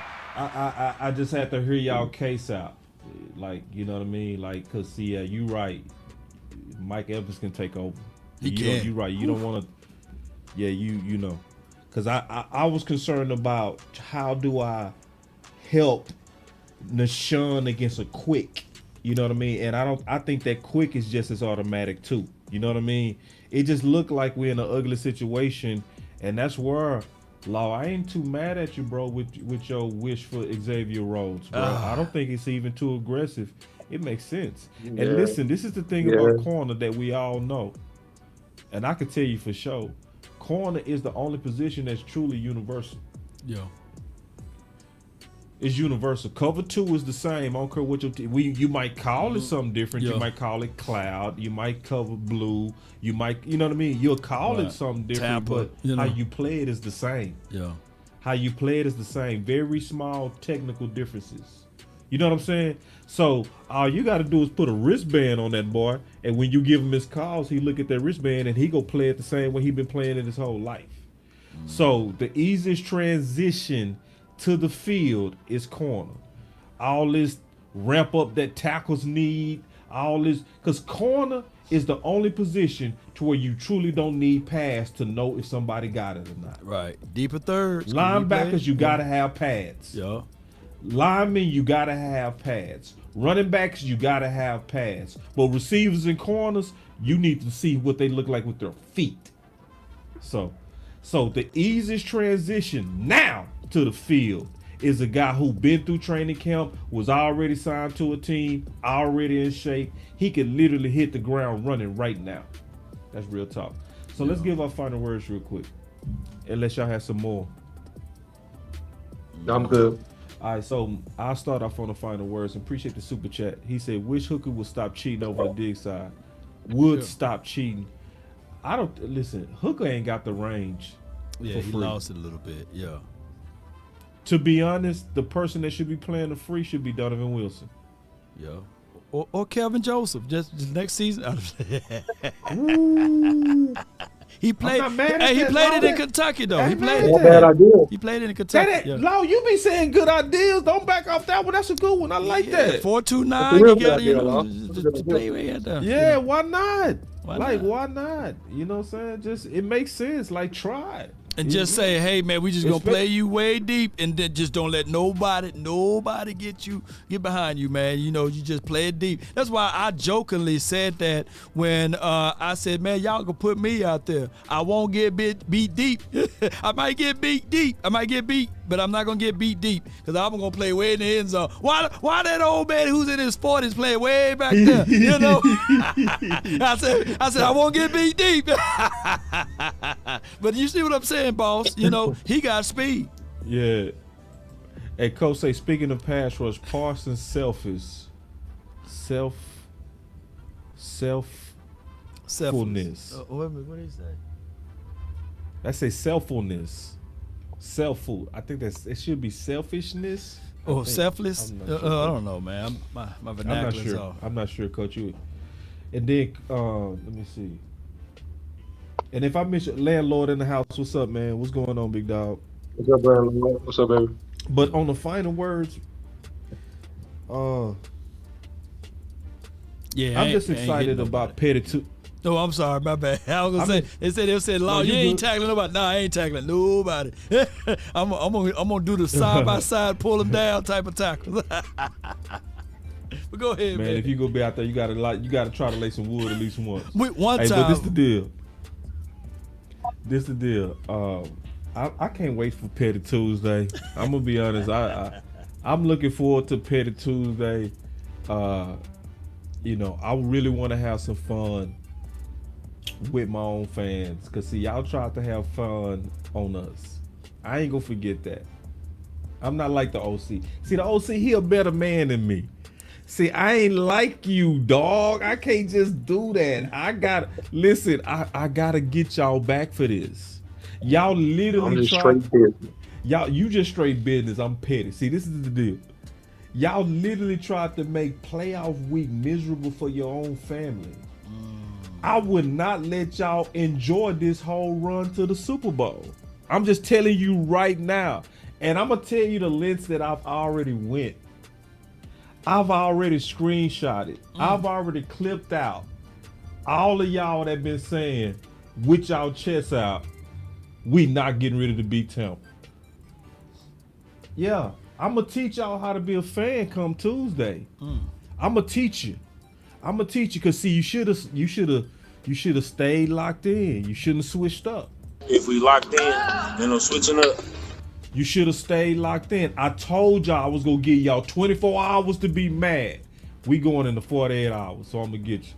I just had to hear y'all case out. Like, you know what I mean? Like, because, see, you right. Mike Evans can take over. He can. You right. You don't want to. Yeah, you know. Because I was concerned about how do I help Nashawn against a quick. You know what I mean? And I think that quick is just as automatic too. You know what I mean? It just looked like we're in an ugly situation. And that's where, Law, I ain't too mad at you, bro, with your wish for Xavier Rhodes, bro. I don't think it's even too aggressive. It makes sense. Yeah. And listen, this is the thing about corner that we all know. And I can tell you for sure, corner is the only position that's truly universal. Yeah. It's universal. Cover 2 is the same. I don't care what you might call it something different. Yeah. You might call it cloud. You might cover blue. You might, you know what I mean? You'll call it something different, Tampa, but how you play it is the same. Yeah. How you play it is the same. Very small technical differences. You know what I'm saying? So all you got to do is put a wristband on that boy, and when you give him his calls, he look at that wristband and he go play it the same way he been playing it his whole life. So the easiest transition to the field is corner. All this ramp up that tackles need, all this, because corner is the only position to where you truly don't need pass to know if somebody got it or not. Right. Deeper thirds. Linebackers, you got to have pads. Yeah. Linemen, you got to have pads. Running backs, you got to have pads. But receivers and corners, you need to see what they look like with their feet. So the easiest transition now to the field is a guy who been through training camp, was already signed to a team, already in shape. He could literally hit the ground running right now. That's real talk. So let's give our final words real quick. Unless y'all have some more. I'm good. All right, so I'll start off on the final words. Appreciate the super chat. He said, "Wish Hooker would stop cheating over the dig side. Would stop cheating." I don't listen. Hooker ain't got the range. Yeah, he lost it a little bit. Yeah. To be honest, the person that should be playing the free should be Donovan Wilson. Yeah. Or Kelvin Joseph. Just next season. He played. He played it in Kentucky though. He played it. He played it in Kentucky. Law, you be saying good ideas. Don't back off that one. That's a good one. I like that. 4-2-9. You got just play right there. Yeah, why not? Why not? You know what I'm saying? Just it makes sense. Like try it. And just say, hey man, we just gonna play you way deep, and then just don't let nobody get behind you, man. You know, you just play it deep. That's why I jokingly said that when I said, man, y'all can put me out there. I won't get beat deep. I might get beat deep. I might get beat, but I'm not gonna get beat deep because I'm gonna play way in the end zone. Why that old man who's in his 40s playing way back there? You know, I said I won't get beat deep. But you see what I'm saying, boss? You know, he got speed. Yeah. Hey, Coach say, speaking of pass rush, Parsons selfishness. What is that? I say selffulness. Selfful. I think it should be selfishness. Oh, selfless? I don't know, man. My vernacular's off. I'm not sure, Coach. And then, let me see. And if I mention landlord in the house, what's up, man? What's going on, big dog? What's up, landlord? What's up, baby? But on the final words, yeah, I'm just excited about Petty too. No, I'm sorry, my bad. I was gonna say they said, "Law, you ain't tackling nobody." Nah, I ain't tackling nobody. I'm gonna do the side by side, pull them down type of tackles. But go ahead, man. If you go be out there, you gotta try to lay some wood at least once. One time. But this the deal. I can't wait for Petty Tuesday. I'm gonna be honest. I'm looking forward to Petty Tuesday. You know, I really want to have some fun with my own fans. Cause see, y'all tried to have fun on us. I ain't gonna forget that. I'm not like the OC. See, the OC, he a better man than me. See, I ain't like you, dog. I can't just do that. I gotta get y'all back for this. Y'all literally you just straight business. I'm petty. See, this is the deal. Y'all literally tried to make playoff week miserable for your own family. I would not let y'all enjoy this whole run to the Super Bowl. I'm just telling you right now. And I'm gonna tell you the lengths that I've already went. I've already screenshotted. I've already clipped out all of y'all that been saying with y'all chests out, we not getting ready to beat Tampa. Yeah, I'm gonna teach y'all how to be a fan come Tuesday. I'm gonna teach you. Cause see, you should have stayed locked in. You shouldn't have switched up. If we locked in, then no switching up. You should have stayed locked in. I told y'all I was gonna give y'all 24 hours to be mad. We going into 48 hours, so I'm gonna get you.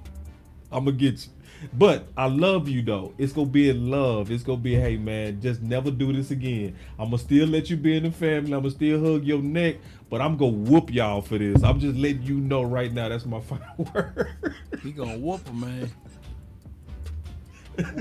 But I love you though. It's gonna be in love. It's gonna be, hey man, just never do this again. I'm gonna still let you be in the family. I'm gonna still hug your neck, but I'm gonna whoop y'all for this. I'm just letting you know right now. That's my final word. He gonna whoop him, man.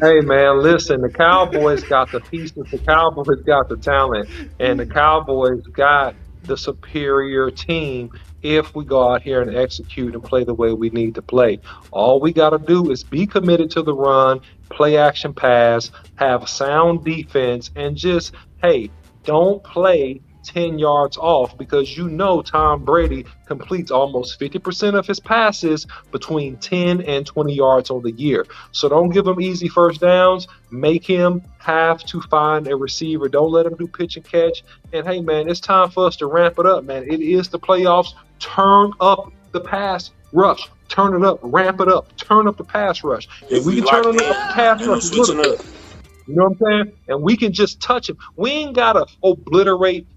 Hey man, listen, the Cowboys got the pieces, the Cowboys got the talent, and the Cowboys got the superior team if we go out here and execute and play the way we need to play. All we got to do is be committed to the run, play action pass, have sound defense, and just, hey, don't play 10 yards off, because you know Tom Brady completes almost 50% of his passes between 10 and 20 yards on the year. So don't give him easy first downs. Make him have to find a receiver. Don't let him do pitch and catch. And hey, man, it's time for us to ramp it up, man. It is the playoffs. Turn up the pass rush. Turn it up. Ramp it up. Turn up the pass rush. If we can turn up the pass rush a little bit, you know what I'm saying? And we can just touch him. We ain't got to obliterate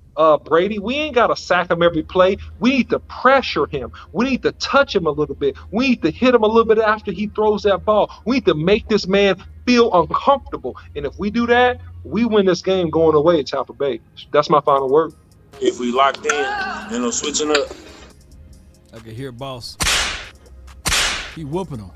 Brady. We ain't got to sack him every play. We need to pressure him. We need to touch him a little bit. We need to hit him a little bit after he throws that ball. We need to make this man feel uncomfortable. And if we do that, we win this game going away at Tampa Bay. That's my final word. If we locked in, ain't no switching up. I can hear boss. He whooping him.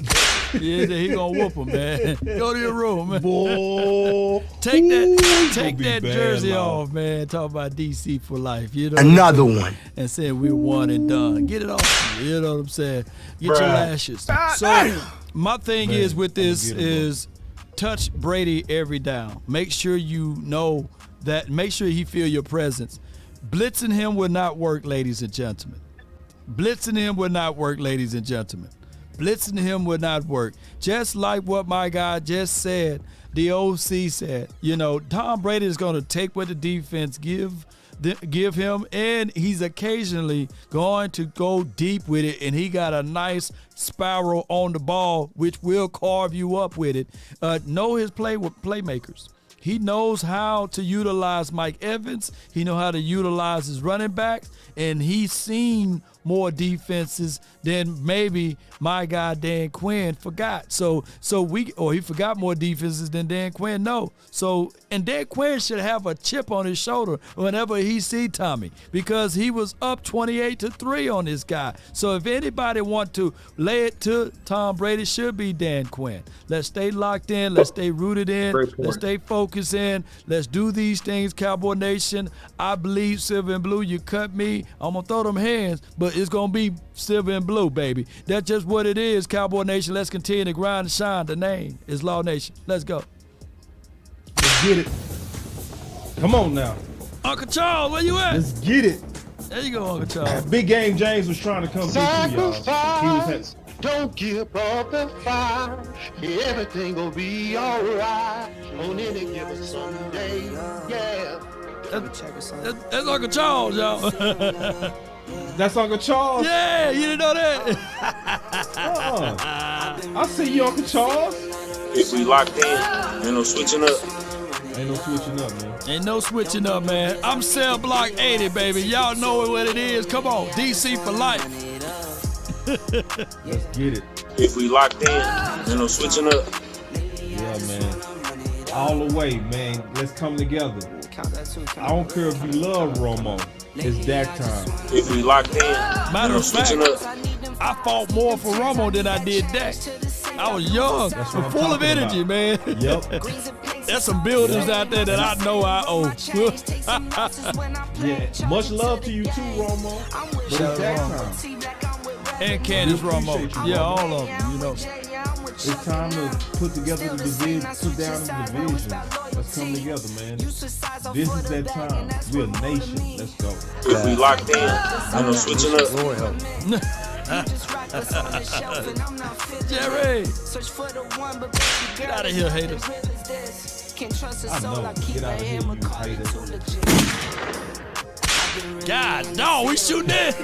Yeah, he gonna whoop him, man. Go to your room, man. Boy. Take that bad, jersey man. off, man. Talk about DC for life. You know Another one. And said we're one and done. Get it off. You know what I'm saying? Get your lashes. So my thing is with this is touch Brady every down. Make sure you know that. Make sure he feel your presence. Blitzing him will not work, ladies and gentlemen. Blitzing him will not work, ladies and gentlemen. Blitzing him would not work. Just like what my guy just said, the OC said, you know, Tom Brady is going to take what the defense give him, and he's occasionally going to go deep with it, and he got a nice spiral on the ball, which will carve you up with it. Know his playmakers. He knows how to utilize Mike Evans. He knows how to utilize his running backs, and he's seen more defenses than maybe my guy Dan Quinn forgot. He forgot more defenses than Dan Quinn. No. And Dan Quinn should have a chip on his shoulder whenever he see Tommy, because he was up 28-3 on this guy. So if anybody want to lay it to Tom Brady, it should be Dan Quinn. Let's stay locked in. Let's stay rooted in. Let's stay focused in. Let's do these things, Cowboy Nation. I believe silver and blue. You cut me, I'm going to throw them hands, but it's going to be silver and blue, baby. That's just what it is, Cowboy Nation. Let's continue to grind and shine. The name is Law Nation. Let's go. Let's get it. Come on now. Uncle Charles, where you at? Let's get it. There you go, Uncle Charles. Big Game James was trying to come through y'all. Don't give up the fight. Everything will be alright on any given Sunday. Yeah. That's Uncle Charles, y'all. That's Uncle Charles? Yeah, you didn't know that? I see you, Uncle Charles. If we locked in, ain't no switching up. Ain't no switching up, man. Ain't no switching up, man. I'm Cell Block 80, baby. Y'all know what it is. Come on, DC for life. Let's get it. If we locked in, ain't no switching up. Yeah, man. All the way, man. Let's come together. I don't care if you love Romo. It's Dak time. If we locked in, Matter no of fact, switching up. I fought more for Romo than I did Dak. I was young, That's what I'm full of talking energy, about. man. Yep. There's some buildings out there that I know I owe. Yeah. Much love to you too, Romo. But it's Dak time. And Candace Romo. You, all of them, you know. It's time to put together the division, put down the division. Let's come together, man. This is that time. We're a nation. Let's go. If we locked in, ain't no switching up. Lord help. Jerry! Get out of here, haters. I know. Get out of here, you haters. God, no, we shooting it.